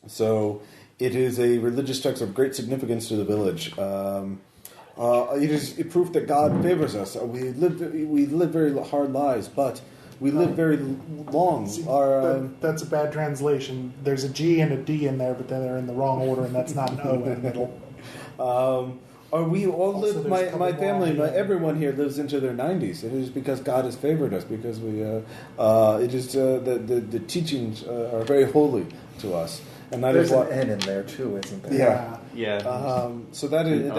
So it is a religious text of great significance to the village. It is proof that God favors us. We live very hard lives, but we live very long. See, that's a bad translation. There's a G and a D in there, but then they're in the wrong order, and that's not an O in the middle. We all Also, live. there's My family, command. everyone here lives into their 90s. It is because God has favored us. Because we, it is the teachings are very holy to us, and that is There's why. an N in there too, isn't there? Yeah. Yeah. So that is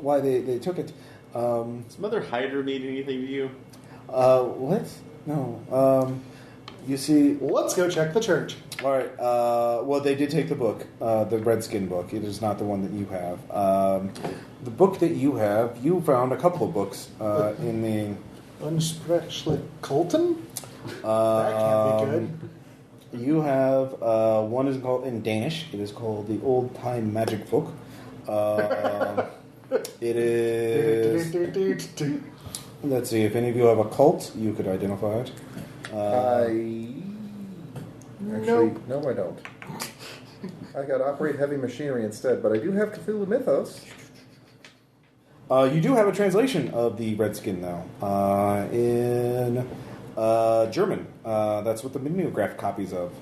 why they took it. Does Mother Hydra mean anything to you? What? No. You see. Let's go check the church. All right. Well, they did take the book, the Redskin book. It is not the one that you have. The book that you have, you found a couple of books in the. Unsprechlich Colton? That can't be good. You have one is called in Danish. It is called the Old Time Magic Book. It is. Let's see if any of you have a cult. You could identify it. No, I don't. I got Operate Heavy Machinery instead, but I do have Cthulhu Mythos. You do have a translation of the Redskin now in German. That's what the mimeograph copies of.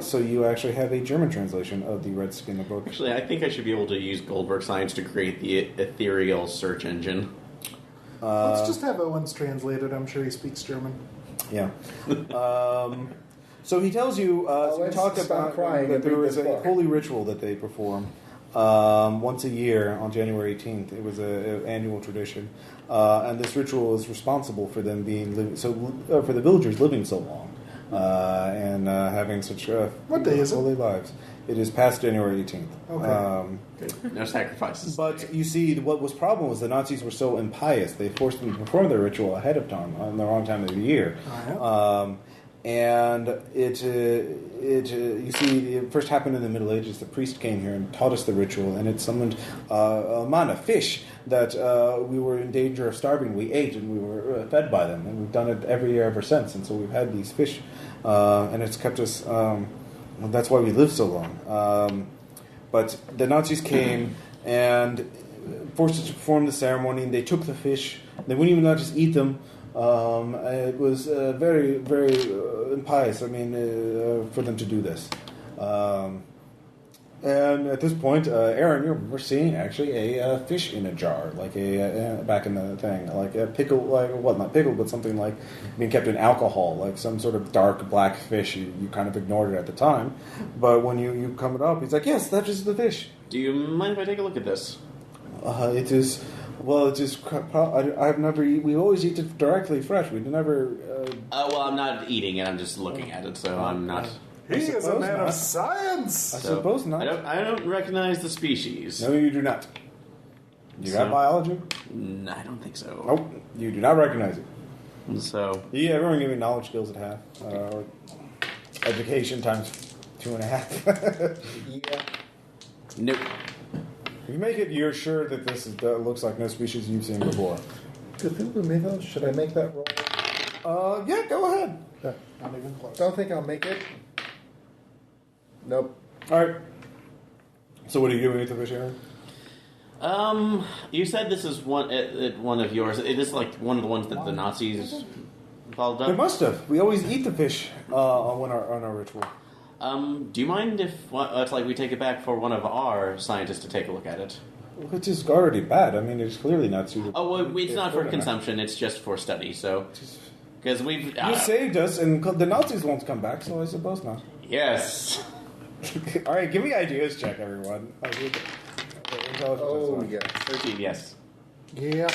So you actually have a German translation of the Redskin book. Actually, I think I should be able to use Goldberg Science to create the ethereal search engine. Let's just have Owens translate it. I'm sure he speaks German. Yeah. So he tells you, so he talks about that there was a holy ritual that they perform once a year on January 18th. It was an annual tradition, and this ritual is responsible for them being for the villagers living so long and having such What day is it? holy lives. It is past January 18th. Okay. No sacrifices. But you see, what was problem was the Nazis were so impious. They forced them to perform their ritual ahead of time, on the wrong time of the year. And you see, it first happened in the Middle Ages. The priest came here and taught us the ritual, and it summoned a fish that we were in danger of starving. We ate, and we were fed by them, and we've done it every year ever since. And so we've had these fish, and it's kept us. That's why we live so long. But the Nazis came and forced us to perform the ceremony, and they took the fish. They wouldn't even let us eat them. It was very, very impious, for them to do this. And at this point, Aaron, we're seeing actually a fish in a jar, like back in the thing, like a pickle, not pickle, but something like being kept in alcohol, like some sort of dark black fish. You kind of ignored it at the time, but when you come it up, he's like, yes, that is the fish. Do you mind if I take a look at this? It is. Well, it is. I've never. We always eat it directly fresh. We never. Well, I'm not eating it. I'm just looking at it, so I'm not. He is a man not. of science. I suppose not. I don't recognize the species. No, you do not. You got biology? I don't think so. Nope, you do not recognize it. So Yeah, everyone give me knowledge skills at half. Or education times 2.5. Yeah. nope. If you make it, you're sure that this looks like no species you've seen before. Cthulhu Mythos, should I make that roll? Yeah, go ahead. Not even close. Don't think I'll make it. Nope. All right. So what are you doing with the fish, Aaron? You said this is one of yours. It is like one of the ones that the Nazis followed They up. must have. We always eat the fish on our ritual. Do you mind if it's like we take it back for one of our scientists to take a look at it? Which is already bad. I mean, it's clearly not suitable. Oh, well, it's not for consumption. It's just for study. So, because we've You saved us, and the Nazis won't come back, so I suppose not. yes. All right, give me ideas check, everyone. Oh, yeah. 13, yes. Yeah.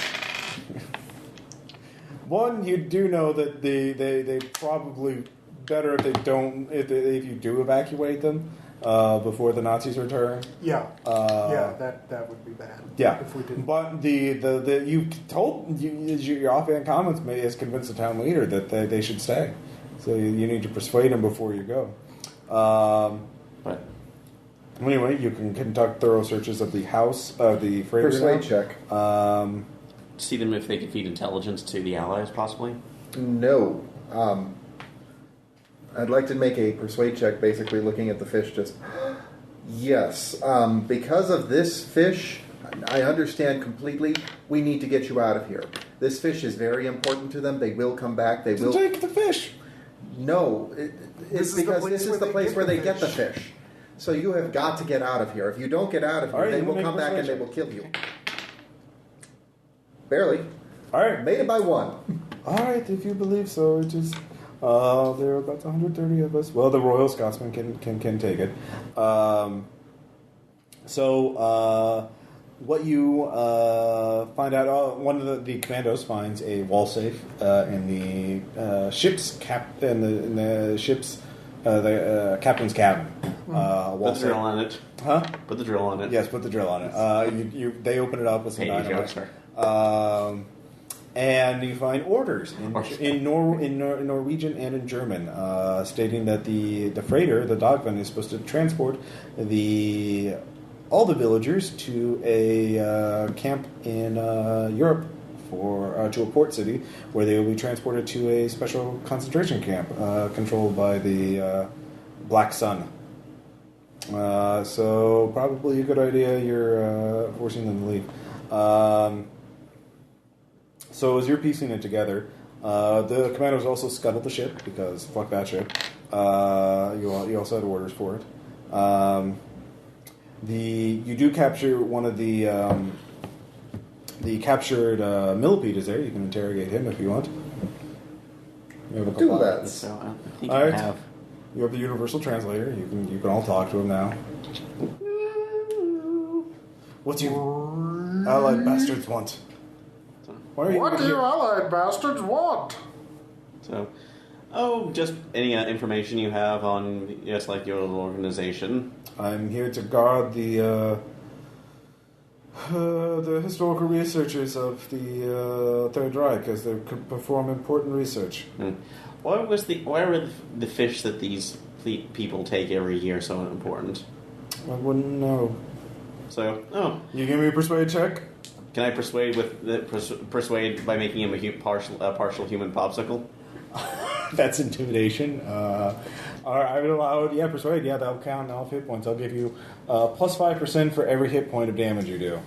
One, you do know that they probably better if they don't if you do evacuate them before the Nazis return. Yeah. That would be bad. Yeah, If we didn't. but the you told your offhand comments has convinced the town leader that they should stay. So you need to persuade them before you go. But Anyway, you can conduct thorough searches of the house of the freighter. Persuade check. see them if they can feed intelligence to the allies, possibly. No. I'd like to make a persuade check, basically looking at the fish just... Yes. Because of this fish, I understand completely. We need to get you out of here. This fish is very important to them. They will come back. They will take the fish. No, it's because this is the place where they get the fish. So you have got to get out of here. If you don't get out of here, they will come back and they will kill you. Barely. All right. Made it by 1. All right, if you believe so. It is. There are about 130 of us. Well, the Royal Scotsman can take it. What you find out, one of the commandos finds a wall safe in the ship's the captain's cabin. Put the drill on it. Huh? Put the drill on it. Yes, put the drill on it. They open it up with some dynamite. And you find orders in Norwegian and in German, stating that the freighter, the Dogman, is supposed to transport all the villagers to a camp in Europe to a port city, where they will be transported to a special concentration camp controlled by the Black Sun. So probably a good idea. You're forcing them to leave. So as you're piecing it together, the commandos also scuttled the ship because fuck that ship. You also had orders for it. You do capture one of the captured millipede is there. You can interrogate him if you want. You have a Do that. So I think all right. have. You have the universal translator. You can all talk to him now. What do you allied bastards want? What do you allied bastards want? So, just any information you have on just like your little organization. I'm here to guard the historical researchers of the Third Reich as they could perform important research. Why were the fish that these people take every year so important? I wouldn't know. So, You give me a persuade check? Can I persuade persuade by making him a partial human popsicle? That's intimidation. I would allow it. Yeah, persuade. Yeah, that'll count all hit points. I'll give you plus 5% for every hit point of damage you do.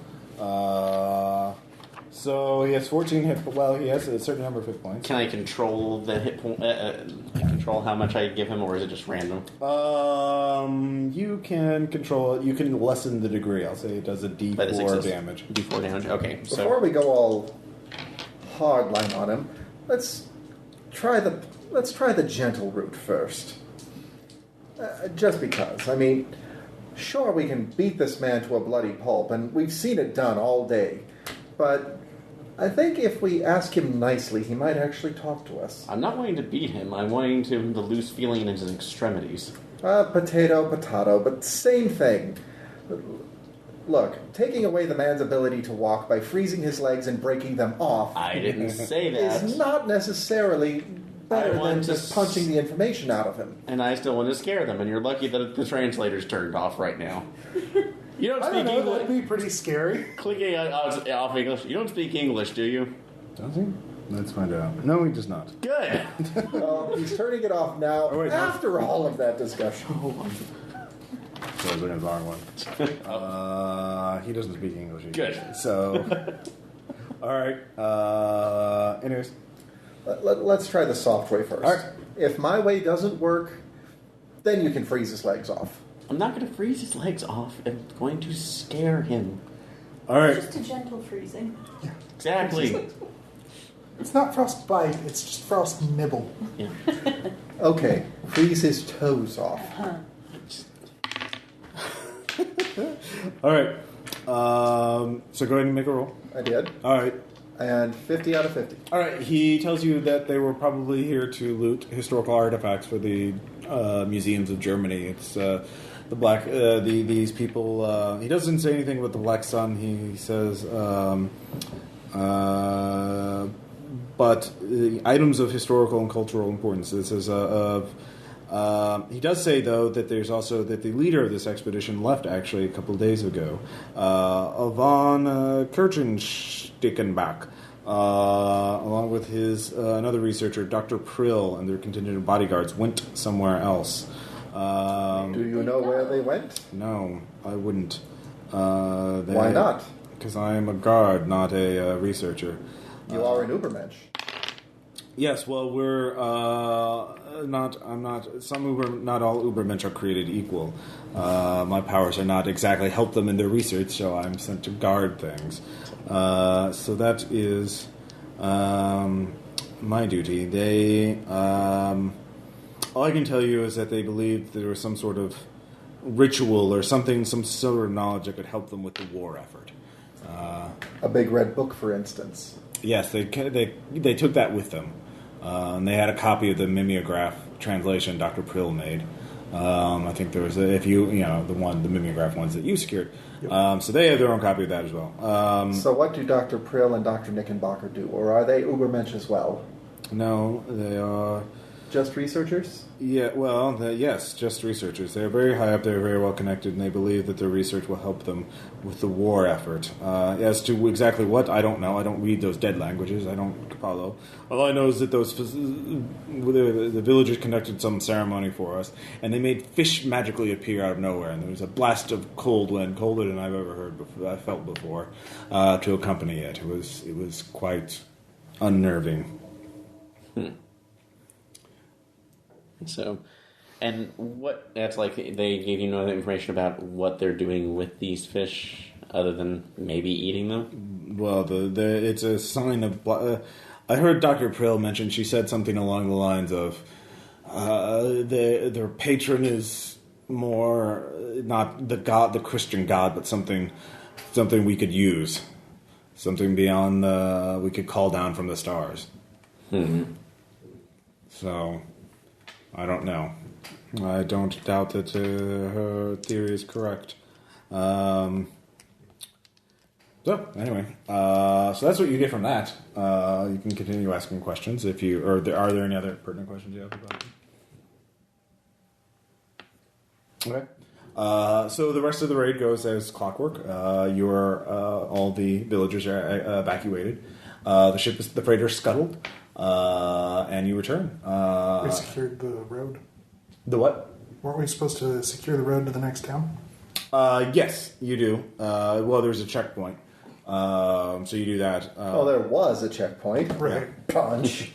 So he has 14 hit. Well, he has a certain number of hit points. Can I control the hit point? Control how much I give him, or is it just random? You can control it. You can lessen the degree. I'll say it does a D4 damage. D4 damage. Okay. Before we go all hardline on him, let's try the gentle route first. Just because. I mean, sure, we can beat this man to a bloody pulp, and we've seen it done all day. But I think if we ask him nicely, he might actually talk to us. I'm not wanting to beat him. I'm wanting to the loose feeling in his extremities. Potato, but same thing. Look, taking away the man's ability to walk by freezing his legs and breaking them off... I didn't say that. ...is not necessarily better than just punching the information out of him. And I still want to scare them, and you're lucky that the translator's turned off right now. You don't speak English. That'd be pretty scary. Clicking off English. You don't speak English, do you? Does he? Let's find out. No, he does not. Good. He's turning it off now after all of that discussion. So I was looking at the wrong one. He doesn't speak English either. Good. So, all right. Anyways. Let's try the soft way first. All right. If my way doesn't work, then you can freeze his legs off. I'm not going to freeze his legs off. I'm going to scare him. All right. Just a gentle freezing. Yeah. Exactly. It's not frostbite, it's just frost nibble. Yeah. Okay, freeze his toes off. All right. So go ahead and make a roll. I did. All right. And 50 out of 50. All right. He tells you that they were probably here to loot historical artifacts for the museums of Germany. It's the black. These people. He doesn't say anything about the Black Sun. He says, but items of historical and cultural importance. This is he does say, though, that there's also that the leader of this expedition left actually a couple of days ago. Von Kirchenstickenbach, along with his another researcher, Dr. Prill, and their contingent of bodyguards went somewhere else. Do you know where they went? No, I wouldn't. Why not? because I am a guard, not a researcher. You are an Ubermensch. Yes, well, we're not. I'm not. Not all Ubermensch are created equal. My powers are not exactly help them in their research, so I'm sent to guard things. So that is my duty. They. All I can tell you is that they believed there was some sort of ritual or something, some sort of knowledge that could help them with the war effort. A big red book, for instance. Yes, they took that with them. And they had a copy of the mimeograph translation Dr. Prill made. I think there was the mimeograph ones that you secured. Yep. So they have their own copy of that as well. So what do Dr. Prill and Dr. Knickenbocker do? Or are they Ubermensch as well? No, they are... Just researchers? Yeah, well, yes, just researchers. They're very high up, they're very well connected, and they believe that their research will help them with the war effort. As to exactly what, I don't know. I don't read those dead languages. I don't follow. All I know is that the villagers conducted some ceremony for us, and they made fish magically appear out of nowhere, and there was a blast of cold wind, colder than I've ever felt before, to accompany it. It was quite unnerving. So, and what, that's like, they gave you no other information about what they're doing with these fish other than maybe eating them? Well, it's a sign of... I heard Dr. Prill mention, she said something along the lines of, their patron is more, not the God, the Christian God, but something we could use. Something beyond we could call down from the stars. Mm-hmm. So... I don't know. I don't doubt that her theory is correct. So anyway, so that's what you get from that. You can continue asking questions if you, or are there any other pertinent questions you have about it? Okay. So the rest of the raid goes as clockwork. All the villagers are evacuated. The freighter is scuttled. And you return. We secured the road. The what? Weren't we supposed to secure the road to the next town? Yes, you do. Well, there's a checkpoint. So you do that. There was a checkpoint. Right. Punch.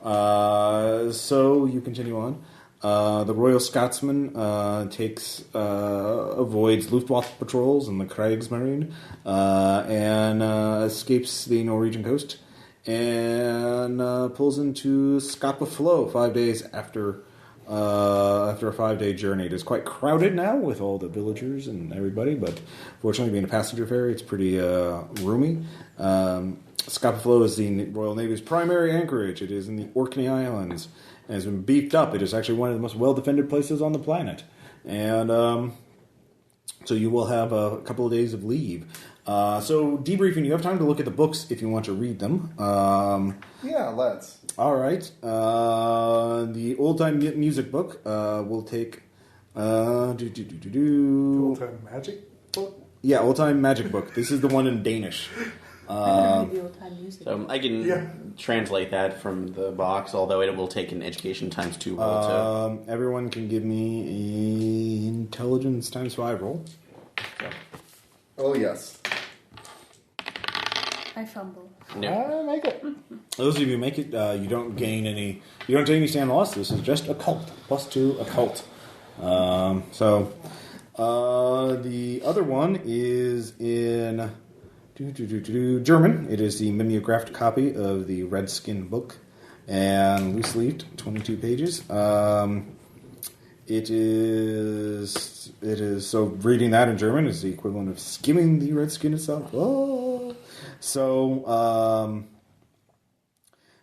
So you continue on. The Royal Scotsman avoids Luftwaffe patrols in the Kriegsmarine and escapes the Norwegian coast. And pulls into Scapa Flow 5 days after a 5-day journey. It is quite crowded now with all the villagers and everybody, but fortunately, being a passenger ferry, it's pretty roomy. Scapa Flow is the Royal Navy's primary anchorage. It is in the Orkney Islands and has been beefed up. It is actually one of the most well-defended places on the planet. And so you will have a couple of days of leave. So, debriefing, you have time to look at the books if you want to read them. Yeah, let's. All right. The old-time music book will take... The old-time magic book? Yeah, old-time magic book. This is the one in Danish. So I can translate that from the box, although it will take an education times 2 roll. Everyone can give me an intelligence times 5 roll. So. Oh, yes. I fumble. No. I make it. Those of you who make it, you don't gain any... You don't take any stand loss. This is just occult. +2 occult. The other one is in... German. It is the mimeographed copy of the Redskin book. And loose-leafed, 22 pages. It is... So reading that in German is the equivalent of skimming the Redskin itself. Oh... So,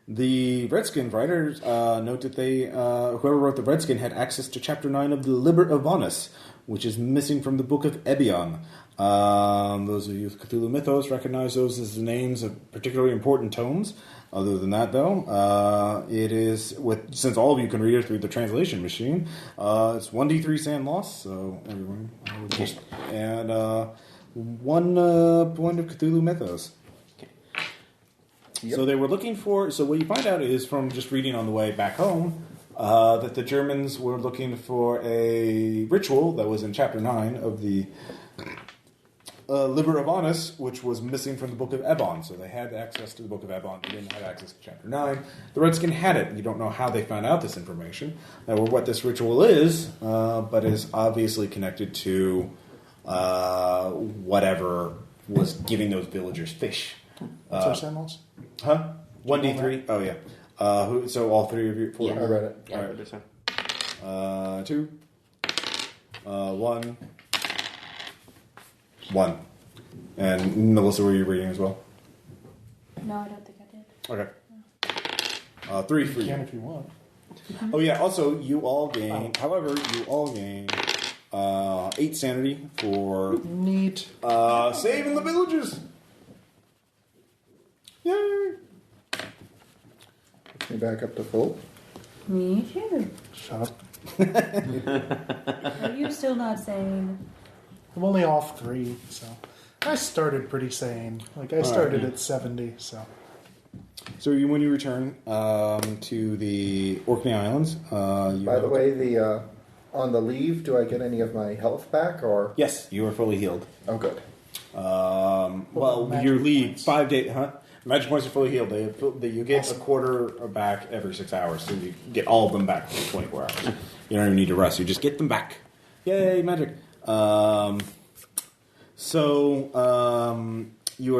the Redskin writers note that whoever wrote the Redskin had access to Chapter 9 of the Liber Ivanus, which is missing from the Book of Ebion. Those of you with Cthulhu mythos recognize those as the names of particularly important tomes. Other than that, though, it is, since all of you can read it through the translation machine, it's 1d3 sand loss, so everyone, and 1 point of Cthulhu mythos. Yep. So they were looking for... So what you find out is from just reading on the way back home that the Germans were looking for a ritual that was in Chapter 9 of the Liber Abanus, which was missing from the Book of Ebon. So they had access to the Book of Ebon. They didn't have access to Chapter 9. The Redskin had it. You don't know how they found out this information or what this ritual is, but is obviously connected to whatever was giving those villagers fish. What's our symbols? Huh? 1d3? Oh, yeah. So all three of you? Four? I read it. Yeah, All right. 2. 1. 1. And Melissa, were you reading as well? No, I don't think I did. Okay. 3 for You you. can if you want. Oh yeah. Also, you all gain. However, you all gain 8 sanity for Neat. saving the villagers. Yay! Puts me back up to full. Me too. Shut up. Are you still not sane? I'm only off 3, so I started pretty sane. Like I started at 70, so. So when you return to the Orkney Islands, By the way, on the leave, do I get any of my health back, or? yes, you are fully healed. Oh, good. Well, magic your leave points? 5 days, huh? Magic points are fully healed. You get a quarter back every 6 hours, so you get all of them back for 24 hours. You don't even need to rest. You just get them back. Yay, magic! You are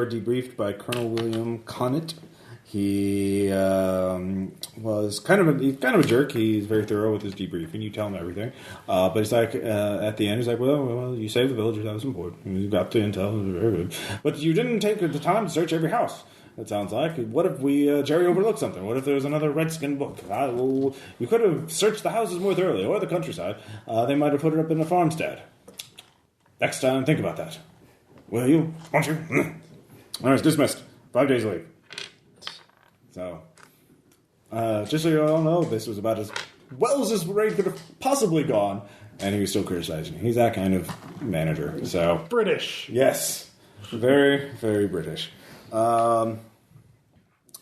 debriefed by Colonel William Connett. He was kind of a jerk. He's very thorough with his debriefing. You tell him everything, but it's like at the end, he's like, "Well, you saved the villagers. That was important. You got the intel. It was very good, but you didn't take the time to search every house." It sounds like. What if Jerry overlooked something? What if there was another Redskin book? You could have searched the houses more thoroughly, or the countryside. They might have put it up in a farmstead. Next time, think about that. Will you? Won't you? All right, dismissed. 5 days leave. So, just so you all know, this was about as well as this raid could have possibly gone, and he was still criticizing. He's that kind of manager. So British. yes, very, very British.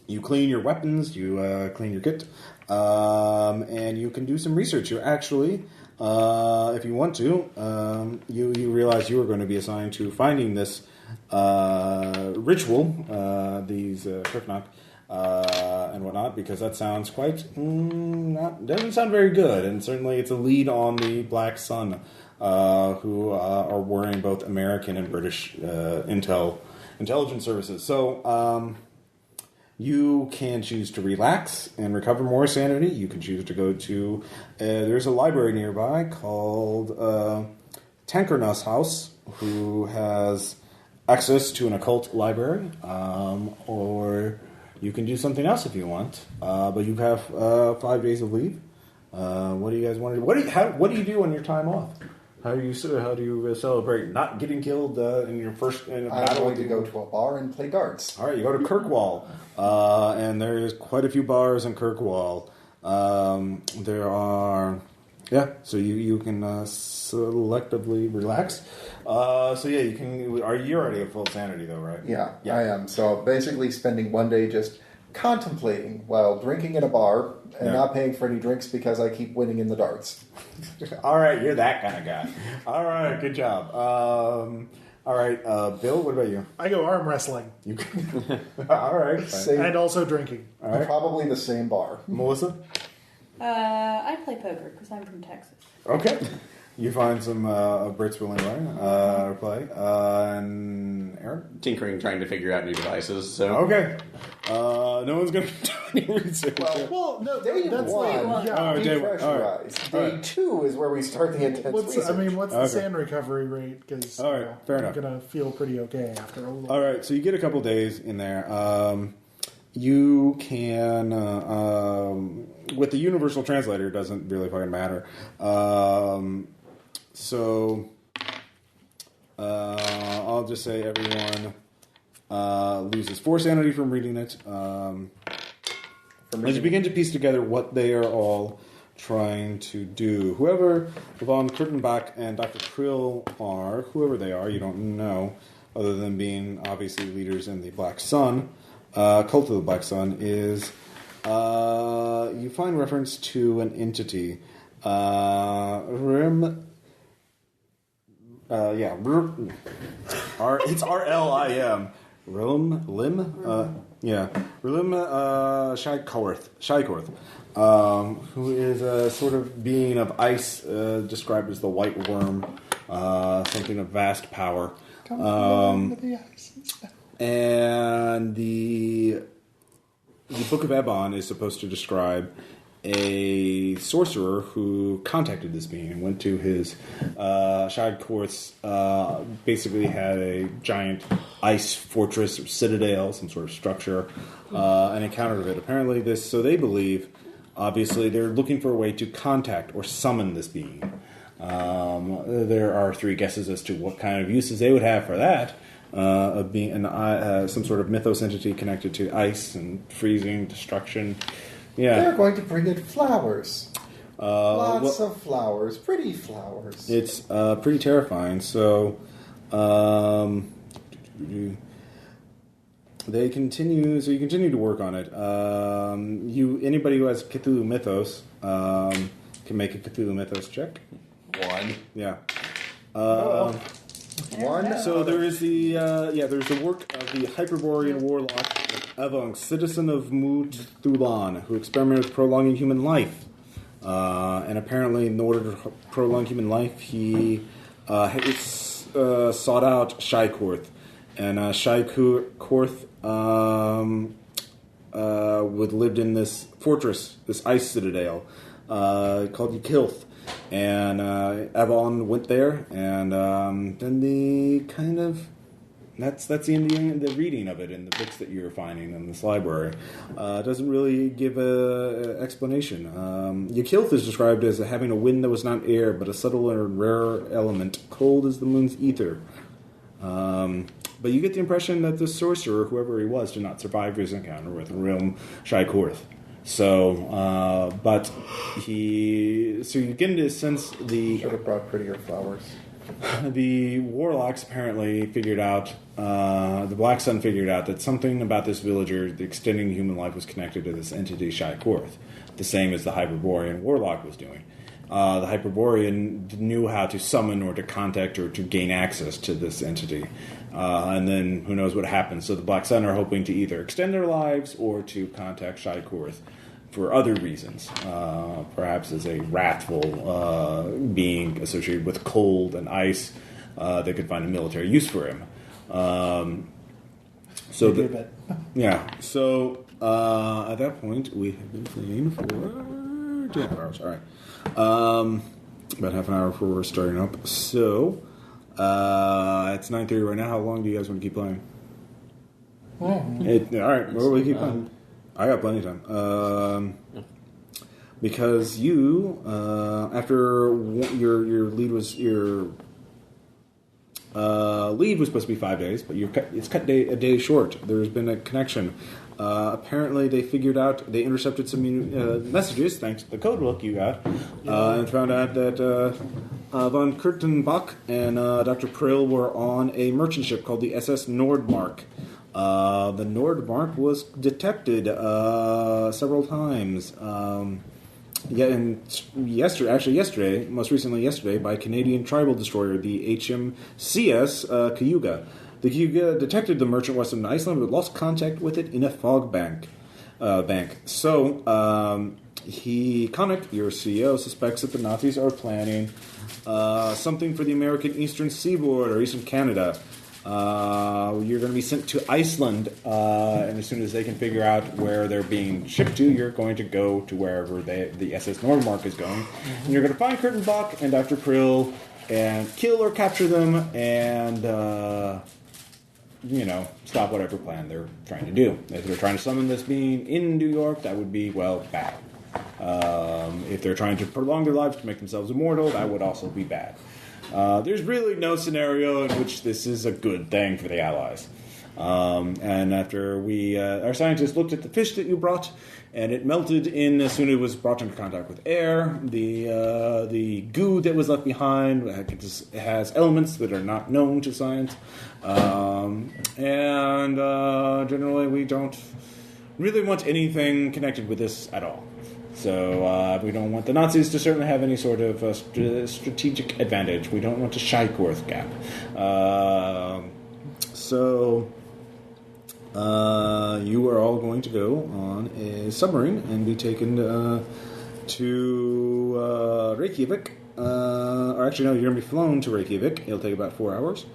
You clean your weapons, you clean your kit, and you can do some research. You actually, if you want to, you realize you are going to be assigned to finding this ritual, these Kirknock, and whatnot, because that sounds quite doesn't sound very good, and certainly it's a lead on the Black Sun, who are worrying both American and British intelligence services. So you can choose to relax and recover more sanity. You can choose to go to there's a library nearby called Tankernuss House, who has access to an occult library, or you can do something else if you want. But you have 5 days of leave. What do you guys want to do? What do you do on your time off? How do you celebrate not getting killed in your first battle? I'm going to go to a bar and play darts. All right, you go to Kirkwall, and there's quite a few bars in Kirkwall. There are, so you can selectively relax. You can. You're already at full sanity though, right? Yeah, I am. So basically, spending one day just contemplating while drinking in a bar and not paying for any drinks because I keep winning in the darts. All right, you're that kind of guy. All right, good job. All right, Bill, what about you? I go arm wrestling. You can. All right, fine. Same, And also drinking. All right, probably the same bar. Melissa. I play poker because I'm from Texas. Okay. You find some Brits willing to play. And Aaron? Tinkering, trying to figure out new devices. So Okay. No one's going to do any research. Well, no, Day that's one, like, yeah. All right, day one. depressurized. All right. Day 2 is where we start the intense What's research. the Okay. sand recovery rate? Because All right, fair enough. I'm gonna feel pretty okay after a little. All right, so you get a couple days in there. You can, with the universal translator, it doesn't really fucking matter. I'll just say everyone loses 4 sanity from reading it. As you begin to piece together what they are all trying to do. Whoever von Kurtenbach and Dr. Krill are, whoever they are, you don't know, other than being obviously leaders in the Black Sun, cult of the Black Sun, is you find reference to an entity. It's RLIM. Rilum Shykorth, who is a sort of being of ice, described as the white worm, something of vast power. And the Book of Ebon is supposed to describe a sorcerer who contacted this being and went to his Shykorth's, basically had a giant ice fortress or citadel, some sort of structure, and encountered it. Apparently so they believe, obviously, they're looking for a way to contact or summon this being. There are 3 guesses as to what kind of uses they would have for that. Of being some sort of mythos entity connected to ice and freezing, destruction. Yeah, they're going to bring in flowers. Lots of flowers, pretty flowers. It's pretty terrifying. So, they continue. So you continue to work on it. Anybody who has Cthulhu mythos can make a Cthulhu mythos check. 1. Yeah. One. So there is there's the work of the Hyperborean warlock Evong, citizen of Muthulan, who experimented with prolonging human life. And apparently, in order to prolong human life, he sought out Shykorth. And Shykorth lived in this fortress, this ice citadel, called Ykilth. And Avon went there, and then the kind of that's the reading of it in the books that you're finding in this library. Doesn't really give a explanation. Ykilth is described as having a wind that was not air, but a subtler and rarer element, cold as the moon's ether. But you get the impression that the sorcerer, whoever he was, did not survive his encounter with Realm Shykorth. So, you get into a sense should have brought prettier flowers. The warlocks apparently figured out, the Black Sun figured out that something about this villager, the extending human life, was connected to this entity Shykorth, the same as the Hyperborean warlock was doing. The Hyperborean knew how to summon or to contact or to gain access to this entity. And then who knows what happens. So the Black Sun are hoping to either extend their lives or to contact Shykorth for other reasons. Perhaps as a wrathful being associated with cold and ice. They could find a military use for him. So at that point, we have been playing for 2.5 hours. All right. About half an hour before we're starting up. So, it's 9:30 right now. How long do you guys want to keep playing? All right, where will we keep playing? I got plenty of time. Because you, after your lead was supposed to be 5 days, but it's cut a day short. There's been a connection. Apparently, they intercepted some messages, thanks to the code book you got, and found out that von Kurtenbach and Dr. Prill were on a merchant ship called the SS Nordmark. The Nordmark was detected several times. Yesterday, most recently yesterday, by Canadian tribal destroyer, the HMCS Cayuga. The Cayuga detected the merchant west of Iceland, but lost contact with it in a fog bank. So, Connick, your CEO, suspects that the Nazis are planning something for the American Eastern Seaboard or Eastern Canada. You're going to be sent to Iceland, and as soon as they can figure out where they're being shipped to, you're going to go to wherever the SS Nordmark is going. And you're going to find Kurtenbach and Dr. Prill and kill or capture them and, stop whatever plan they're trying to do. If they're trying to summon this being in New York, that would be, bad. If they're trying to prolong their lives to make themselves immortal, that would also be bad. There's really no scenario in which this is a good thing for the Allies. And after our scientists looked at the fish that you brought, and it melted in as soon as it was brought into contact with air. The goo that was left behind has elements that are not known to science. Generally, we don't really want anything connected with this at all. So we don't want the Nazis to certainly have any sort of strategic advantage. We don't want a Shykorth gap. So, you are all going to go on a submarine and be taken to Reykjavik. Or actually, no, you're going to be flown to Reykjavik. It'll take about 4 hours.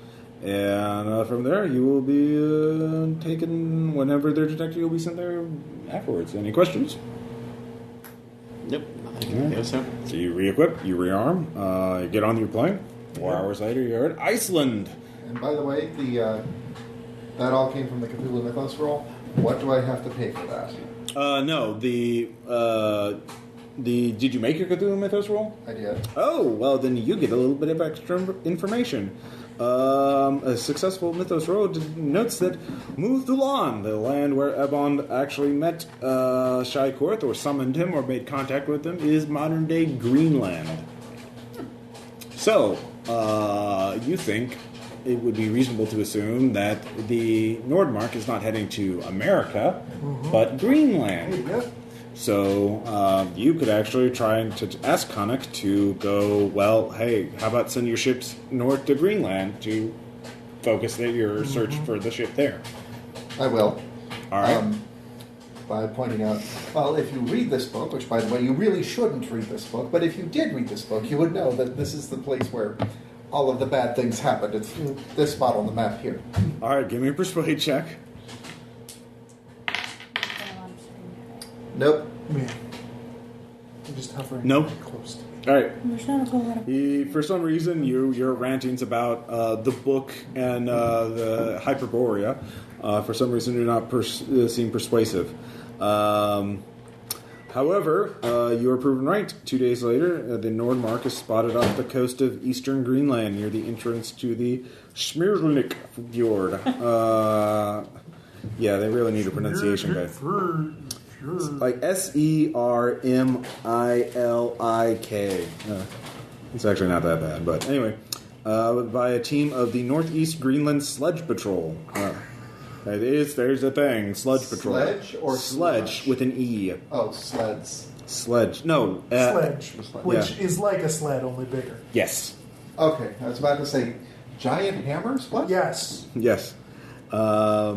And from there, you will be taken whenever they're detected. You'll be sent there afterwards. Any questions? Nope. I think so. So you re-equip, you rearm, you get on your plane. 4 hours later, you're at Iceland. And by the way, that all came from the Cthulhu Mythos roll. What do I have to pay for that? No, did you make your Cthulhu Mythos roll? I did. Oh, well, then you get a little bit of extra information. A successful Mythos roll notes that Muthulan, the land where Ebon actually met Shai Korth, or summoned him, or made contact with him, is modern-day Greenland. So, you think it would be reasonable to assume that the Nordmark is not heading to America, but Greenland. Yep. So you could actually try to ask Konnik to go, well, hey, how about send your ships north to Greenland to focus your search for the ship there? I will. All right. By pointing out, well, if you read this book, which, by the way, you really shouldn't read this book, but if you did read this book, you would know that this is the place where all of the bad things happened. It's this spot on the map here. All right, give me a persuade check. Nope. Yeah. I'm just hovering Nope. close to me. All right. There's not a whole lot of... For some reason, your rantings about the book and the Hyperborea, for some reason, do not seem persuasive. However, you are proven right. 2 days later, the Nordmark is spotted off the coast of eastern Greenland near the entrance to the Smirlik Fjord. Yeah, they really need a pronunciation guide. It's like Sermillik. It's actually not that bad, but anyway, by a team of the Northeast Greenland Sledge Patrol. There's a thing, Sludge Patrol. Sledge or sledge with an E? Oh, sleds. Sledge. No. Sledge, which yeah. is like a sled, only bigger. Yes. Okay, I was about to say, giant hammers? What? Yes. Yes. They're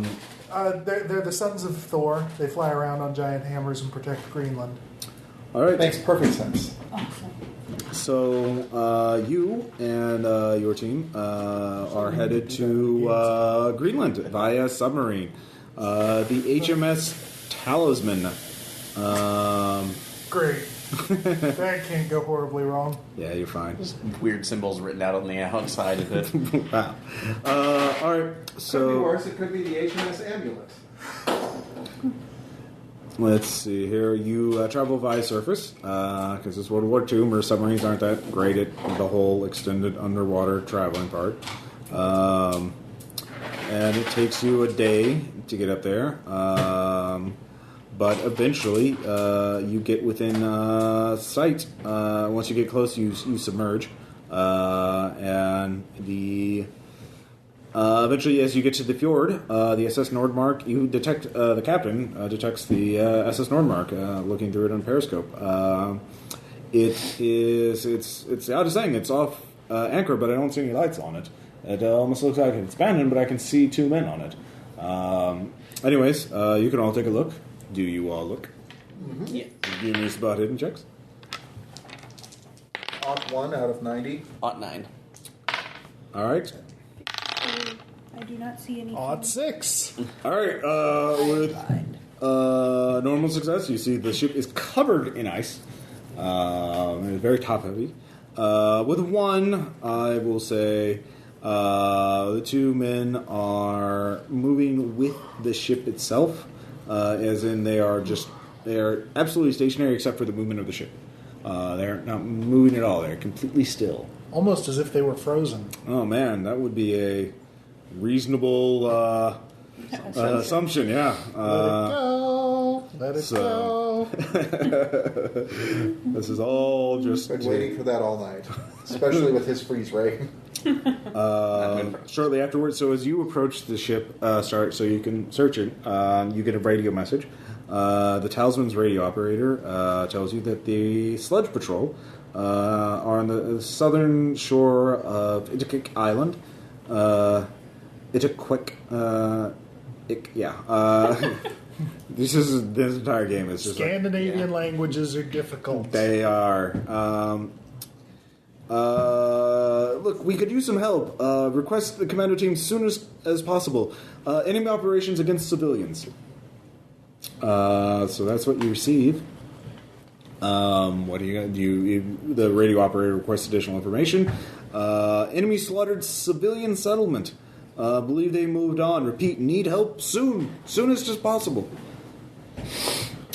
the sons of Thor. They fly around on giant hammers and protect Greenland. All right. Makes perfect sense. Awesome. So you and your team are headed to Greenland via submarine. The HMS Talisman. Great. That can't go horribly wrong. Yeah, you're fine. Weird symbols written out on the outside of it. Wow. All right. Could be So worse. It could be the HMS Amulet. let's see here. You travel via surface because it's World War II. Where submarines aren't that great at the whole extended underwater traveling part. And it takes you a day to get up there. But eventually, you get within sight. Once you get close, you submerge, and eventually, as you get to the fjord, the SS Nordmark, you detect the captain detects the SS Nordmark, looking through it on periscope. It's out of saying it's off anchor, but I don't see any lights on it. It almost looks like it's abandoned, but I can see 2 men on it. Anyways, you can all take a look. Do you all look? Mm-hmm. Yeah. Give me spot hidden checks. Odd 1 out of 90. Ought 9. All right. I do not see any. Odd 6. All right. With normal success, you see the ship is covered in ice. It's very top heavy. With 1, I will say the 2 men are moving with the ship itself. As in they are absolutely stationary except for the movement of the ship. They're not moving at all. They're completely still. Almost as if they were frozen. Oh man, that would be a reasonable assumption. Yeah. Let it go. This is all just Been waiting for that all night, especially with his freeze ray. Shortly afterwards, so as you approach the ship, so you can search it, you get a radio message. The Talisman's radio operator tells you that the Sledge Patrol are on the southern shore of Itakik Island, It's a quick. This entire game is just Scandinavian languages are difficult. They are. Look, we could use some help. Request the commando team as soon as possible. Enemy operations against civilians. So that's what you receive. What do you got? The radio operator requests additional information. Enemy slaughtered civilian settlement. Believe they moved on. Repeat, need help soon. Soonest as possible.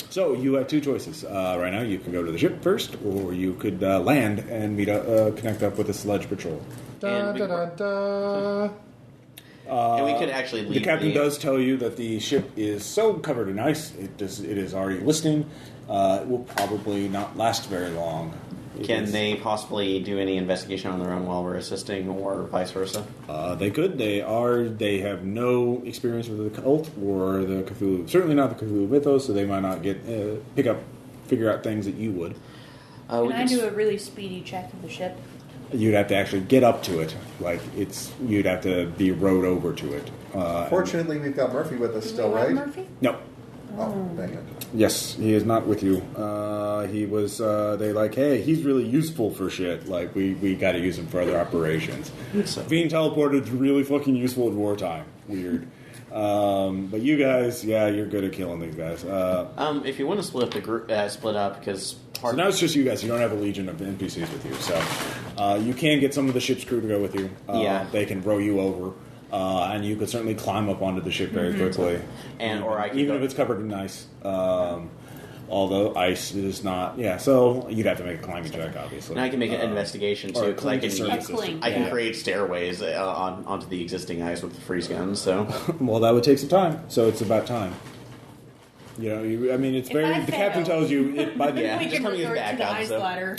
So you have two choices. Right now you can go to the ship first, or you could land and connect up with a sludge patrol. Da, da, da, da. And we could actually leave. The captain does tell you that the ship is so covered in ice, it is already listing. It will probably not last very long. Can they possibly do any investigation on their own while we're assisting, or vice versa? They could. They have no experience with the cult or the Cthulhu. Certainly not the Cthulhu mythos, so they might not figure out things that you would. Can I do a really speedy check of the ship? You'd have to actually get up to it. You'd have to be rowed over to it. Fortunately, we've got Murphy with us still, right? Murphy? No. Oh, dang it. Yes, he is not with you. He was. Hey, he's really useful for shit. We got to use him for other operations. Being teleported is really fucking useful in wartime. Weird. But you guys, you're good at killing these guys. If you want to split up the group, split up because. So now it's just you guys. You don't have a legion of NPCs with you, so you can get some of the ship's crew to go with you. They can row you over. And you could certainly climb up onto the ship very quickly, even if it's covered in ice. Although ice is not, so you'd have to make a climbing check, obviously. And I can make an investigation too, because I can create stairways onto the existing ice with the freeze guns. So, well, that would take some time. So it's about time. It's very. The captain tells you it by the we can resort to the ice ladder.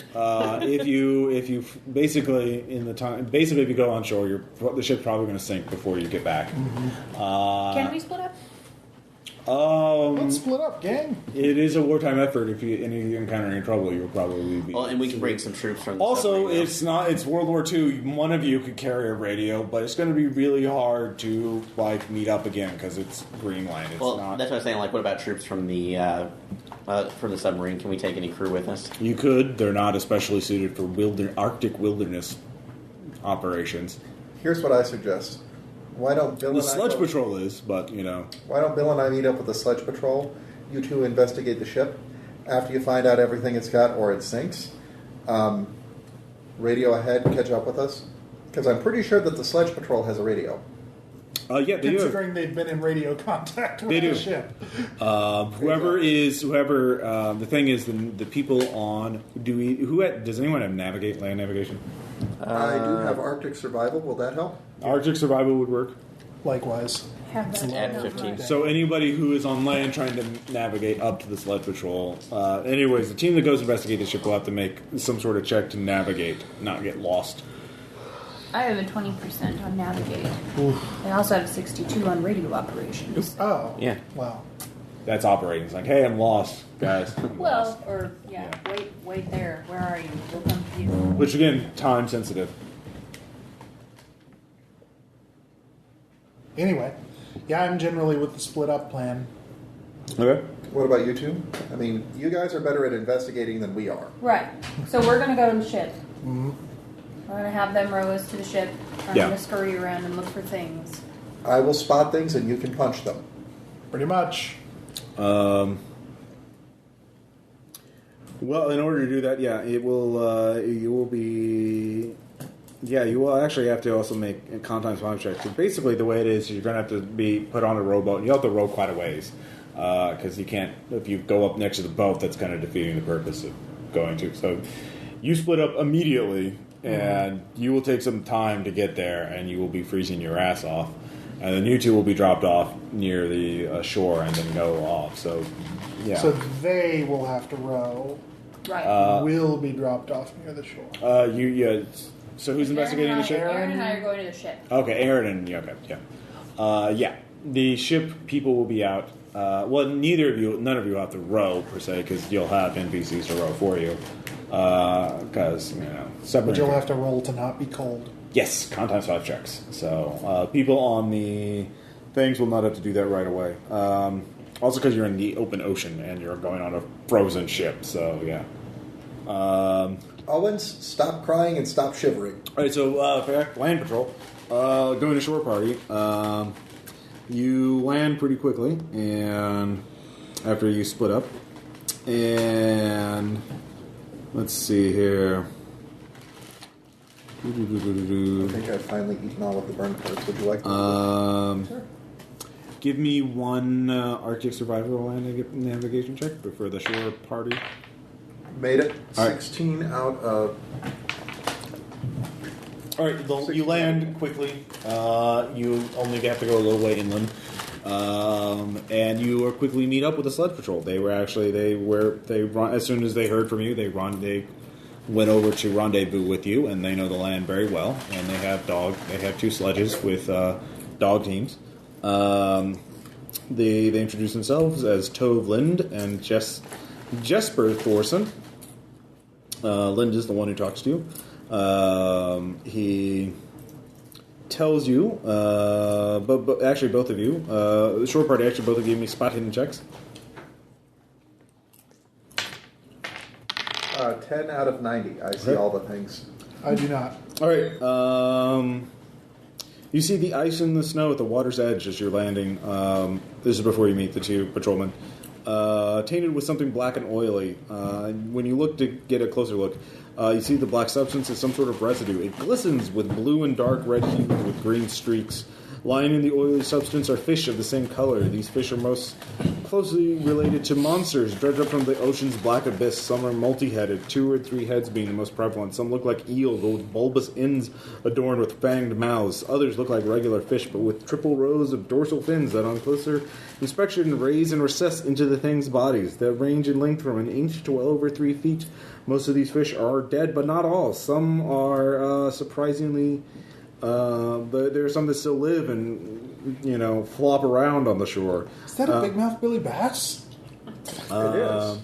If you basically if you go on shore, the ship's probably going to sink before you get back. Can we split up? Let's split up, gang. It is a wartime effort. If you encounter any trouble, you'll probably be. Well, and we can bring some troops from. Also, it's World War II. One of you could carry a radio, but it's going to be really hard to meet up again because it's Greenland. It's not. That's what I'm saying. What about troops from the submarine? Can we take any crew with us? You could. They're not especially suited for Arctic wilderness operations. Here's what I suggest. Why don't Bill the sludge patrol is, but Why don't Bill and I meet up with the sludge patrol? You two investigate the ship. After you find out everything it's got or it sinks, radio ahead, catch up with us. Because I'm pretty sure that the sludge patrol has a radio. They do. Considering they've been in radio contact with the ship. The thing is, the people on. Does anyone have land navigation? I do have Arctic survival. Will that help? Arctic survival would work. Likewise. Have that At 15. So anybody who is on land trying to navigate up to the sludge patrol. Anyways, the team that goes investigate the ship will have to make some sort of check to navigate, not get lost. I have a 20% on navigate. I also have a 62 on radio operations. Oh. Yeah. Wow. That's operating. It's hey, I'm lost, guys. I'm lost. Wait there. Where are you? We'll come to you. Which again, time sensitive. Anyway, I'm generally with the split up plan. Okay. What about you two? I mean, you guys are better at investigating than we are. Right. So we're going to go to the ship. Mm-hmm. We're going to have them row us to the ship. I'm going to scurry around and look for things. I will spot things and you can punch them. Pretty much. Well, in order to do that, it will. You will be. Yeah, you will actually have to also make a contact time check. So basically, the way it is, you're going to have to be put on a rowboat. And you have to row quite a ways because you can't. If you go up next to the boat, that's kind of defeating the purpose of going to. So you split up immediately, and you will take some time to get there, and you will be freezing your ass off. And then you two will be dropped off near the shore and then go off. So, yeah. So they will have to row. Right. Will be dropped off near the shore. So who's investigating the ship? Aaron and I are going to the ship. Okay, Aaron and the ship people will be out. None of you will have to row per se because you'll have NPCs to row for you. Because But you'll have to roll to not be cold. Yes, con times 5 checks. So people on the things will not have to do that right away. Also because you're in the open ocean and you're going on a frozen ship, so yeah. Owens, stop crying and stop shivering. Alright, so land patrol. Going to shore party. You land pretty quickly, and after you split up. And let's see here. I think I've finally eaten all of the burn parts. Would you like to? Sure. Give me one Arctic survival navigation check for the shore party. Made it. All right. 16 out of... Alright, you land quickly. You only have to go a little way inland. And you quickly meet up with the sled patrol. As soon as they heard from you, they went over to rendezvous with you, and they know the land very well. And they have 2 sledges with dog teams. They introduce themselves as Tove Lind and Jesper Thorson. Lind is the one who talks to you. He tells you, but actually both of you, the short party actually both of you gave me spot hidden checks. 10 out of 90. I see all the things. I do not. All right. You see the ice and the snow at the water's edge as you're landing. This is before you meet the 2 patrolmen. Tainted with something black and oily. When you look to get a closer look, you see the black substance is some sort of residue. It glistens with blue and dark red hues with green streaks. Lying in the oily substance are fish of the same color. These fish are most closely related to monsters dredged up from the ocean's black abyss. Some are multi-headed, 2 or 3 heads being the most prevalent. Some look like eels with bulbous ends adorned with fanged mouths. Others look like regular fish, but with triple rows of dorsal fins that on closer inspection raise and recess into the thing's bodies that range in length from an inch to well over 3 feet. Most of these fish are dead, but not all. Some are surprisingly... there are some that still live and, flop around on the shore. Is that a big mouth Billy Bass? It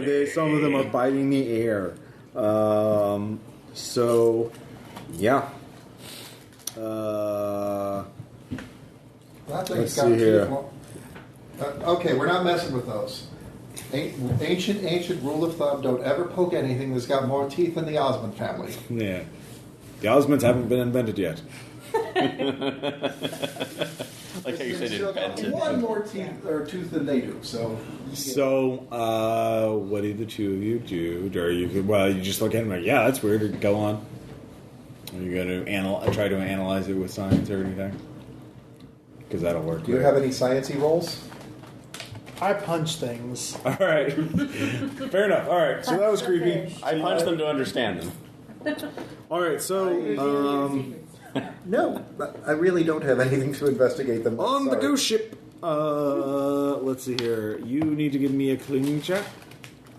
is. Some of them are biting the air. So, yeah. Let's see here. Okay, we're not messing with those. Ancient rule of thumb, don't ever poke anything that's got more teeth than the Osmond family. Yeah. The Osmonds haven't been invented yet. Like how you said invented. One more tooth than they do, so... So, what did the 2 of you do? Or you just look at them like, yeah, that's weird. Go on. Are you going to try to analyze it with science or anything? Because that'll work. Do you have any sciencey rolls? I punch things. All right. Fair enough. All right. So that was creepy. I punch them to understand them. All right. So, no, I really don't have anything to investigate them. On the ghost ship. Let's see here. You need to give me a cleaning check.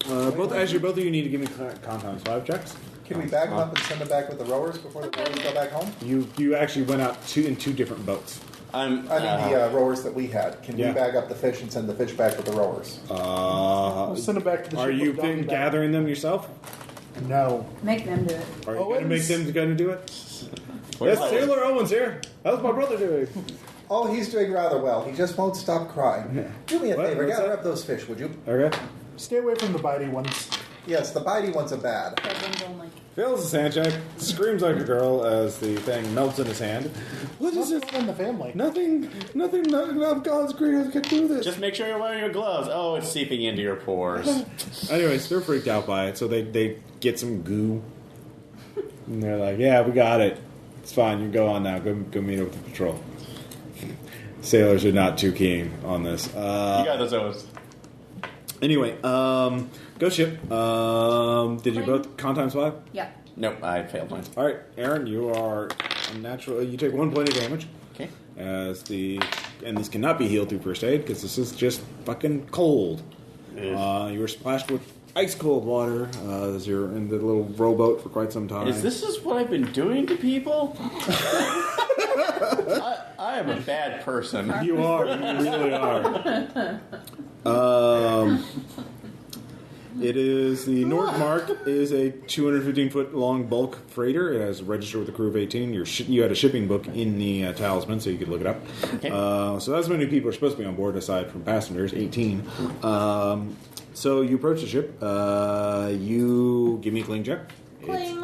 Both of you need to give me con times 5 checks. Can we back them up and send them back with the rowers before the rowers go back home? You actually went out in 2 different boats. The rowers that we had. Can we bag up the fish and send the fish back with the rowers? We'll send it back to the ship. Are you gathering them yourself? No. Make them do it. Are you going to make them going to do it? Yes, Sailor Owens here. How's my brother doing? Oh, he's doing rather well. He just won't stop crying. Yeah. Do me a favor. What's Gather that? up those fish, would you? Okay. Stay away from the bitey ones. Yes, the bitey ones are bad. Husbands only. Fails his hand check, screams like a girl as the thing melts in his hand. What is What's this? in the family? Nothing of God's grace can do this. Just make sure you're wearing your gloves. Oh, it's seeping into your pores. Anyways, they're freaked out by it, so they get some goo. And they're like, yeah, we got it. It's fine, you can go on now. Go meet up with the patrol. Sailors are not too keen on this. You got those O's. Anyway, ghost ship. Did you both con times 5? Yeah. Nope, I failed mine. All right, Aaron, you are unnatural. You take 1 point of damage. Okay. And this cannot be healed through first aid because this is just fucking cold. You were splashed with ice cold water as you're in the little rowboat for quite some time. Is this what I've been doing to people? I am a bad person. You are. You really are. It is the Nordmark is a 215-foot long bulk freighter. It has registered with a crew of 18. You had a shipping book in the talisman, so you could look it up. Okay. So that's how many people are supposed to be on board, aside from passengers, 18. So you approach the ship. You give me a cling check. Cling.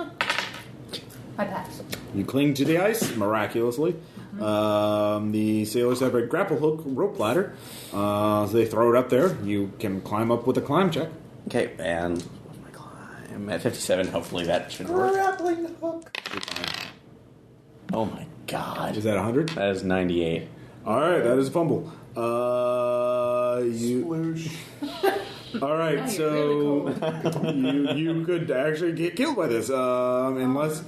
I pass. You cling to the ice, miraculously. The sailors have a grapple hook rope ladder. So they throw it up there. You can climb up with a climb check. Okay, and what's my climb? At 57, hopefully that should work. Grappling hook. Oh my god. Is that 100? That is 98. All right, that is a fumble. Sploosh. All right, Now you're so really you could actually get killed by this, unless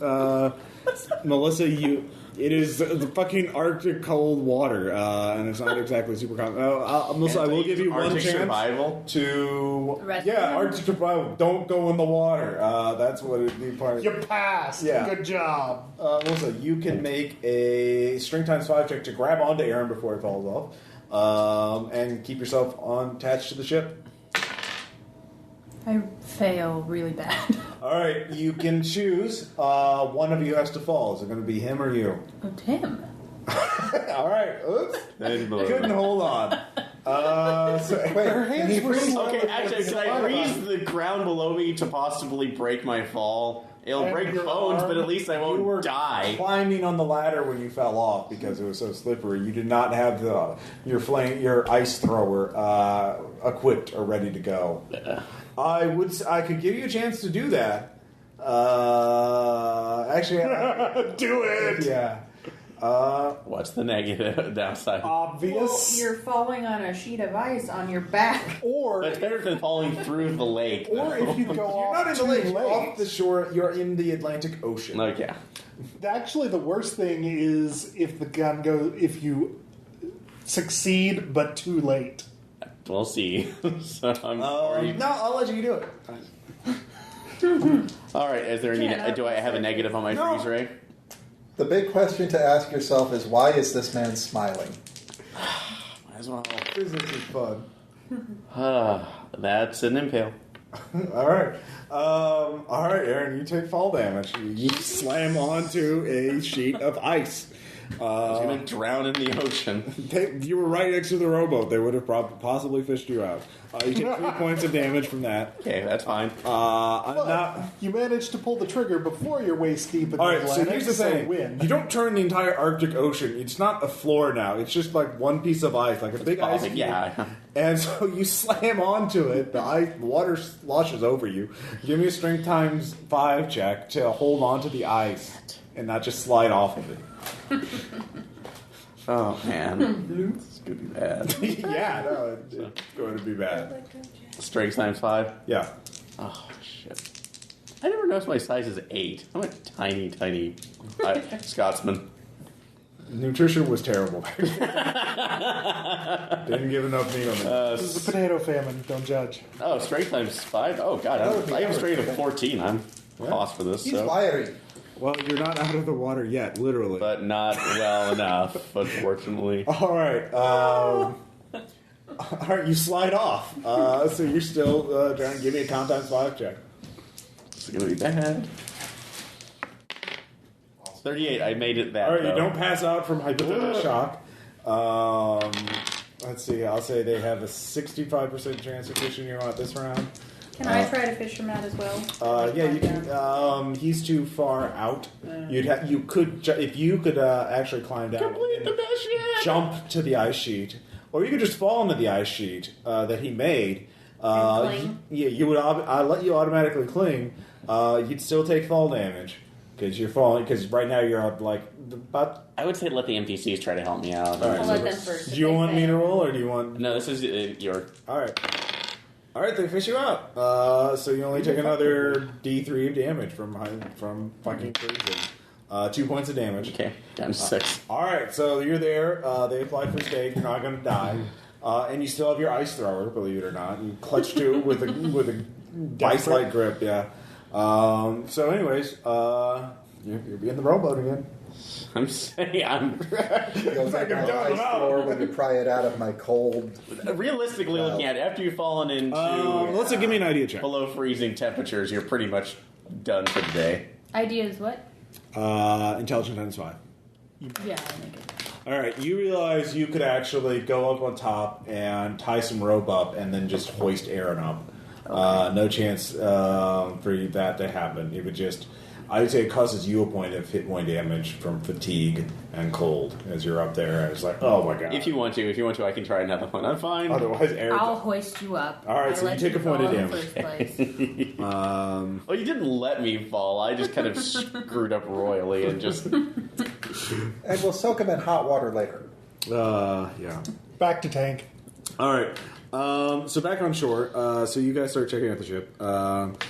Melissa, it is the fucking Arctic cold water, and it's not exactly super common. Melissa, I will give you one Arctic chance survival? to Rescue yeah, him? Arctic survival. Don't go in the water. That's what it'd be part of. You passed. Yeah. Good job. Melissa, you can make a string times 5 check to grab onto Aaron before he falls off, and keep yourself attached to the ship. I fail really bad. All right, you can choose. One of you has to fall. Is it going to be him or you? Oh, Tim. All right. Oops. Couldn't hold on. Wait, can he freeze? Okay, actually, can I freeze the ground below me to possibly break my fall? It'll And break your bones, arm. but at least I You were won't die. climbing on the ladder when you fell off because it was so slippery. You did not have your ice thrower equipped or ready to go. I could give you a chance to do that. Actually, Do it. yeah. What's the negative downside? Obvious. Well, you're falling on a sheet of ice on your back. Or That's better than falling through the lake. or if you go You're off not in the too lake. You're late. off the shore. You're in the Atlantic Ocean. Like, yeah. Actually, the worst thing is if the gun goes. If you succeed, but too late. We'll see. So I'm already... No, I'll let you do it. All right, is there any... Yeah, do I have a negative on my No. freeze ray? The big question to ask yourself is, why is this man smiling? Might as well. Physics is fun. That's an impale. All right, Aaron, you take fall damage. You slam onto a sheet of ice. I was going to drown in the ocean. You were right next to the rowboat. They would have possibly fished you out. You take 3 points of damage from that. Okay, that's fine. But you managed to pull the trigger before you're waist deep in All the right, so Atlantic, here's the thing. win. You don't turn the entire Arctic Ocean. It's not a floor now. It's just like one piece of ice, like a big ice cube. Yeah. And so you slam onto it. The water sloshes over you. Give me a strength times 5 check to hold onto the ice and not just slide off of it. Oh, man. It's going to be bad. Yeah, no, it's going to be bad. Strength times 5? Yeah. Oh, shit. I never noticed my size is 8. I'm a tiny, tiny Scotsman. Nutrition was terrible. Didn't give enough meat on it. This is a potato famine. Don't judge. Oh, strength times 5? Oh, God. I have a strength of 14. I'm lost for this. He's So. wiry. Well, you're not out of the water yet, literally. But not well enough, unfortunately. All right. All right, you slide off. So you're still trying to give me a count times 5 check. It's going to be bad. 38. I made it that. All right, though. you don't pass out from hypothermic shock. Let's see. I'll say they have a 65% chance of fishing you out this round. Can I try to fish him out as well? Yeah, you can. He's too far out. You could if you could actually climb down, Complete the mission! jump to the ice sheet, or you could just fall into the ice sheet that he made. And cling? You would. I let you automatically cling. You'd still take fall damage because you're falling. Because right now you're up like about. I would say let the NPCs try to help me out. All right, I'll let them first. Do you want me to roll, or do you want? No, this is your... All right. All right, they fish you out. So you only take another D3 of damage from fucking freezing. 2 points of damage. Okay, down to 6. All right, so you're there. They apply first aid. You're not going to die, and you still have your ice thrower. Believe it or not, you clutch to it with a vice-like grip. Yeah. So, anyways, you'll be in the rowboat again. I'm saying Goes like an ice floor when you pry it out of my cold. Realistically looking at it, after you've fallen into let's give me an idea check. below freezing temperatures, you're pretty much done for the day. Idea is what? Intelligence times 5. Yeah, I'll make it. All right, you realize you could actually go up on top and tie some rope up and then just hoist Aaron up. Okay. No chance for that to happen. It would just, I would say it causes you a point of hit point damage from fatigue and cold as you're up there. And it's like, oh my god. If you want to, I can try another one. I'm fine. Otherwise, Aaron. I'll hoist you up. All right, so you take a point of damage. Well, you didn't let me fall. I just kind of screwed up royally and just. And we'll soak him in hot water later. Yeah. Back to tank. All right. So back on shore. So you guys start checking out the ship.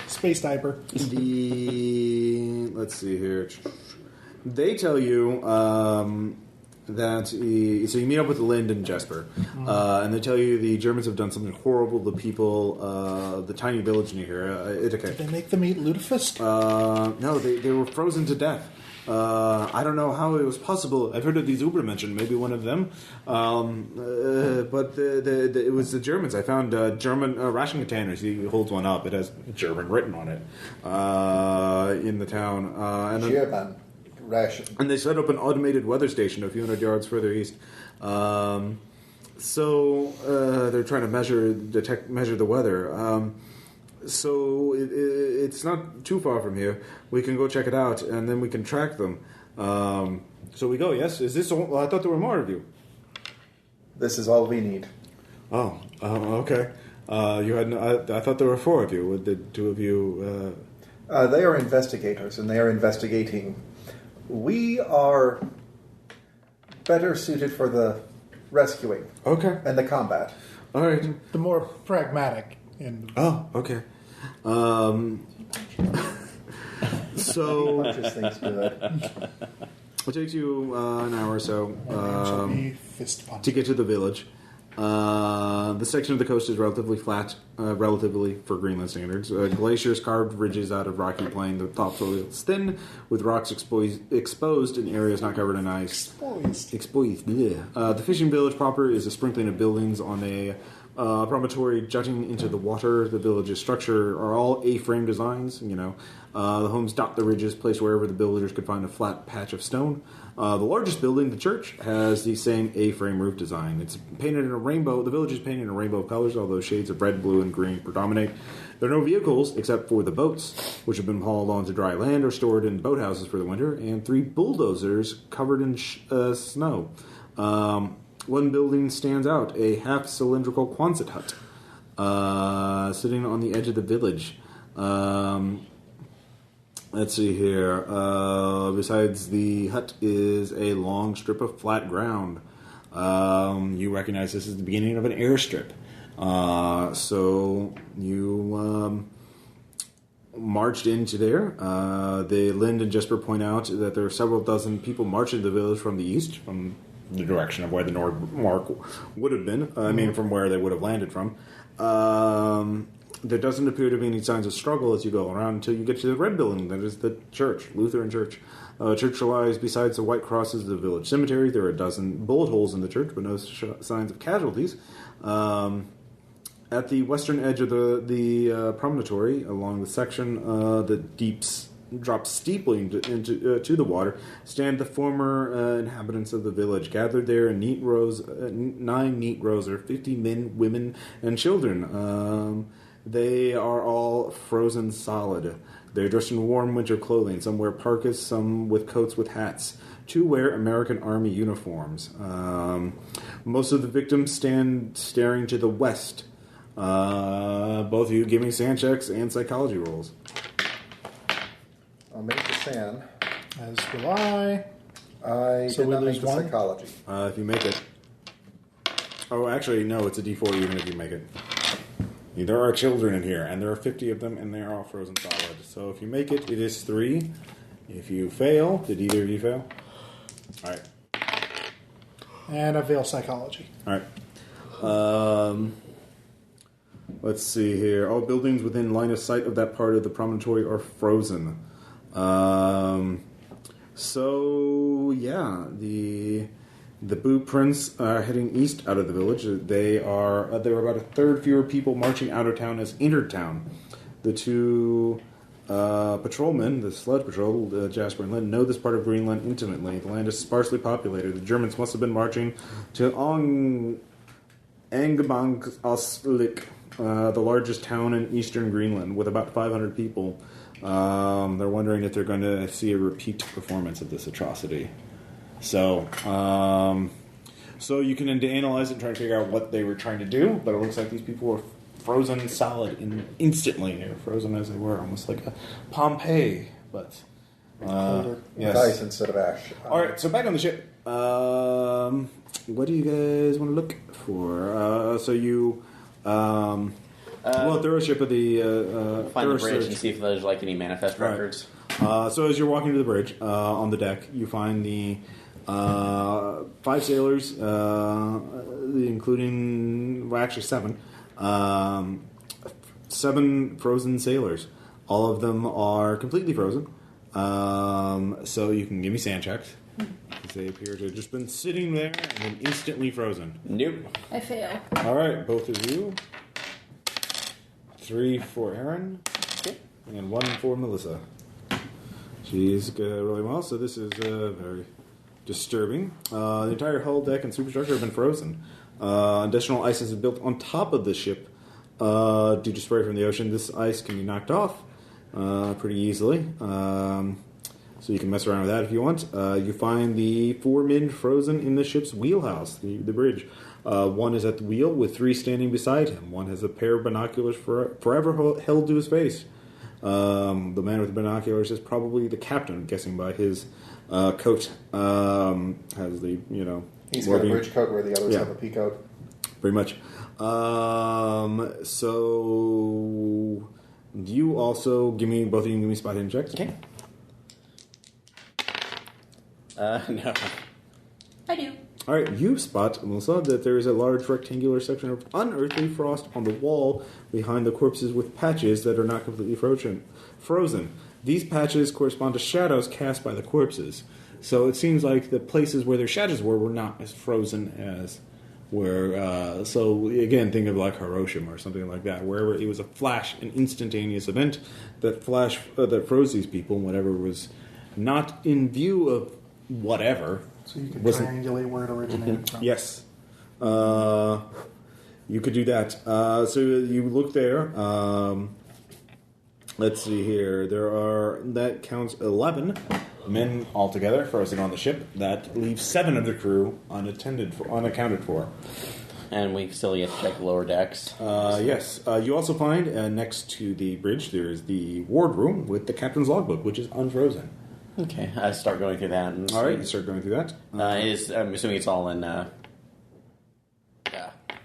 Space diaper. Let's see here. They tell you that so you meet up with Lind and Jesper, and they tell you the Germans have done something horrible to the people, the tiny village near here, Ithaca. Did they make them eat lutefisk? No, they were frozen to death. I don't know how it was possible. I've heard of these Uber mentioned, maybe one of them. But it was the Germans. I found German ration containers. He holds one up. It has German written on it in the town. German ration. And they set up an automated weather station a few hundred yards further east. So they're trying to measure the weather. So it's not too far from here. We can go check it out, and then we can track them. So we go. Yes, is this all? I thought there were more of you. This is all we need. Oh, okay. You had. I thought there were 4 of you. Would the 2 of you? They are investigators, and they are investigating. We are better suited for the rescuing. Okay. And the combat. All right. The more pragmatic. Oh, okay. So Punches things good. it takes you an hour or so to get to the village. The section of the coast is relatively flat, relatively for Greenland standards. Glaciers carved ridges out of rocky plain. The topsoil is thin, with rocks exposed in areas not covered in ice. Exposed. Yeah. The fishing village proper is a sprinkling of buildings on a promontory jutting into the water. The village's structure are all A-frame designs. The homes dot the ridges, placed wherever the builders could find a flat patch of stone. The largest building, the church, has the same A-frame roof design. It's painted in a rainbow. The village is painted in a rainbow of colors, although shades of red, blue, and green predominate. There are no vehicles except for the boats, which have been hauled onto dry land or stored in boathouses for the winter, and 3 bulldozers covered in snow. One building stands out, a half-cylindrical Quonset hut, sitting on the edge of the village. Let's see here. Besides the hut is a long strip of flat ground. You recognize this is the beginning of an airstrip. So you marched into there. The Lind and Jesper point out that there are several dozen people marching to the village from the east, from the direction of where the Nordmark would have been. From where they would have landed from. There doesn't appear to be any signs of struggle as you go around until you get to the red building. That is the church, Lutheran church. Church lies besides the white crosses of the village cemetery. There are a dozen bullet holes in the church, but no signs of casualties. At the western edge of the promontory, along the section that drops steeply into the water, stand the former inhabitants of the village, gathered there in neat rows, 9 neat rows, or 50 men, women, and children. They are all frozen solid. They're dressed in warm winter clothing. Some wear parkas, some with coats with hats. 2 wear American Army uniforms. Most of the victims stand staring to the west. Both of you give me sand checks and psychology rolls. I'll make the sand. As will I. I So did we not lose make the 1? psychology. If you make it. Oh, actually, no, it's a D4 even if you make it. There are children in here, and there are 50 of them, and they are all frozen solid. So if you make it, it is 3. If you fail, did either of you fail? All right. And I fail psychology. All right. Let's see here. All buildings within line of sight of that part of the promontory are frozen. So yeah, the Boo Prince are heading east out of the village. There were about a third fewer people marching out of town as entered town. The two patrolmen, the sled patrol, Jasper and Lynn, know this part of Greenland intimately. The land is sparsely populated. The Germans must have been marching to Angebangslik, the largest town in eastern Greenland, with about 500 people. They're wondering if they're going to see a repeat performance of this atrocity. So you can analyze it and try to figure out what they were trying to do, but it looks like these people were frozen solid instantly. They were frozen as they were, almost like a Pompeii, but yes. Ice instead of ash. All right, so back on the ship. What do you guys want to look for? So you, throw a ship of the find the bridge and see if there's like any manifest records. So as you're walking to the bridge on the deck, you find the 5 sailors, including actually 7. 7 frozen sailors. All of them are completely frozen. So you can give me sand checks. They appear to have just been sitting there and then instantly frozen. Nope. I fail. All right, both of you. 3 for Aaron. Okay. And 1 for Melissa. She's really well, so this is very disturbing. The entire hull, deck, and superstructure have been frozen. Additional ice is built on top of the ship due to spray from the ocean. This ice can be knocked off pretty easily. So you can mess around with that if you want. You find the 4 men frozen in the ship's wheelhouse, the bridge. One is at the wheel with 3 standing beside him. One has a pair of binoculars forever held to his face. The man with the binoculars is probably the captain, I'm guessing by his coat. Has the, He's got a bridge coat where the others have a pea coat. Pretty much. So you also give me spot hidden checks. Okay. No. I do. All right, you spot, Melissa, that there is a large rectangular section of unearthly frost on the wall behind the corpses with patches that are not completely frozen. These patches correspond to shadows cast by the corpses. So it seems like the places where their shadows were not as frozen as were. So again, think of like Hiroshima or something like that, wherever it was a flash, an instantaneous event that that froze these people, whatever was not in view of whatever. So you can triangulate where it originated from. Yes. You could do that. So you look there. Let's see here. That counts 11 men altogether frozen on the ship. That leaves 7 of the crew unaccounted for. And we still yet to check the lower decks. Yes. You also find next to the bridge there is the wardroom with the captain's logbook, which is unfrozen. Okay, I start going through that. All right, you start going through that. I'm assuming it's all in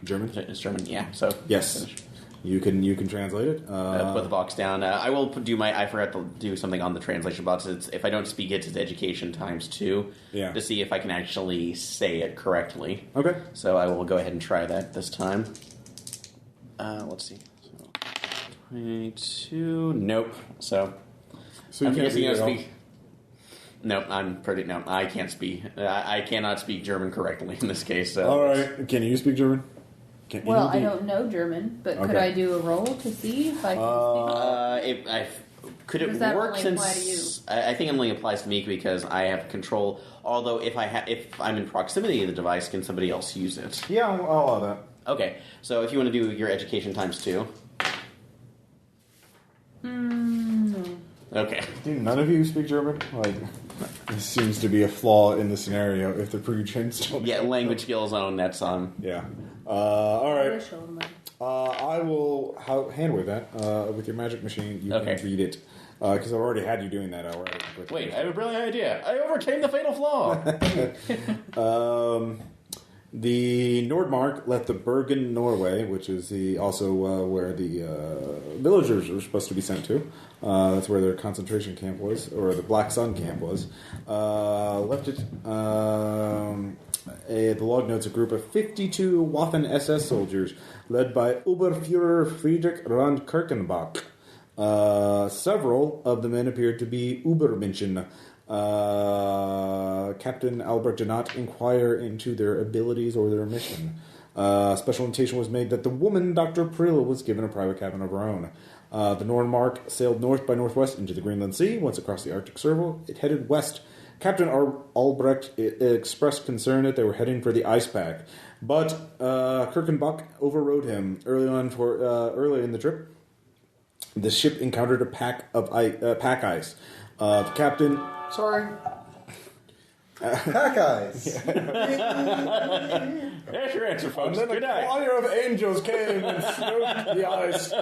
German. It's German, yeah. So yes, finish. You can translate it. Put the box down. I will do I forgot to do something on the translation box. If I don't speak it, it's education times 2 to see if I can actually say it correctly. Okay. So I will go ahead and try that this time. Let's see. So 22. Nope. So you I'm can't guessing read I it speak. No, I can't speak. I cannot speak German correctly in this case. So all right. Can you speak German? Well, I don't know German, but could I do a roll to see if I can speak? Could it work since I think it only applies to me because I have control. Although if I'm in proximity to the device, can somebody else use it? Yeah, I'll allow that. Okay, so if you want to do your education times 2. No. Okay. Do none of you speak German? Like, this seems to be a flaw in the scenario if the pre-trained still. Yeah, language skills on that's on. Yeah. All right. I will handle that with your magic machine. You can read it because I've already had you doing that already. Wait, I have a brilliant idea. I overcame the fatal flaw. The Nordmark left the Bergen, Norway, which is also where the villagers were supposed to be sent to. That's where their concentration camp was, or the Black Sun camp was. Left it. The log notes a group of 52 Waffen SS soldiers led by Oberfuhrer Friedrich Rand Kirchenbach. Several of the men appeared to be Übermenschen, Captain Albrecht did not inquire into their abilities or their mission. Special notation was made that the woman, Dr. Prill, was given a private cabin of her own. The Nordmark sailed north by northwest into the Greenland Sea. Once across the Arctic Circle, it headed west. Captain Albrecht expressed concern that they were heading for the ice pack, but Kirkenbach overrode him early in the trip. The ship encountered a pack ice. The captain... Sorry. Pack ice. There's your answer, folks. And then Good a night. choir of angels came and smote the ice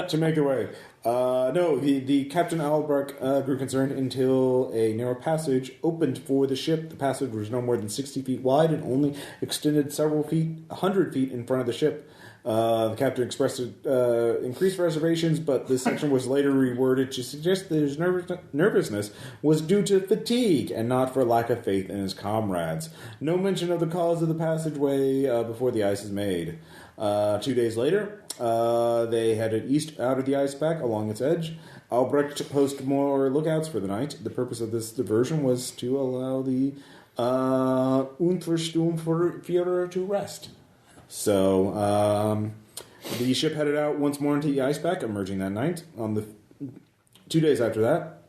to make their way. The Captain Albrecht grew concerned until a narrow passage opened for the ship. The passage was no more than 60 feet wide and only extended several feet, 100 feet in front of the ship. The captain expressed increased reservations, but this section was later reworded to suggest that his nervousness was due to fatigue and not for lack of faith in his comrades. No mention of the cause of the passageway before the ice is made. 2 days later, they headed east out of the ice pack along its edge. Albrecht posted more lookouts for the night. The purpose of this diversion was to allow the Untersturmführer to rest. So, the ship headed out once more into the ice pack, emerging that night. On the 2 days after that,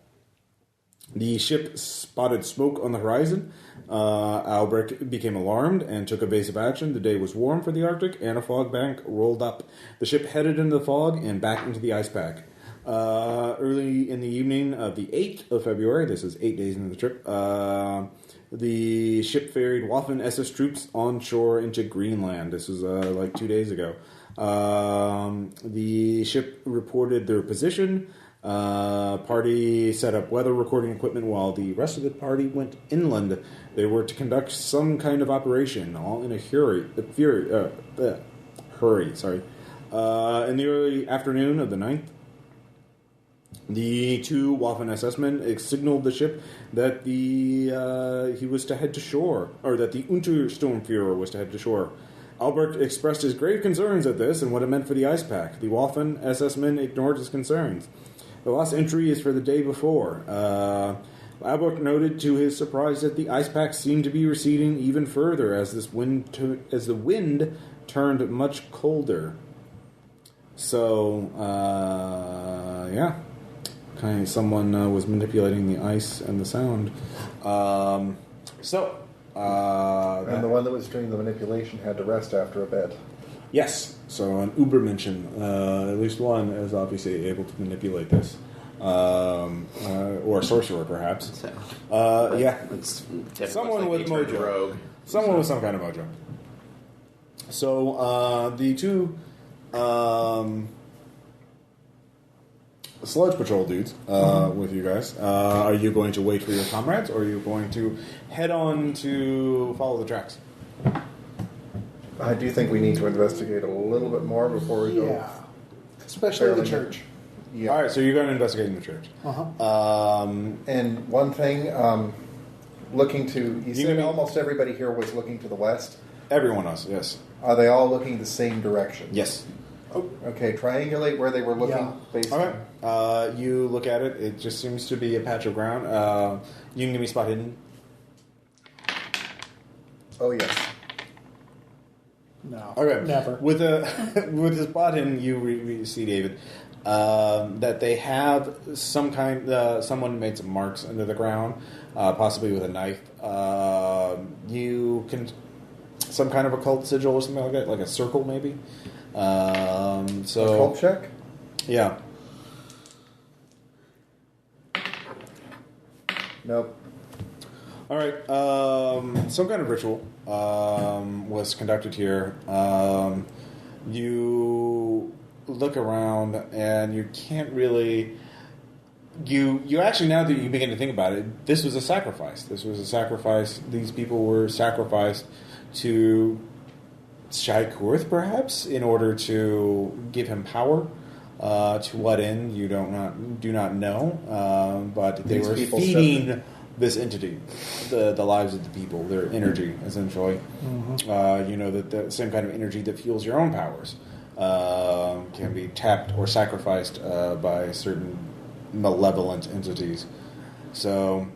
the ship spotted smoke on the horizon. Albrecht became alarmed and took evasive action. The day was warm for the Arctic, and a fog bank rolled up. The ship headed into the fog and back into the ice pack. Early in the evening of the 8th of February, this is 8 days into the trip, the ship ferried Waffen SS troops on shore into Greenland. This was like 2 days ago. The ship reported their position. Party set up weather recording equipment while the rest of the party went inland. They were to conduct some kind of operation, all in a hurry. In the early afternoon of the 9th, the two Waffen SS men signaled the ship that he was to head to shore, or that the Untersturmführer was to head to shore. Albrecht expressed his grave concerns at this and what it meant for the ice pack. The Waffen SS men ignored his concerns. The last entry is for the day before. Albrecht noted to his surprise that the ice pack seemed to be receding even further as the wind turned much colder. So, kind of someone was manipulating the ice and the sound. And the one that was doing the manipulation had to rest after a bed. Yes, so an Ubermenschen, at least one, is obviously able to manipulate this. Or a sorcerer, perhaps. It's someone with mojo. Rogue. Someone with some kind of mojo. So, the two sludge patrol dudes with you guys. Are you going to wait for your comrades, or are you going to head on to follow the tracks? I do think we need to investigate a little bit more before we go. Yeah. Especially the church. Yeah. All right, so you're going to investigate in the church. And one thing, looking to... You said mean- almost everybody here was looking to the west. Everyone else, yes. Are they all looking the same direction? Yes. Okay, triangulate where they were looking. Yeah. Based Okay. on... You look at it. It just seems to be a patch of ground. You can give me spot hidden. Oh, yes. No. Okay. Never. With the spot hidden, you see, David, that they have some kind. Someone made some marks under the ground, possibly with a knife. You can some kind of occult sigil or something like that, like a circle, maybe. So Occult check? Yeah. Nope. All right. Some kind of ritual was conducted here. You look around and you can't really. You actually, now that you begin to think about it, this was a sacrifice. This was a sacrifice. These people were sacrificed to Shai-Kurth, perhaps, in order to give him power. To what end, you do not know. But they These were people feeding this entity, the lives of the people, their energy, essentially. Mm-hmm. You know that the same kind of energy that fuels your own powers can be tapped or sacrificed by certain malevolent entities. So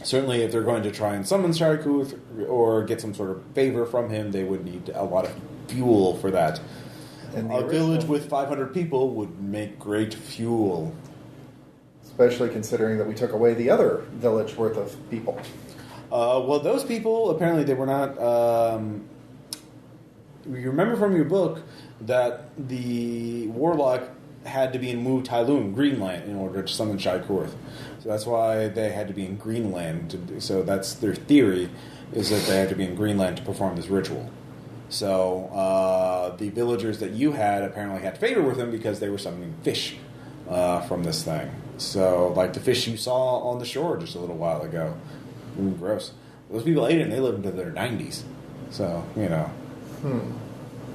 certainly, if they're going to try and summon Sharkuth or get some sort of favor from him, they would need a lot of fuel for that. And a village with 500 people would make great fuel. Especially considering that we took away the other village worth of people. Well, those people, apparently they were not... you remember from your book that the warlock had to be in Mu Tailun, Greenland, in order to summon Sharkuth. So that's why they had to be in Greenland. So that's their theory, is that they had to be in Greenland to perform this ritual. So the villagers that you had apparently had favor with them because they were summoning fish from this thing. So, like the fish you saw on the shore just a little while ago. Gross. Those people ate it and they lived into their 90s. So,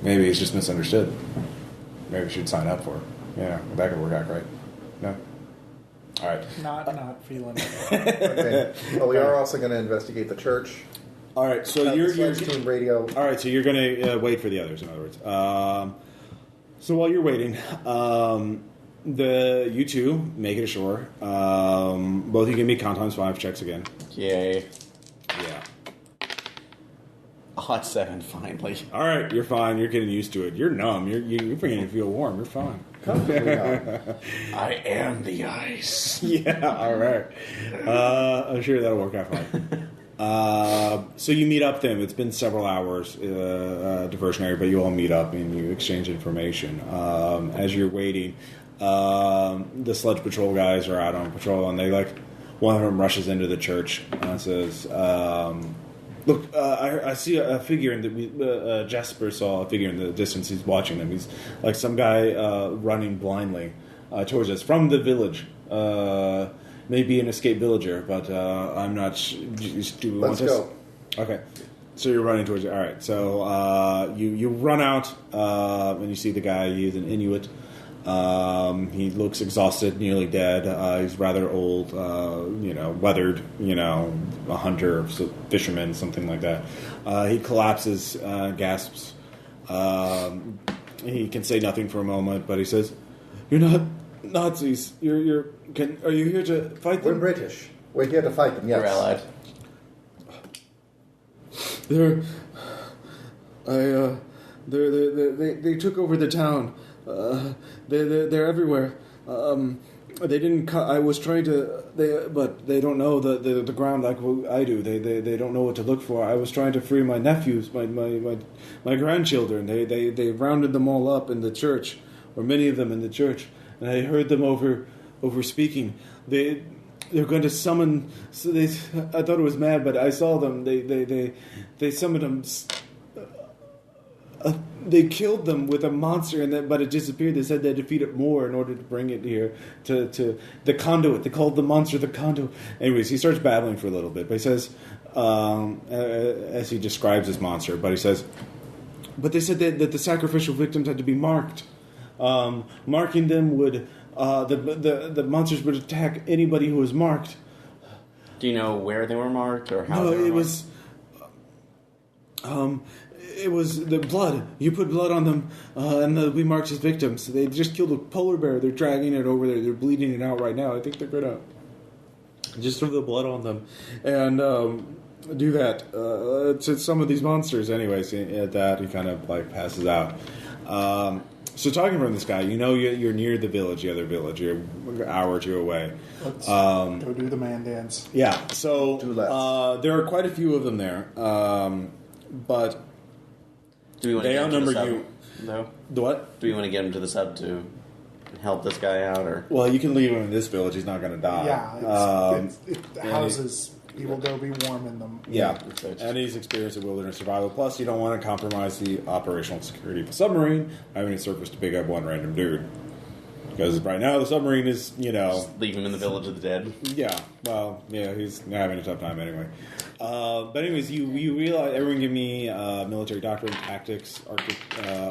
maybe it's just misunderstood. Maybe we should sign up for it. That could work out great. No? All right. Not feeling it. Okay. Well, we are also going to investigate the church. All right, so you're team radio. All right, so you're going to wait for the others. In other words, so while you're waiting, you two make it ashore. Both of you give me con times 5 checks again. Yay! Yeah. A hot 7, finally. All right, you're fine. You're getting used to it. You're numb. You're beginning to feel warm. You're fine. I am the ice. Yeah. All right. I'm sure that'll work out fine. So you meet up then. It's been several hours diversionary, but you all meet up and you exchange information. As you're waiting, the sludge patrol guys are out on patrol, and one of them rushes into the church and says, "Look, I see a figure in the Jasper saw a figure in the distance. He's watching them. He's like some guy running blindly towards us from the village." Maybe an escaped villager, but I'm not sure. Let's go. Okay. So you're running towards it. All right. So you run out, and you see the guy. He's an Inuit. He looks exhausted, nearly dead. He's rather old, weathered, a hunter, fisherman, something like that. He collapses, gasps. He can say nothing for a moment, but he says, "You're not Nazis. Are you here to fight them?" We're British. We're here to fight them. Yes. We're allied. They took over the town. They're everywhere. They didn't cut. I was trying to. But they don't know the ground like I do. They don't know what to look for. I was trying to free my nephews, my grandchildren. They rounded them all up in the church, or many of them in the church. And I heard them over speaking. They're going to summon. So I thought it was mad, but I saw them. They summoned them. They killed them with a monster, but it disappeared. They said they defeated more in order to bring it here to the conduit. They called the monster the conduit. Anyways, he starts babbling for a little bit, but he says, as he describes this monster, but he says, but they said that the sacrificial victims had to be marked. Marking them would the monsters would attack anybody who was marked. Do you know where they were marked or how? No, they were it marked? It was the blood. You put blood on them, and we marked as victims. They just killed a polar bear. They're dragging it over there. They're bleeding it out right now. I think they're gonna just throw the blood on them and do that to some of these monsters. Anyways, at that he kind of passes out. So talking from this guy, you're near the village, the other village. You're an hour or two away. Let's go do the man dance. Yeah, so there are quite a few of them there, but do we want they outnumber you. No. The what? Do we want to get him to the sub to help this guy out, or? Well, you can leave him in this village. He's not going to die. Yeah, it's houses. He will go be warm in them. Yeah, and he's experienced in wilderness survival. Plus, you don't want to compromise the operational security of the submarine having it surface to pick up one random dude. Because right now the submarine is, Just leave him in the village of the dead. Yeah, well, yeah, he's having a tough time anyway. But anyways, you realize, everyone give me military doctrine, tactics,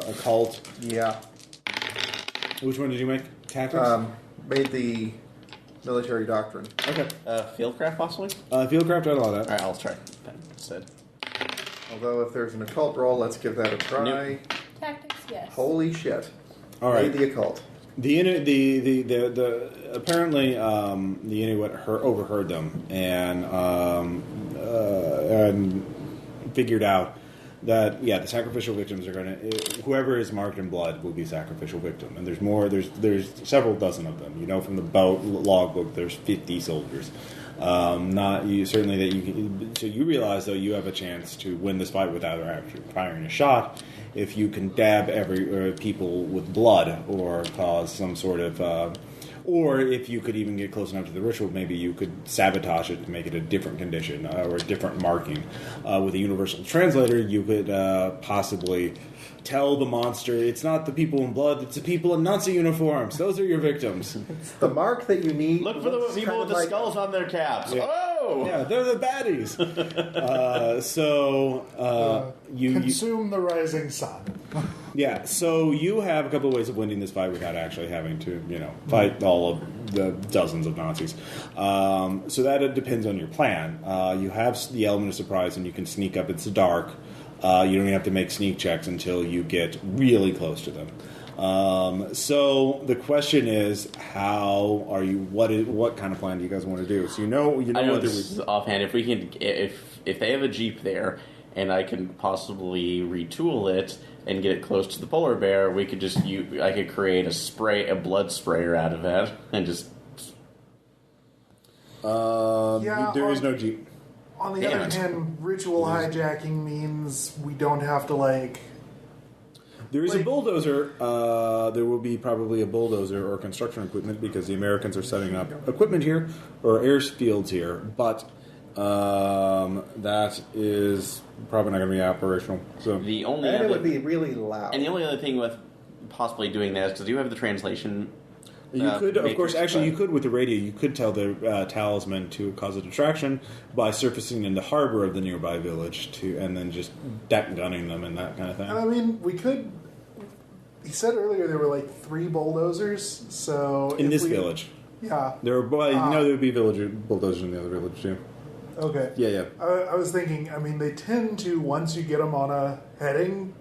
occult. Yeah. Which one did you make? Tactics? Made the military doctrine. Okay. Fieldcraft, possibly? Fieldcraft, I don't know that. Alright, I'll try that instead. Although if there's an occult roll, let's give that a try. Tactics, yes. Holy shit. All right. Made the occult. The apparently the Inuit overheard them and figured out that the sacrificial victims are going to whoever is marked in blood will be sacrificial victim, and there's more. There's several dozen of them. From the logbook, there's 50 soldiers. Not you certainly that you can, so you realize though you have a chance to win this fight without actually firing a shot if you can dab people with blood or cause some sort of or if you could even get close enough to the ritual, maybe you could sabotage it to make it a different condition or a different marking. With a universal translator, you could possibly tell the monster it's not the people in blood, it's the people in Nazi uniforms. Those are your victims. It's the mark that you need. Look for the people with the skulls on their caps. Yeah. Oh! Yeah, they're the baddies. You consume the rising sun. Yeah, so you have a couple of ways of winning this fight without actually having to, fight all of the dozens of Nazis. So that depends on your plan. You have the element of surprise, and you can sneak up. It's dark. You don't even have to make sneak checks until you get really close to them. So the question is, how are you? What kind of plan do you guys want to do? So I know what they're offhand. If we can, if they have a jeep there, and I can possibly retool it and get it close to the polar bear, we could just I could create a blood sprayer out of it, and just. There is no jeep. On the other hand, ritual hijacking means we don't have to There is a bulldozer. There will be probably a bulldozer or construction equipment because the Americans are setting up equipment here or airfields here, but that is probably not going to be operational. So it would be really loud. And the only other thing with possibly doing that is because you have the translation. You could, of course, you could with the radio. You could tell the talisman to cause a distraction by surfacing in the harbor of the nearby village and then just deck gunning them and that kind of thing. And I mean, we could. He said earlier there were 3 bulldozers. So in this village, yeah, there would be bulldozers in the other village too. Okay. Yeah. I was thinking. I mean, they tend to once you get them on a heading.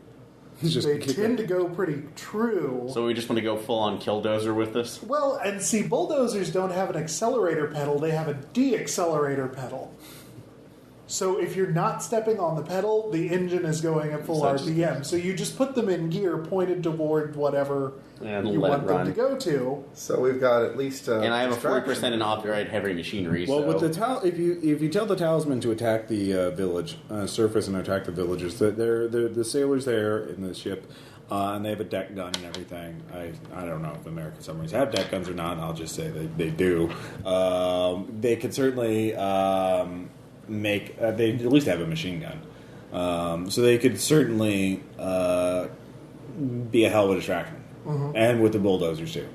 They tend to go pretty true. So we just want to go full-on killdozer with this? Well, and see, bulldozers don't have an accelerator pedal. They have a de-accelerator pedal. So if you're not stepping on the pedal, the engine is going at full RPM. So you just put them in gear pointed toward whatever you want them to go to. So we've got at least and I have a 40% in operate heavy machinery. Well, with the if you tell the talisman to attack the village, surface and attack the villagers, they're the sailors there in the ship, and they have a deck gun and everything. I don't know if American submarines have deck guns or not. I'll just say they do. They could certainly they at least have a machine gun, so they could certainly be a hell of a distraction. Mm-hmm. And with the bulldozers too.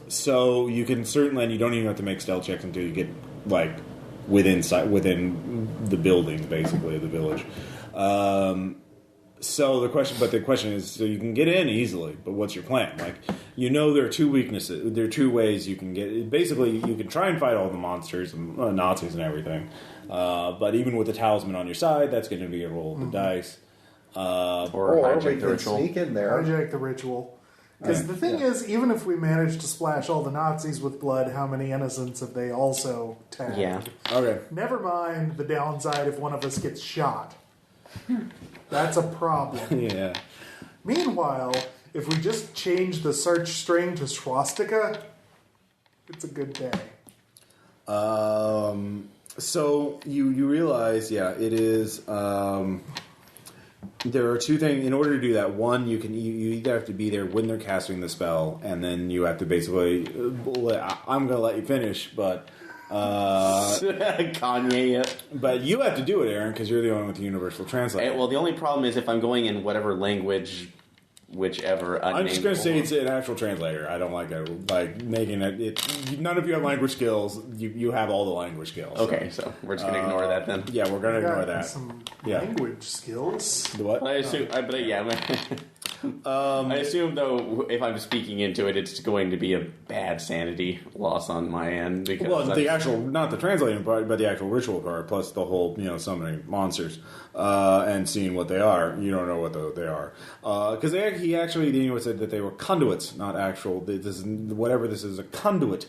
So you can certainly, and you don't even have to make stealth checks until you get within the buildings, basically, of the village. So the question is, so you can get in easily, but what's your plan? There are 2 weaknesses. There are 2 ways you can get. Basically, you can try and fight all the monsters and Nazis and everything, but even with the talisman on your side, that's going to be a roll of the dice. Or hijack the ritual. Sneak in there. Hijack the ritual. Because the thing is, even if we manage to splash all the Nazis with blood, how many innocents have they also tagged? Yeah. Okay. Never mind the downside if one of us gets shot. That's a problem. Yeah. Meanwhile, if we just change the search string to swastika, it's a good day. So you realize, it is. There are 2 things in order to do that. One, you either have to be there when they're casting the spell, and then you have to basically. I'm going to let you finish, but Kanye it. But you have to do it, Aaron, because you're the one with the universal translator. Well, the only problem is if I'm going in whatever language, whichever. I'm just going to say it's an actual translator. I don't like it. Making it. None of you have language skills. You have all the language skills. Okay, so we're just going to ignore that then. Yeah, we're going to ignore that. Some language skills. The what? I assume. I assume, though, if I'm speaking into it, it's going to be a bad sanity loss on my end. Because the actual, not the translating part, but the actual ritual part, plus the whole, summoning monsters and seeing what they are. You don't know what they are. Because he actually said that they were conduits, not actual. Whatever this is, a conduit,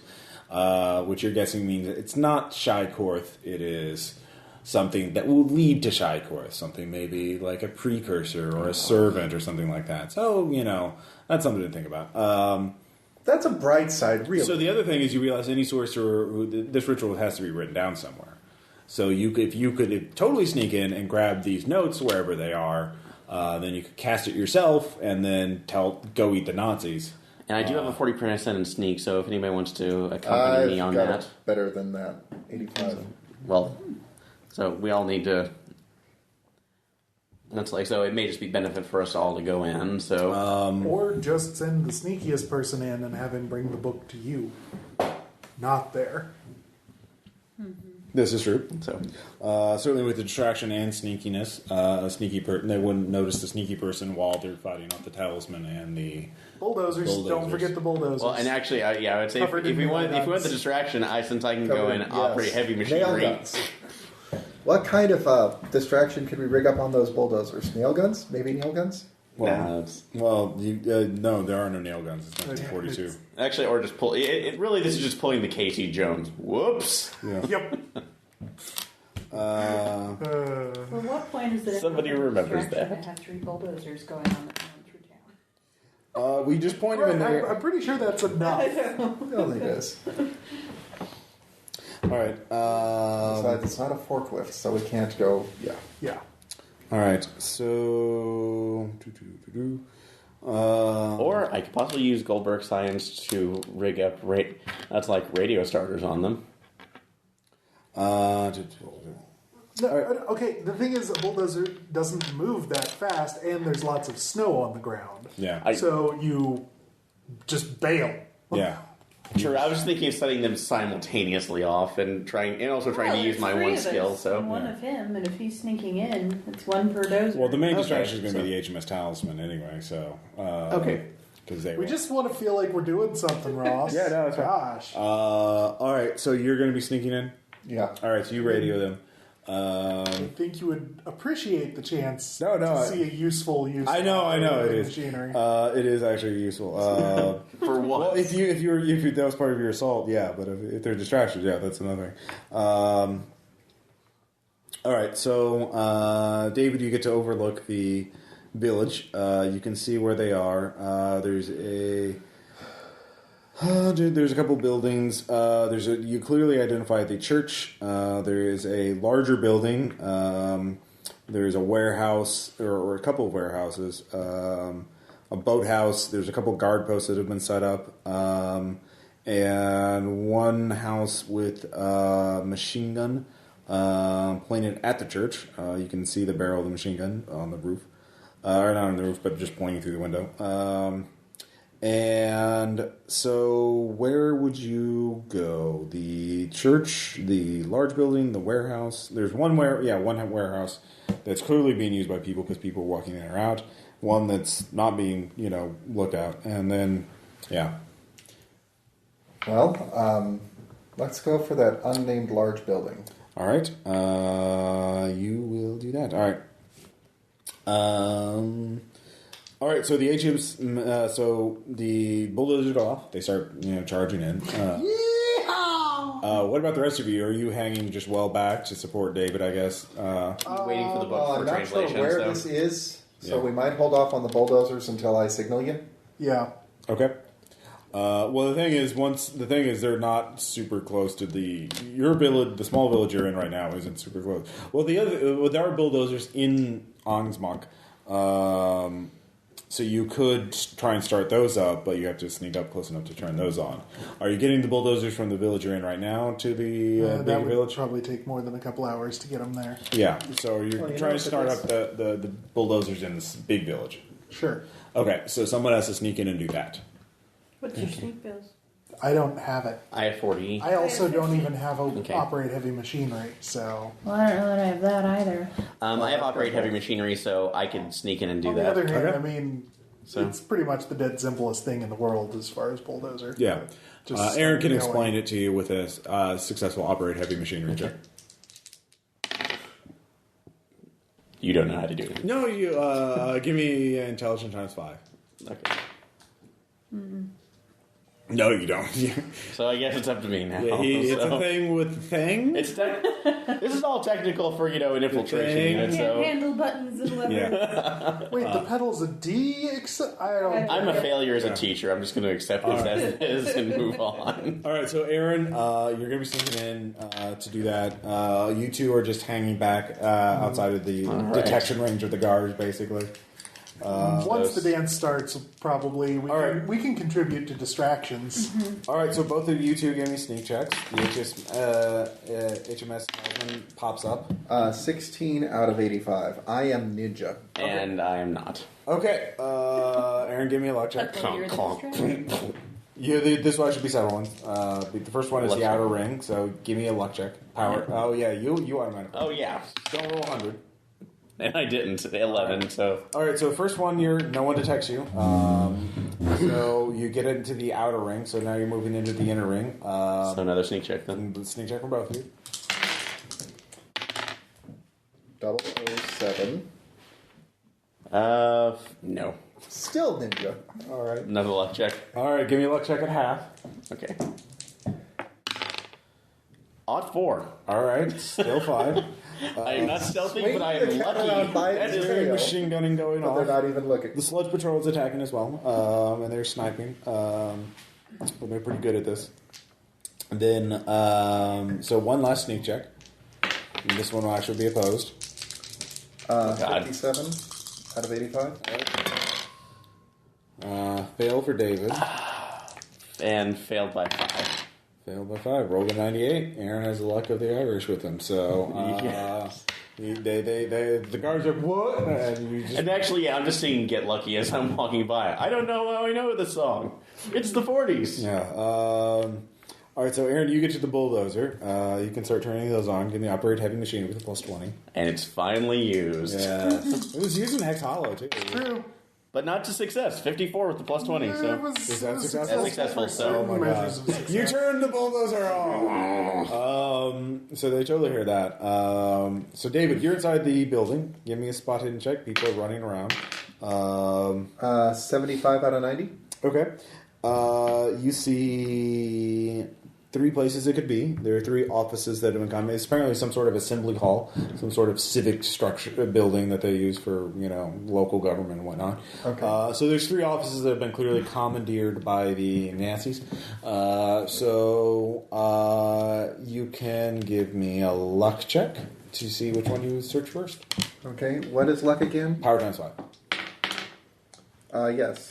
which you're guessing means it's not Shykorth, it is something that will lead to Shykorth, something maybe like a precursor or a servant or something like that. So, that's something to think about. That's a bright side, really. So the other thing is you realize any sorcerer, this ritual has to be written down somewhere. So if you could totally sneak in and grab these notes wherever they are, then you could cast it yourself and then go eat the Nazis. And I do have a 40% in sneak, so if anybody wants to accompany me on that. Better than that, 85. Well, so we all need to. That's so it may just be benefit for us all to go in. So, or just send the sneakiest person in and have him bring the book to you. Not there. This is true. So, certainly with the distraction and sneakiness, a sneaky person, they wouldn't notice the sneaky person while they're fighting off the talisman and the bulldozers. Don't forget the bulldozers. Well, and actually, I would say if we want the distraction, since I can go and operate heavy machinery. What kind of distraction could we rig up on those bulldozers? Nail guns? Maybe nail guns? No, there are no nail guns. It's 1942. Actually, or just pull. Really, this is just pulling the Casey Jones. Whoops. Yeah. Yep. Well, what point is it? Somebody remembers that. To have 3 bulldozers going on through town. We just point them in there. I'm pretty sure that's enough. I don't think it is. All right. Besides, it's not a forklift, so we can't go. Yeah. All right. So. Or I could possibly use Goldberg science to rig up that's like radio starters on them. Okay, the thing is, a bulldozer doesn't move that fast, and there's lots of snow on the ground. Yeah. So you just bail. Yeah. Sure, I was thinking of setting them simultaneously off and also trying to use my one skill. So one of him, and if he's sneaking in, it's one per dozer. Well, the main distraction is going to be the HMS Talisman anyway. So okay, because we just want to feel like we're doing something, Ross. Yeah, no, that's gosh. All right, so you're going to be sneaking in. Yeah. All right, so you radio them. I think you would appreciate the chance to see a useful use. I know it is. Machinery. It is actually useful. For what? Well, if that was part of your assault, yeah. But if they're distractions, yeah, that's another thing. All right, so David, you get to overlook the village. You can see where they are. There's a couple buildings. You clearly identify the church. There is a larger building. There's a warehouse or a couple of warehouses. A boathouse. There's a couple guard posts that have been set up, and one house with a machine gun pointed at the church. You can see the barrel of the machine gun on the roof, or not on the roof, but just pointing through the window. And so, where would you go? The church, the large building, the warehouse. There's one warehouse that's clearly being used by people because people are walking in or out. One that's not being, looked at, and then, yeah. Well, let's go for that unnamed large building. All right, you will do that. All right. All right, so the HMs, so the bulldozers go off. They start, charging in. What about the rest of you? Are you hanging just well back to support David, I guess? Waiting for the book for translation. I'm not sure where this is, so we might hold off on the bulldozers until I signal you. Yeah. Okay. Well, the thing is, they're not super close to your village. The small village you're in right now isn't super close. Well, there are bulldozers in Angsmak. So you could try and start those up, but you have to sneak up close enough to turn those on. Are you getting the bulldozers from the village you're in right now to the that would village? Probably take more than a couple hours to get them there. Yeah. So you're trying to start up the bulldozers in this big village. Sure. Okay. So someone has to sneak in and do that. What's your sneak bills? I don't have it. I have 40. I also don't even have operate heavy machinery, so... Well, I don't know that I have that either. I have operate heavy machinery, so I can sneak in and do On that. the other hand, I mean, So it's pretty much the dead simplest thing in the world as far as bulldozer. Yeah. Just Aaron can going. explain it to you with a successful operate heavy machinery check. you don't know how to do it. No, you give me intelligence times 5. Okay. No, you don't. So I guess it's up to me now. It's a thing with the thing. This is all technical for, an infiltration unit, Can't so... handle buttons and levers. Yeah. Wait, the pedal's a D? I don't... I'm a failure as a teacher. I'm just going to accept this as it is and move on. All right, so Aaron, you're going to be sneaking in to do that. You two are just hanging back outside of the detection range of the guards, basically. Once the dance starts, probably right. we can contribute to distractions. All right, so both of you two give me sneak checks. HMS pops up. 16 out of 85. I am ninja. And I am not. Okay, Aaron, give me a luck check. This one should be several ones. The first one is the outer ring, so give me a luck check. Power. Oh yeah, you automatically. Oh, yeah. Don't roll 100. And I didn't. 11, so... All right, so first one, no one detects you. So you get into the outer ring, so now you're moving into the inner ring. So another sneak check, then. Sneak check from both of you. 007. No. Still ninja. All right. Another luck check. All right, give me a luck check at half. Okay. Odd 4. All right, still 5. I am not stealthy, Swing but I the am cat lucky. around by That its is tail. Machine gunning going But off. they're not even looking. The sludge patrol is attacking as well, and they're sniping. But they're pretty good at this. And then, so one last sneak check. And this one will actually be opposed. 57 out of 85. Fail for David. And failed by 5. Failed by 5. Rolled a 98. Aaron has the luck of the Irish with him. So, the guards are, what? And you just... And actually, yeah, I'm just singing Get Lucky as I'm walking by. I don't know how I know the song. It's the 40s. Yeah. All right, so Aaron, you get to the bulldozer. You can start turning those on. Give me operate heavy machine with a plus 20. And it's finally used. Yeah. It was used in Hex Hollow, too. True. But not to success. 54 with the plus 20, so... Is that successful? That's successful, so... Oh my god. You turned the bulldozer on! So they totally hear that. So David, you're inside the building. Give me a spot hidden check. People are running around. 75 out of 90. Okay. You see 3 places it could be. There are 3 offices that have been combined. It's apparently some sort of assembly hall, some sort of civic structure building that they use for, local government and whatnot. Okay. So there's 3 offices that have been clearly commandeered by the Nazis. So you can give me a luck check to see which one you search first. Okay, what is luck again? Power times 5. Yes.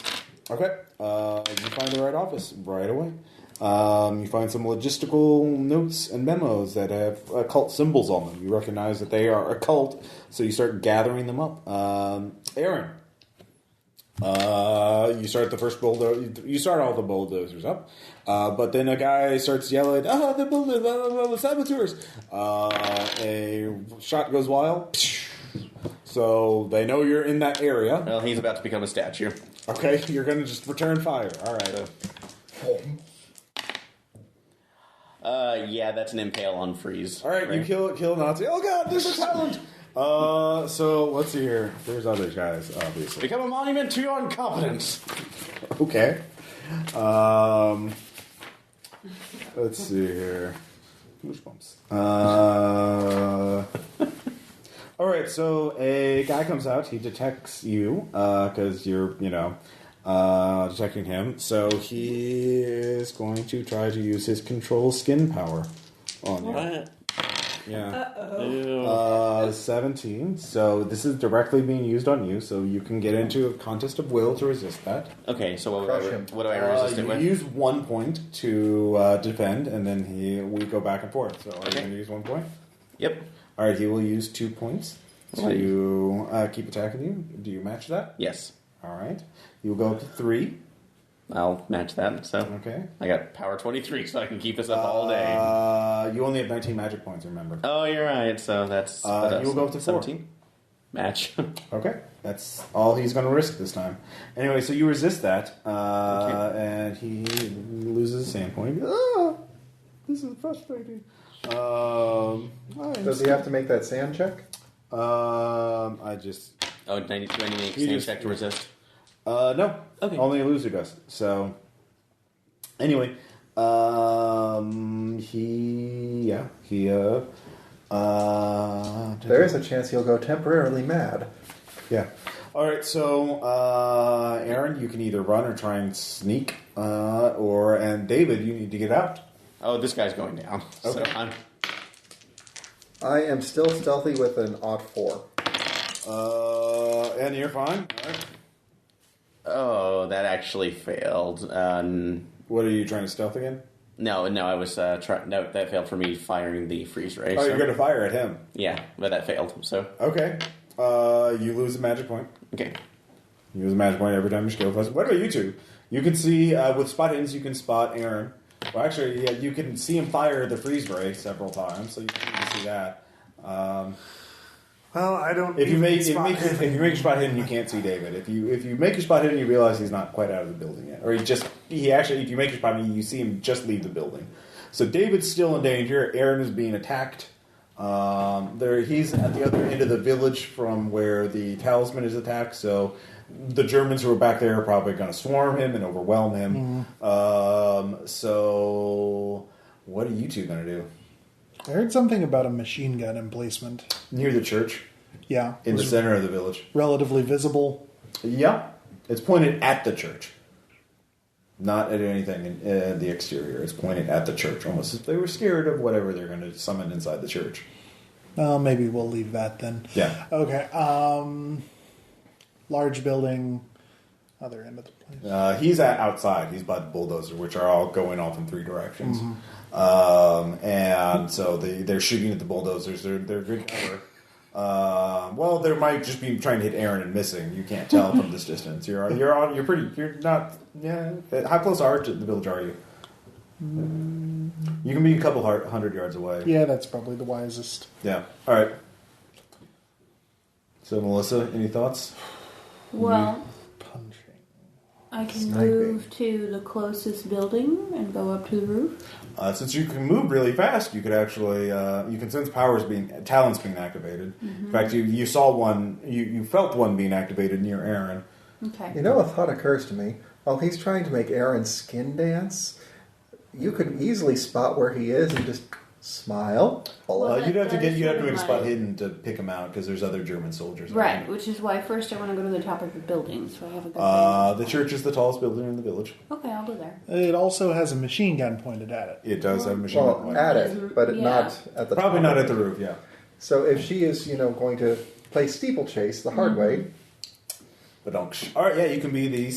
Okay. You find the right office right away. You find some logistical notes and memos that have occult symbols on them. You recognize that they are occult, so you start gathering them up. Aaron, you start the first bulldozer. You start all the bulldozers up, but then a guy starts yelling, the bulldozers, the saboteurs. A shot goes wild. So they know you're in that area. Well, he's about to become a statue. Okay, you're going to just return fire. All right. Yeah, that's an impale on freeze. All right, you kill Nazi. Oh god, there's a talent. So let's see here. There's other guys, obviously. Become a monument to your incompetence. Okay. Let's see here. Goosebumps. All right, so a guy comes out. He detects you because you're, detecting him. So he is going to try to use his control skin power on you. What? Yeah. 17. So this is directly being used on you. So you can get into a contest of will to resist that. Okay, so what Crush him. do I resist it You with? use 1 point to defend, and then we go back and forth. So are you going to use 1 point? Yep. All right, he will use 2 points to keep attacking you. Do you match that? Yes. All right. You'll go up to 3. I'll match that, so... Okay. I got power 23, so I can keep this up all day. You only have 19 magic points, remember. Oh, you're right, so that's... You'll go up to 4. 17? match. Okay, that's all he's going to risk this time. Anyway, so you resist that, and he loses a sand point. Ah, this is frustrating. Does he have to make that sand check? I just... Oh, do I need to make a sand check to resist? No. Okay. Only a loser does. So, anyway, there is a chance he'll go temporarily mad. Yeah. All right. So, Aaron, you can either run or try and sneak, and David, you need to get out. Oh, this guy's going down. Okay. So I am still stealthy with an odd 4. And you're fine. All right. Oh, that actually failed. What are you trying to stealth again? No, I was trying. No, that failed for me firing the freeze ray. Oh, you're going to fire at him. Yeah, but that failed. So okay, you lose a magic point. Okay, you lose a magic point every time you skill fast. What about you two? You can see with spot hidden, you can spot Aaron. Well, actually, yeah, you can see him fire the freeze ray several times, so you can see that. Well, I don't. If you make your spot hidden, you can't see David. If you make your spot hidden, you realize he's not quite out of the building yet, or he actually. If you make your spot hidden, you see him just leave the building. So David's still in danger. Aaron is being attacked. He's at the other end of the village from where the talisman is attacked. So the Germans who are back there are probably going to swarm him and overwhelm him. Mm-hmm. So what are you two going to do? I heard something about a machine gun emplacement. Near the church? Yeah. In the center of the village. Relatively visible. Yeah. It's pointed at the church. Not at anything in the exterior. It's pointed at the church. Almost as if they were scared of whatever they're going to summon inside the church. Well, maybe we'll leave that then. Yeah. Okay. Large building. Other end of the place. He's outside. He's by the bulldozer, which are all going off in 3 directions. Mm-hmm. And so they're shooting at the bulldozers. They're good cover. Well, they might just be trying to hit Aaron and missing. You can't tell from this distance. You're not. Yeah. How close to the village are you? You can be a couple 100 yards away. Yeah, that's probably the wisest. Yeah. All right. So, Melissa, any thoughts? Well, Punching. I can move to the closest building and go up to the roof. Since you can move really fast, you could actually you can sense talents being activated. Mm-hmm. In fact, you saw one, you felt one being activated near Aaron. Okay. You know, a thought occurs to me. While he's trying to make Aaron's skin dance, you could easily spot where he is and just smile. You'd have to make a spot hidden to pick him out because there's other German soldiers. Right, which is why first I want to go to the top of the building, so I have a good the church is the tallest building in the village. Okay, I'll go there. It also has a machine gun pointed at it. It does have a machine gun pointed at it, but not at the Probably top. not at the roof, yeah. So if she is, going to play steeplechase the hard way. But all right, yeah, you can be the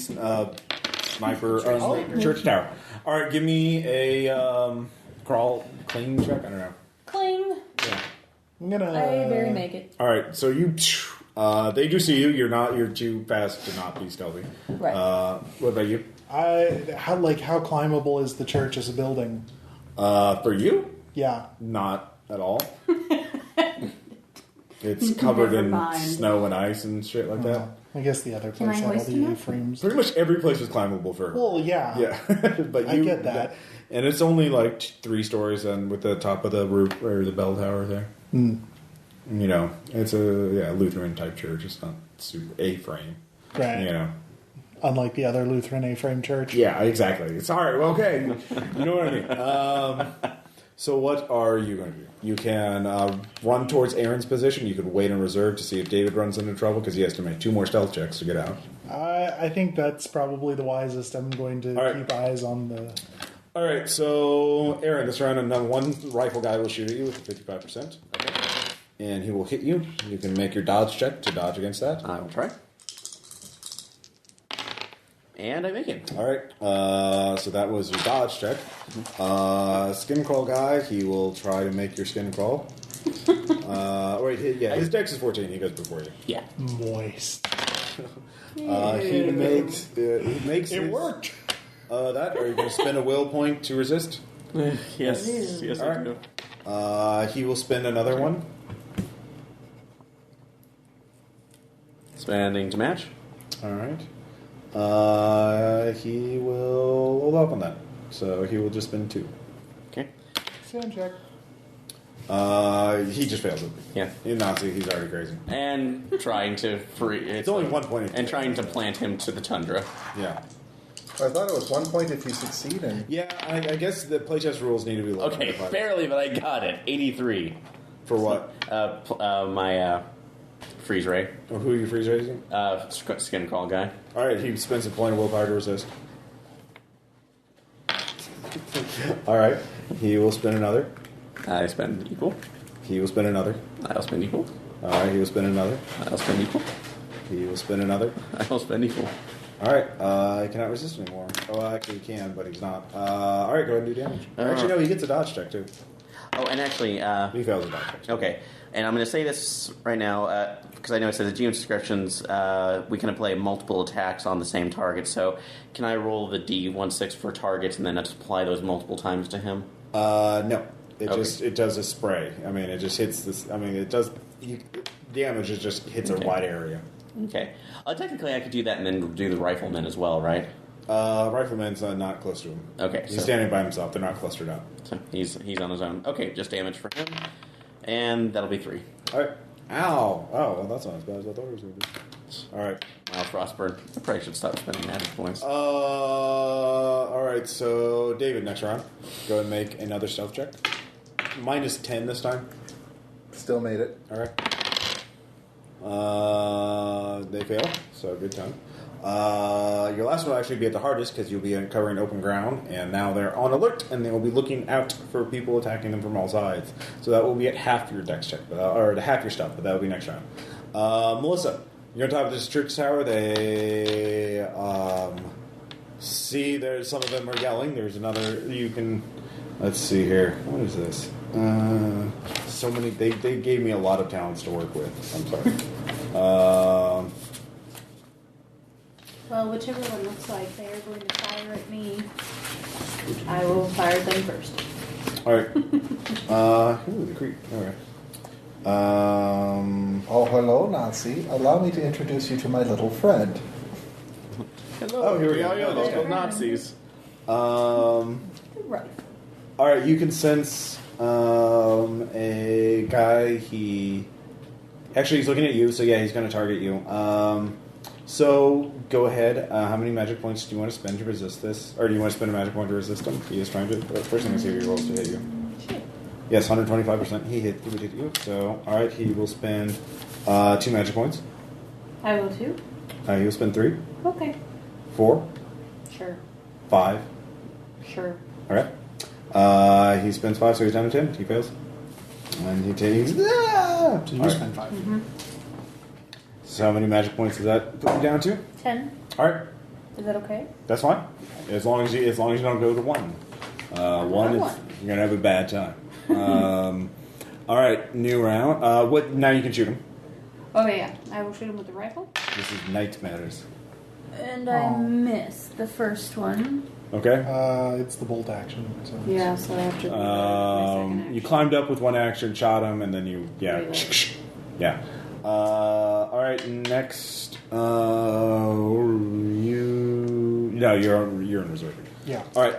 sniper church tower. All right, give me a clean check. I don't know. Cling. Yeah. I'm gonna. I very make it. All right, so they do see you. You're too fast to not be stealthy. Right. What about you? How climbable is the church as a building? For you, Yeah. not at all. It's covered in snow and ice and shit like that. I guess the other Can I place had all hoist the him up? A-frames. Pretty much every place is climbable for her. Well, yeah. Yeah, but I get that. And it's only like 3 stories, and with the top of the roof or the bell tower there. Mm. It's a Lutheran type church. It's not super A-frame. Right. Unlike the other Lutheran A-frame church. Yeah, exactly. Sorry. Well, okay. You know what I mean. So what are you going to do? You can run towards Aaron's position. You could wait in reserve to see if David runs into trouble because he has to make 2 more stealth checks to get out. I think that's probably the wisest. I'm going to keep eyes on the... All right, so Aaron, this round, another 1 rifle guy will shoot at you with 55%. Okay. And he will hit you. You can make your dodge check to dodge against that. I will try. And I make it. All right, so that was your dodge check. Skin crawl guy, he will try to make your skin crawl. His dex is 14. He goes before you. Yeah. Moist. He makes It worked. That, or are you going to spend a will point to resist? Yes, All I do. right. He will spend another one. Spending to match. All right. He will hold off on that. So he will just spend 2. Okay. Sand check. He just fails it. Yeah. He's Nazi. He's already crazy. And trying to free. It's only 1 point. And trying to plant him to the tundra. Yeah. I thought it was 1 point if you succeed. And Yeah, I guess the playtest rules need to be looked Okay, at. barely, but I got it. 83. For what? My freeze ray. Or who are you freeze raising? Skin crawl guy. Alright, he spends a point of willpower to resist. Alright, he will spend another. I spend equal. He will spend another. I'll spend equal. Alright, he will spend another. I'll spend equal. He will spend another. I'll spend equal. Alright, he cannot resist anymore. Oh, well, actually he can, but he's not. Alright, go ahead and do damage. Actually, no, he gets a dodge check, too. Oh, and actually... He fails a dodge check. Okay, and I'm going to say this right now, because I know it says the GM descriptions, we can apply multiple attacks on the same target, so can I roll the D16 for targets and then apply those multiple times to him? No. It Okay. it does a spray. I mean, it just hits this. I mean, it does damage. It just hits a wide area. Okay. Technically, I could do that and then do the rifleman as well, right? Rifleman's not close to him. Okay. He's standing by himself. They're not clustered up. So he's on his own. Okay, just damage for him, and that'll be 3. All right. Ow. Oh, well, that's not as bad as I thought it was going to be. All right. Mild Frostburn. I probably should stop spending magic points. All right. So, David, next round. Go and make another stealth check. Minus 10 this time. still made it. All right. They fail, so good time. Your last one will actually be at the hardest because you'll be covering open ground, and now they're on alert, and they will be looking out for people attacking them from all sides. So that will be at half your dex check, or half your stuff, but that will be next round. Melissa, you're on top of this church tower. They see there's some of them are yelling. There's another. You can. Let's see here. What is this? So many. They gave me a lot of talents to work with. I'm sorry. Well, whichever one looks like they are going to fire at me, I will fire them first. All right. Ooh, the creep. All right. Oh, hello, Nazi. Allow me to introduce you to my little friend. Hello, Oh, here we go. Yo, Okay. those Nazis. Right. All right. You can sense a guy. He's looking at you. So yeah, he's going to target you. So go ahead. How many magic points do you want to spend to resist this, or do you want to spend a magic point to resist him? He is trying to. First thing I see if he rolls to hit you. Sure. Yes, 125%. He would hit you. So all right, he will spend 2 magic points. I will too. He will spend 3, Okay. 4, Sure. 5. Sure. All right. He spends 5, so he's down to 10. He fails. And he takes. So you All spend 5. Mm-hmm. So how many magic points does that put you down to? 10. All right, Is that okay? that's fine. As long as you don't go to 1. One is you're gonna have a bad time. All right, new round. What now? You can shoot him. Oh yeah, I will shoot him with the rifle. This is nightmares. And I missed the first one. Okay. It's the bolt action. So Yeah, so I have to. My second action. You climbed up with one action, shot him, and then you Reload. yeah. All right, next. You're in reserve. Yeah. All right,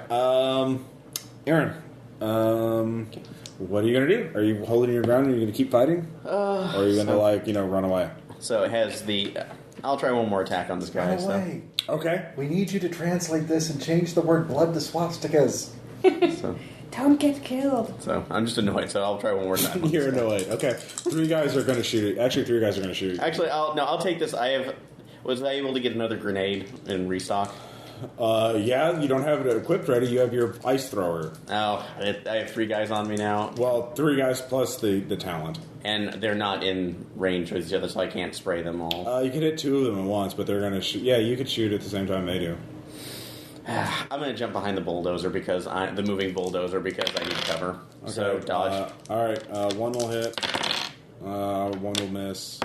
Aaron. What are you gonna do? Are you holding your ground and you're gonna keep fighting, or are you gonna run away? So it has the. I'll try one more attack on this guy. By the So. way, Okay. we need you to translate this and change the word blood to swastikas. Don't get killed. So I'm just annoyed. So I'll try one more time. You're annoyed. Okay. 3 guys are gonna shoot it. Actually, 3 guys are gonna shoot it. Actually, I'll take this. Was I able to get another grenade and restock? Yeah, you don't have it equipped ready. You have your ice thrower. Oh, I have 3 guys on me now, Well, 3 guys plus the talent. and they're not in range with each other, so I can't spray them all. You can hit 2 of them at once, but they're gonna shoot. Yeah, you could shoot at the same time they do. I'm going to jump behind the bulldozer the moving bulldozer because I need cover. Okay. So dodge. All right. 1 will hit. 1 will miss,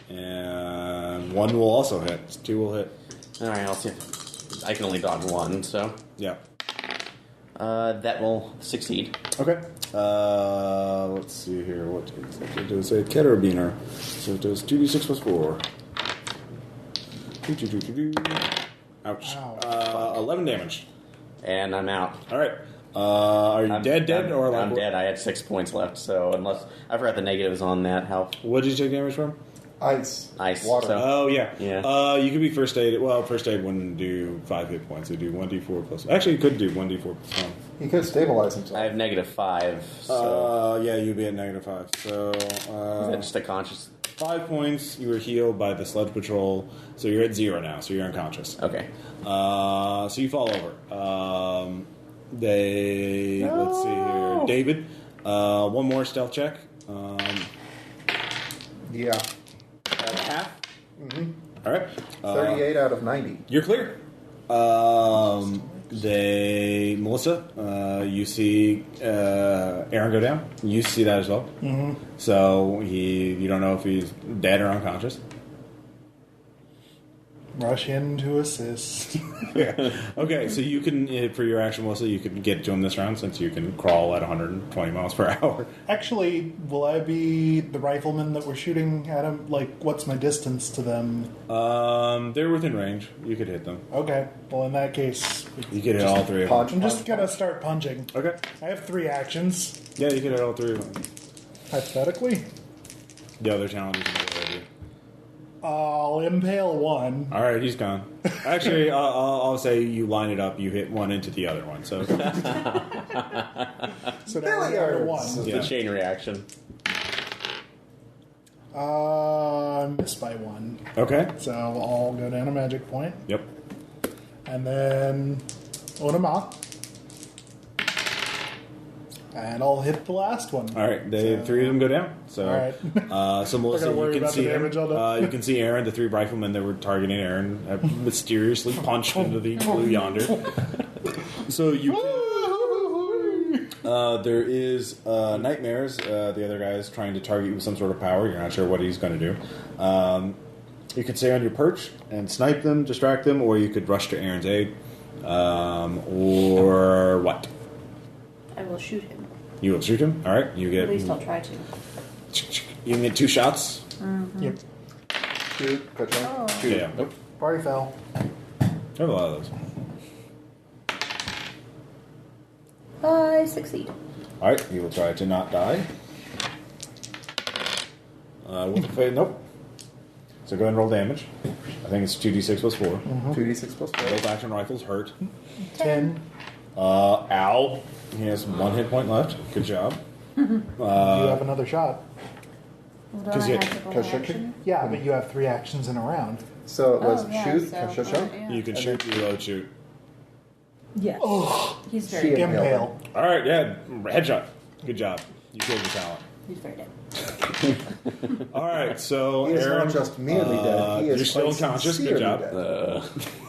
and 1 will also hit. 2 will hit. All right, I'll see. I can only dodge 1, so Yeah. that will succeed. Okay. Let's see here. What exactly does a carabiner? So it does 2d6 plus 4. Ouch. Ow. 11 damage. And I'm out. All right. Are you dead, or like? I'm dead. I had 6 points left, so unless I forgot the negatives on that. How? What did you take damage from? Ice. Water. So. Oh yeah. Yeah. You could be first aid. Well, first aid wouldn't do 5 hit points. It'd do 1d4 plus. Actually, you could do 1d4 plus 1. He could stabilize himself. I have -5. So Yeah, you'd be at -5. So is that just a conscious? 5 points. You were healed by the sludge patrol, so you're at 0 now. So you're unconscious. Okay. So you fall over. Let's see here. David, one more stealth check. Yeah. At half. Mm-hmm. All right. 38 out of 90. You're clear. Melissa, you see Aaron go down. You see that as well. Mm-hmm. So you don't know if he's dead or unconscious. Rush in to assist. Yeah. Okay, so you can, for your action, Melissa, you can get to him this round since you can crawl at 120 miles per hour. Actually, will I be the rifleman that we're shooting at him? Like, what's my distance to them? They're within range. You could hit them. Okay. Well, in that case, You could hit all 3 of them. I'm just gonna start punching. Okay. I have 3 actions, Yeah, you could hit all 3 of them. hypothetically. The other talent is another idea. I'll impale one. All right, he's gone. Actually, I'll say you line it up. You hit one into the other one. So So now we're down to 1. Yeah. The chain reaction. Miss by 1. okay. So I'll go down a magic point. Yep. And then Onama. And I'll hit the last one. All right. The 3 of them go down. So, All right. so Melissa, gonna worry you can about see the him. damage all day. You can see Aaron. The 3 riflemen that were targeting Aaron have mysteriously punched into the blue yonder. So you. There is nightmares. The other guy is trying to target you with some sort of power. You're not sure what he's going to do. You could stay on your perch and snipe them, distract them, or you could rush to Aaron's aid. Or what? I will shoot him. You will shoot him. All right. You get. At least I'll try to. You can get 2 shots. Yep. Shoot. Ka-chunk. Oh. Shoot. Yeah. Nope. Party foul. I have a lot of those. I succeed. All right. You will try to not die. With the fade. Nope. So go ahead and roll damage. I think it's 2d6 plus 4. 2d6 plus 4. Both action rifles hurt. 10. Ow. He has 1 hit point left. Good job. You have another shot. Well, Because don't I you- have to roll because you action? Yeah, but you have 3 actions in a round. So it was yeah, shoot, so, ka-chunk. yeah. You can shoot, reload, shoot. Yes. He's very She dead. impaled. Impale. All right, yeah, headshot. Good job. You killed your talent. He's very dead. All right, so He is Aaron, not just merely dead. He is you're still quite unconscious. Good sincerely job. dead.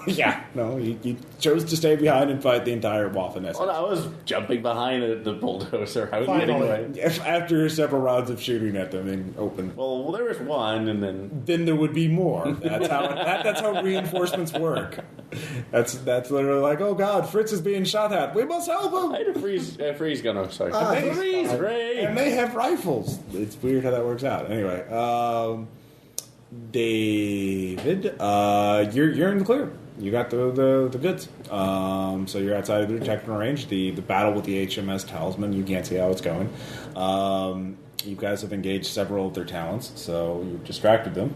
Yeah, no, you chose to stay behind and fight the entire Waffen. Well, I was jumping behind the bulldozer. I was Finally. getting away. After several rounds of shooting at them in open, Well, there was one, and then there would be more. That's how reinforcements work. That's literally like, oh God, Fritz is being shot at. We must help him. I had a freeze gun. Oh, sorry. he's Freeze fine. ray. And they have rifles. It's weird how that works out. Anyway, David, you're in the clear. You got the goods. So you're outside of the detector range. The battle with the HMS Talisman, you can't see how it's going. You guys have engaged several of their talents, so you've distracted them.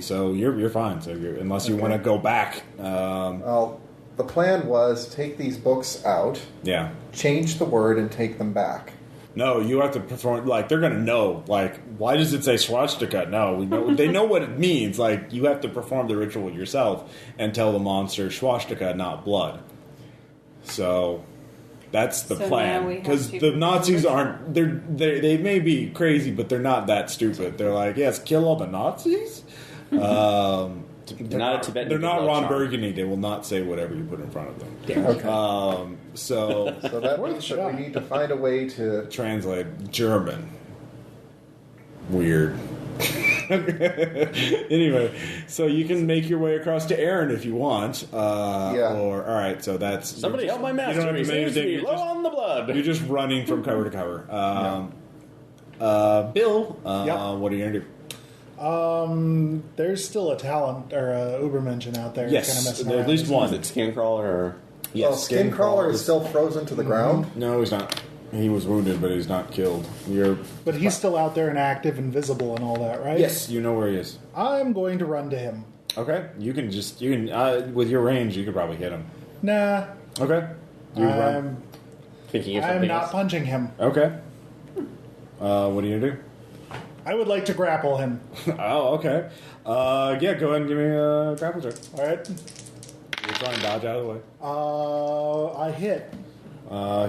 So you're fine. So unless you want to go back. Well, the plan was take these books out, Yeah. change the word, and take them back. No, you have to perform. Like they're gonna know. Like, why does it say swastika? No, we know. They know what it means. Like, you have to perform the ritual yourself and tell the monster swastika, not blood. So that's the So now plan. we have Because to the perform Nazis the aren't. They may be crazy, but they're not that stupid. They're like, yes, kill all the Nazis. They're Not a Tibetan They're not good Ron luck charm. Burgundy. They will not say whatever you put in front of them. Okay. So So that means that we need to find a way to. translate German. Weird. Anyway, so you can make your way across to Aaron if you want. Yeah. Or all right, so that's Somebody help my You master. don't have He to make seems to anything. be low on the blood. You're just running from cover to cover. Bill, Yep. what are you gonna do? There's still a talent or a Ubermenschen out there. Yes, kind of messing at around. least one. Is it Skincrawler or... Yes, Well, Skincaller is still frozen to the ground. No, he's not. He was wounded, but he's not killed. But he's still out there and active and visible and all that, right? Yes, you know where he is. I'm going to run to him. Okay, you can with your range, you could probably hit him. Nah. Okay, you run. I'm Thinking of something not else? punching him. Okay. What are you gonna do? I would like to grapple him. Oh, okay. Yeah, go ahead and give me a grapple check. All right. You try and dodge out of the way. I hit.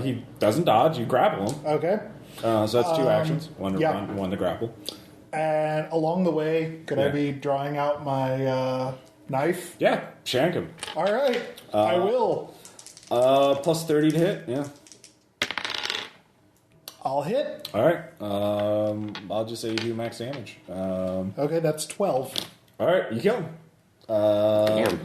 He doesn't dodge. You grapple him. Okay. So that's two actions. One to yeah. run, one to grapple. And along the way, could I Yeah. be drawing out my knife? Yeah, shank him. All right. I will. Plus 30 to hit. Yeah. I'll hit. All right. I'll just say you do max damage. Okay, that's 12. All right, you kill him.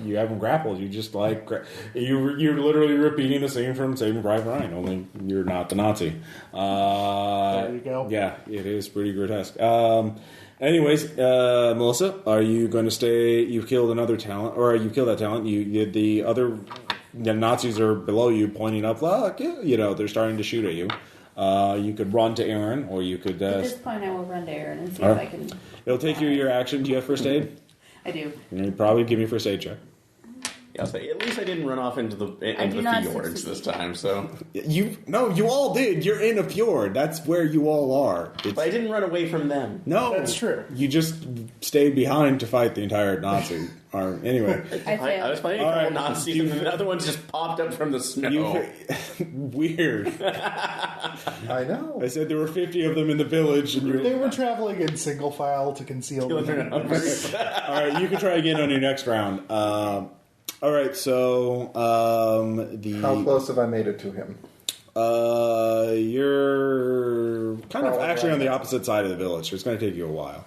You have him grappled. You just you're literally repeating the scene from Saving Private Ryan. Only you're not the Nazi. There you go. Yeah, it is pretty grotesque. Anyways, Melissa, are you going to stay? You've killed another talent, or you killed that talent. The Nazis are below you, pointing up. Look, they're starting to shoot at you. You could run to Aaron, or you could. At this point, I will run to Aaron and see if I can. It'll take you your action. Do you have first aid? I do. You probably give me a first aid check. Yeah, I'll say, at least I didn't run off into the fjords this time, so... You all did. You're in a fjord. That's where you all are. But I didn't run away from them. No. That's true. You just stayed behind to fight the entire Nazi army. Anyway. I was fighting a couple Nazis, and then the other ones just popped up from the snow. Weird. I know. I said there were 50 of them in the village. And They were traveling in single file to conceal them. All right, you can try again on your next round. All right, so How close have I made it to him? You're kind of actually on the opposite side of the village, so it's going to take you a while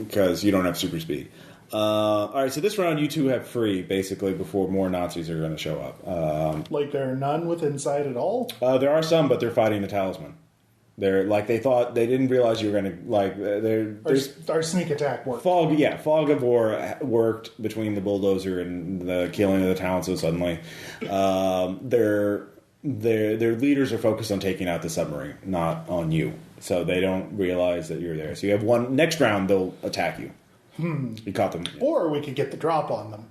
because you don't have super speed. All right, so this round you two have free, basically, before more Nazis are going to show up. Like there are none with inside at all? There are some, but they're fighting the talisman. They're they didn't realize you were going to Our sneak attack worked. Fog of war worked between the bulldozer and the killing of the town. So suddenly, their leaders are focused on taking out the submarine, not on you. So they don't realize that you're there. So you have one. Next round, they'll attack you. You caught them. Or we could get the drop on them.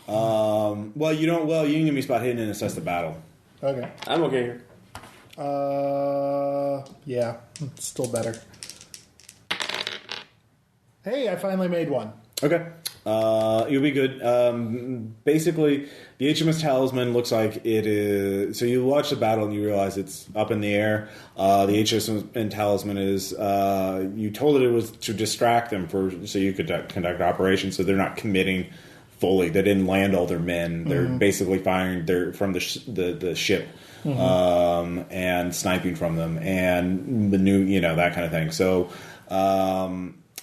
Well, you don't. Well, you can give me spot hidden and assess the battle. Okay. I'm okay here. Yeah, it's still better. Hey, I finally made one. Okay. You'll be good. Basically, the HMS Talisman looks like it is... So you watch the battle and you realize it's up in the air. The HMS Talisman is... you told it was to distract them so you could conduct operations, so they're not committing fully. They didn't land all their men. They're basically firing from the ship. And sniping from them, and that kind of thing. So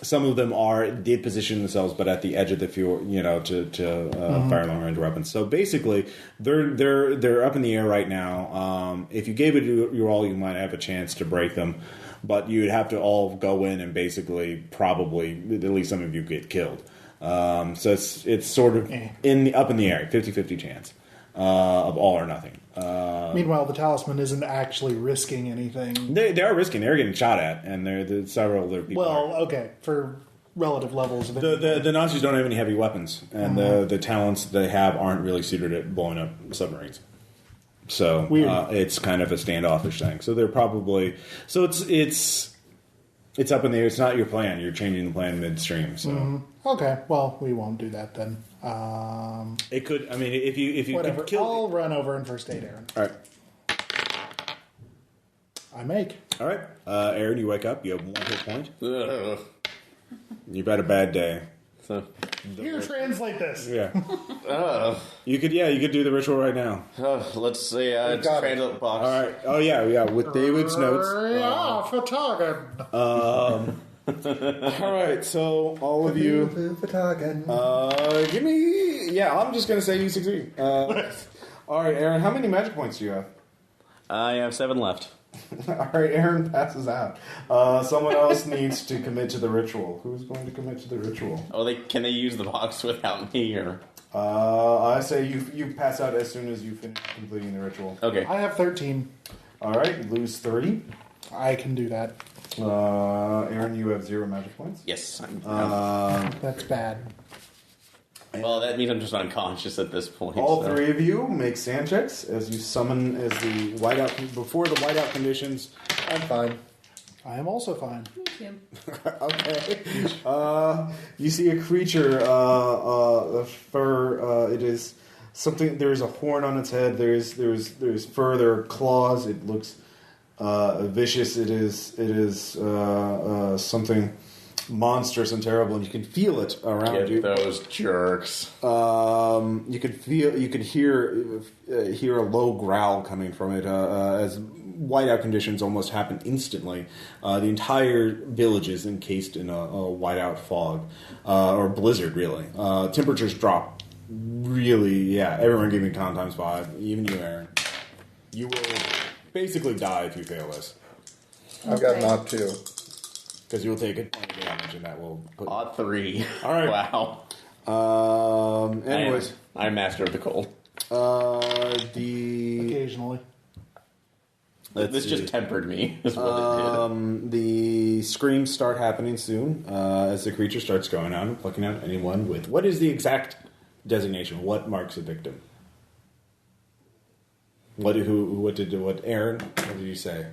some of them did position themselves, but at the edge of the fjord, to fire long range weapons. So basically, they're up in the air right now. If you gave it your all, you might have a chance to break them, but you'd have to all go in and basically probably at least some of you get killed. So it's sort of up in the air, 50-50 chance of all or nothing. Meanwhile, the talisman isn't actually risking anything. They are risking. They're getting shot at, and there's several other people. Well, okay, for relative levels of the Nazis don't have any heavy weapons, and the talents they have aren't really suited at blowing up submarines. So it's kind of a standoffish thing. So they're probably it's up in the air. It's not your plan. You're changing the plan midstream. So okay, well, we won't do that then. It could. I mean, if you whatever. could kill. I'll run over and first aid Aaron. All right. I make. All right, Aaron. You wake up. You have 1 hit point. Ugh. You've had a bad day. So, Here, translate this. Yeah. You could do the ritual right now. let's see. It's translate box. All right. Oh yeah. With David's notes. Yeah, for target. All right. So all of you, give me. Yeah, I'm just gonna say you succeed. All right, Aaron. How many magic points do you have? I have 7 left. All right, Aaron passes out. Someone else needs to commit to the ritual. Who's going to commit to the ritual? Oh, can they use the box without me, or? I say you pass out as soon as you finish completing the ritual. Okay. I have 13. All right, lose 30. I can do that. Aaron, you have 0 magic points. Yes. That's bad. Well, that means I'm just unconscious at this point. All three of you make sand checks as you summon as the whiteout before the whiteout conditions. I'm fine. I am also fine. Me too. Okay. You see a creature, a fur. It is something. There is a horn on its head. There's fur. There are claws. It looks vicious. It is something monstrous and terrible, and you can feel it around you. Those jerks. You could hear a low growl coming from it as whiteout conditions almost happen instantly. The entire village is encased in a whiteout fog or blizzard. Really, temperatures drop. Really, yeah. Everyone give me con times 5. Even you, Aaron. You will basically die if you fail this. I've got knock 2. Because you'll take a point of damage, and that will put... Odd 3. All right. Wow. Anyways. I'm master of the cold. Occasionally. This just tempered me, is what it did. The screams start happening soon as the creature starts going out and plucking out anyone with... What is the exact designation? What marks a victim? What Aaron, what did you say?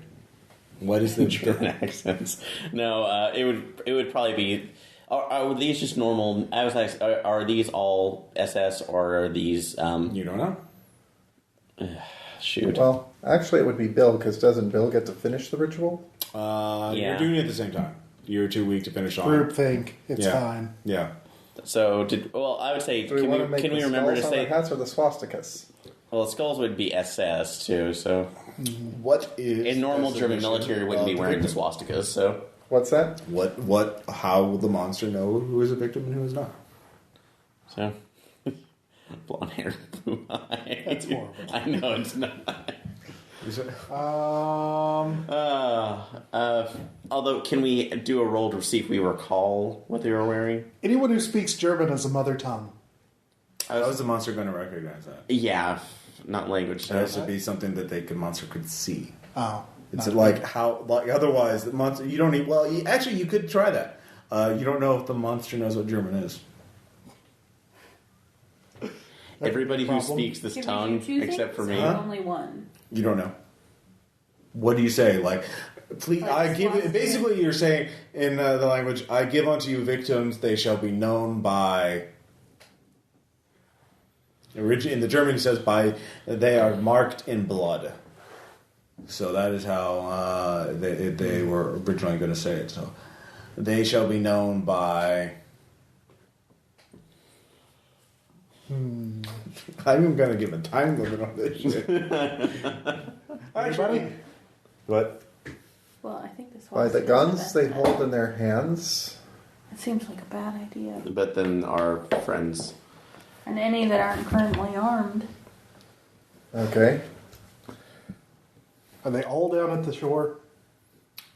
What is the German accents? No, it would probably be. Are these just normal? I was like, are these all SS or are these? You don't know. Shoot. Well, actually, it would be Bill, because doesn't Bill get to finish the ritual? Yeah. You're doing it at the same time. You're too weak to finish on. Group think. It's fine. Yeah. So I would say, Do we want to make the remember to skulls on say? the hats or the swastikas? Well, the skulls would be SS too. So What is in normal German military wouldn't be wearing the swastikas. So What's that? How will the monster know who is a victim and who is not? So blonde hair, blue eye. That's horrible. I know it's not. Although, can we do a roll to see if we recall what they were wearing? Anyone who speaks German as a mother tongue. How is the monster going to recognize that? Yeah, not language. It has to be something that the monster could see. Oh. It's otherwise the monster, you don't need, actually you could try that. You don't know if the monster knows what German is. Everybody who speaks this tongue, except for me. Only one. You don't know. What do you say? Please, I give it. Basically, you're saying in the language, I give unto you victims, they shall be known by. In the German, it says they are marked in blood. So that is how they were originally going to say it. So they shall be known by. I'm going to give a time limit on this shit. Anybody? What? Well, I think this By the guns they hold in their hands. It seems like a bad idea. But then our friends. And any that aren't currently armed. Okay. Are they all down at the shore?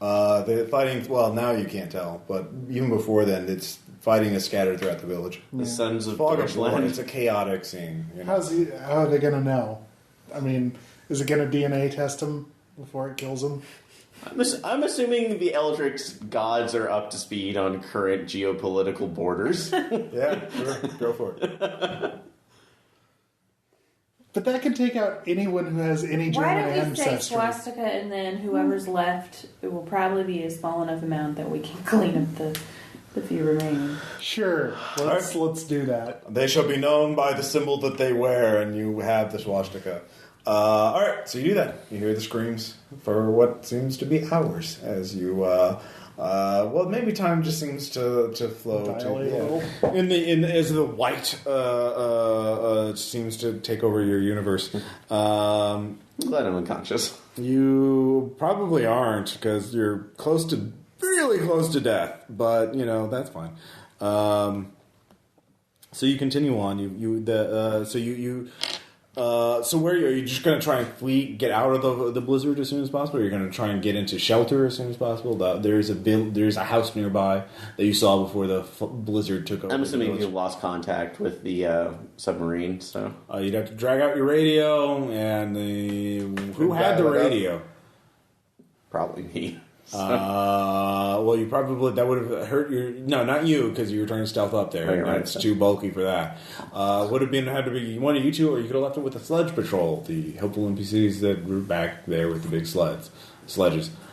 The fighting, well, now you can't tell, but even before then, fighting is scattered throughout the village. The sons of Fog of blood, Deutschland. it's a chaotic scene. You know? How are they going to know? I mean, is it going to DNA test him before it kills him? I'm assuming the Eldritch gods are up to speed on current geopolitical borders. Yeah, sure. Go for it. But that can take out anyone who has any German Why don't we ancestry. say swastika and then whoever's left, it will probably be a small enough amount that we can clean up the few remaining. Sure, let's do that. They shall be known by the symbol that they wear, and you have the swastika. All right, so you do that. You hear the screams for what seems to be hours as you. Maybe time just seems to flow. Dilate a little. As the white seems to take over your universe. I'm glad I'm unconscious. You probably aren't because you're really close to death, but that's fine. So you continue on. So where are you just going to try and flee, get out of the blizzard as soon as possible? Or you're going to try and get into shelter as soon as possible? There's a house nearby that you saw before the blizzard took over. I'm assuming you lost contact with the submarine, so you'd have to drag out your radio, and who had the radio? Probably me. Well, you probably that would have hurt your. No, not you, because you were trying to stealth up there. Right. It's too bulky for that. Would have had to be one of you two, or you could have left it with the sledge patrol, the helpful NPCs that were back there with the big sledges.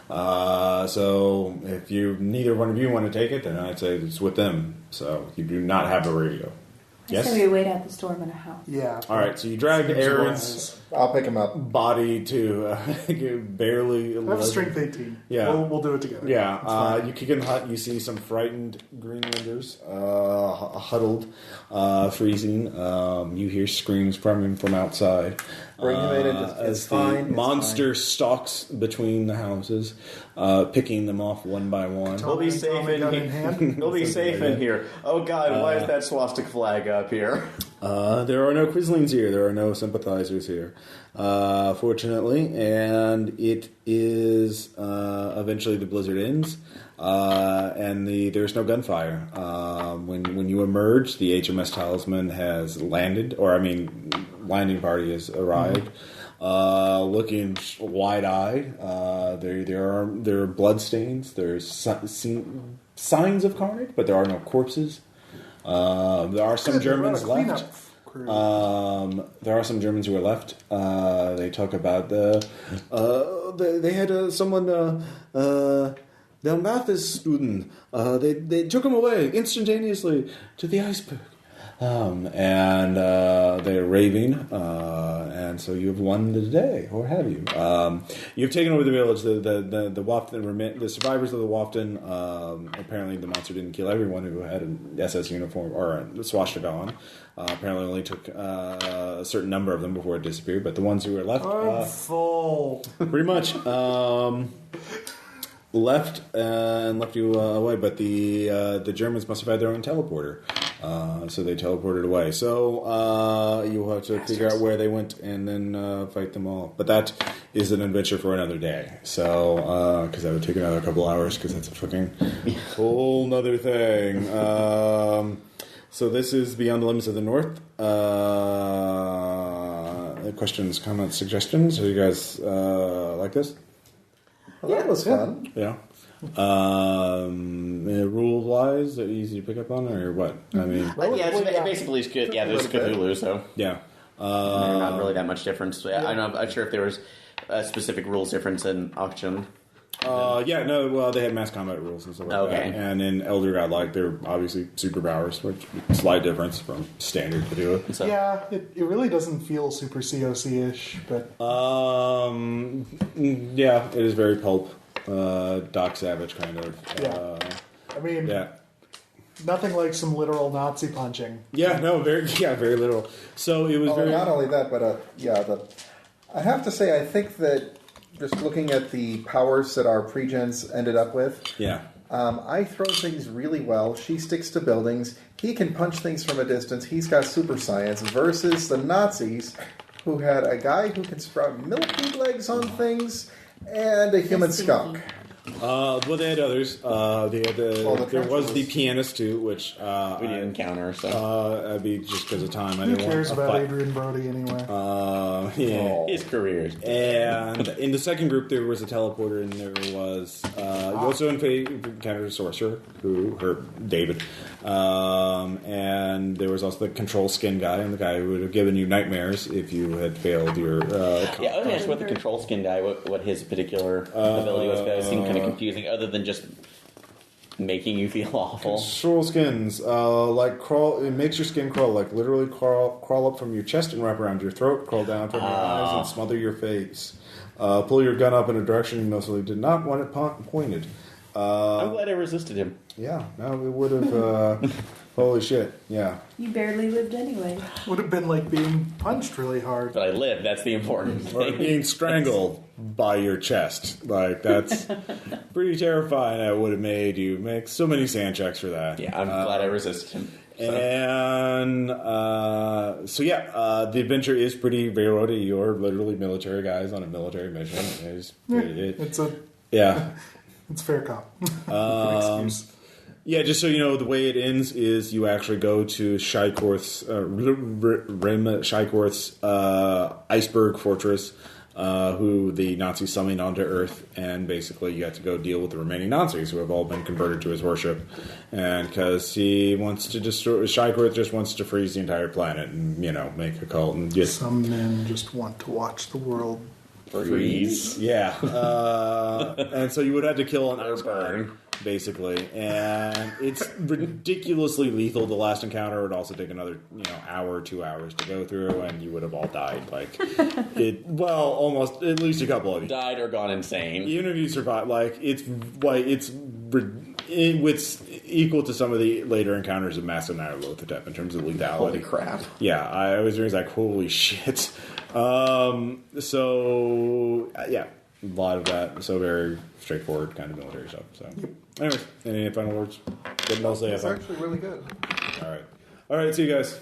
So if neither one of you want to take it, then I'd say it's with them. So you do not have a radio. Yes. So we wait at the storm in a house. Yeah. All right. So you drag Aaron's I'll pick him up. body to barely. I have strength 18. Yeah, we'll do it together. Yeah. You kick in the hut. You see some frightened Greenlanders, huddled, freezing. You hear screams from outside. Bring him in. As the monster stalks between the houses, picking them off one by one. We'll be safe in here. We'll be safe in here. Oh God, why is that swastika flag up here? There are no Quislings here. There are no sympathizers here, fortunately. And it is eventually the blizzard ends, and there's no gunfire. When you emerge, the HMS Talisman has landed, landing party has arrived. Looking wide-eyed. There are blood stains. There's signs of carnage, but there are no corpses. There are some Germans left. There are some Germans who are left. They talk about they had someone, the Mathis student. They took him away instantaneously to the iceberg. And they're raving, and so you've won the day, or have you? You've taken over the village. The Waften, the survivors of the Waften. Apparently, the monster didn't kill everyone who had an SS uniform or a swastika on. Apparently, only took a certain number of them before it disappeared. But the ones who were left, full, pretty much. Left you away, but the Germans must have had their own teleporter, so they teleported away. So you'll have to figure out where they went and then fight them all. But that is an adventure for another day. So because that would take another couple hours, because that's a fucking whole nother thing. So this is Beyond the Limits of the North. Questions, comments, suggestions? Are you guys like this? Well, that was fun. Yeah. Rules-wise, easy to pick up on, or what? I mean... Basically it's good. Yeah, there's Cthulhu, so... Yeah. Not really that much difference. I'm not sure if there was a specific rules difference in Achtung. They had mass combat rules and stuff like that. And in Elder Godlike, they're obviously superpowers, which slight difference from standard Cthulhu. So. Yeah, it really doesn't feel super COC-ish, but... it is very pulp, Doc Savage kind of. Nothing like some literal Nazi punching. Very literal. So it was very... Not only that, but, I have to say, I think that just looking at the powers that our pre-gens ended up with... Yeah. I throw things really well. She sticks to buildings. He can punch things from a distance. He's got super science versus the Nazis, who had a guy who can sprout millipede legs on things and a human skunk. They had others. There was the pianist too, which we didn't encounter. So I'd be just because of time. Who cares about Adrian Brody anyway? His career. And in the second group, there was a teleporter, and there was you also encountered a sorcerer who hurt David, and there was also the control skin guy, and the guy who would have given you nightmares if you had failed your. I was asked what the control skin guy, what his particular ability was. It seemed kind of confusing, other than just making you feel awful. Control skins, crawl. It makes your skin crawl, literally crawl up from your chest and wrap around your throat, crawl down from your eyes and smother your face. Pull your gun up in a direction you mostly did not want it pointed. I'm glad I resisted him. Yeah, no, it would have. Holy shit! Yeah. You barely lived anyway. Would have been like being punched really hard. But I lived. That's the important Or thing. being strangled by your chest. Like, that's pretty terrifying. That would have made you make so many sand checks for that. Yeah, I'm glad I resisted him. So. And the adventure is pretty railroady. You're literally military guys on a military mission. It's fair cop. Excuse. Yeah, just so you know, the way it ends is you actually go to Shykorth's iceberg fortress, who the Nazis summoned onto Earth, and basically you have to go deal with the remaining Nazis who have all been converted to his worship. And because he wants to destroy, Shykorth just wants to freeze the entire planet and, make a cult and get... Some men just want to watch the world freeze. Yeah. And so you would have to kill an iceberg, basically. And it's ridiculously lethal. The last encounter would also take another, hour or 2 hours to go through, and you would have all died. Almost, at least a couple of you. Died or gone insane. Even if you survive, it's equal to some of the later encounters of Mass and Nyarlathotep in terms of lethality. Holy crap. Yeah, I was like, holy shit. A lot of that. So very straightforward kind of military stuff. So, anyways, any final words? What else they have? It's actually really good. All right. See you guys.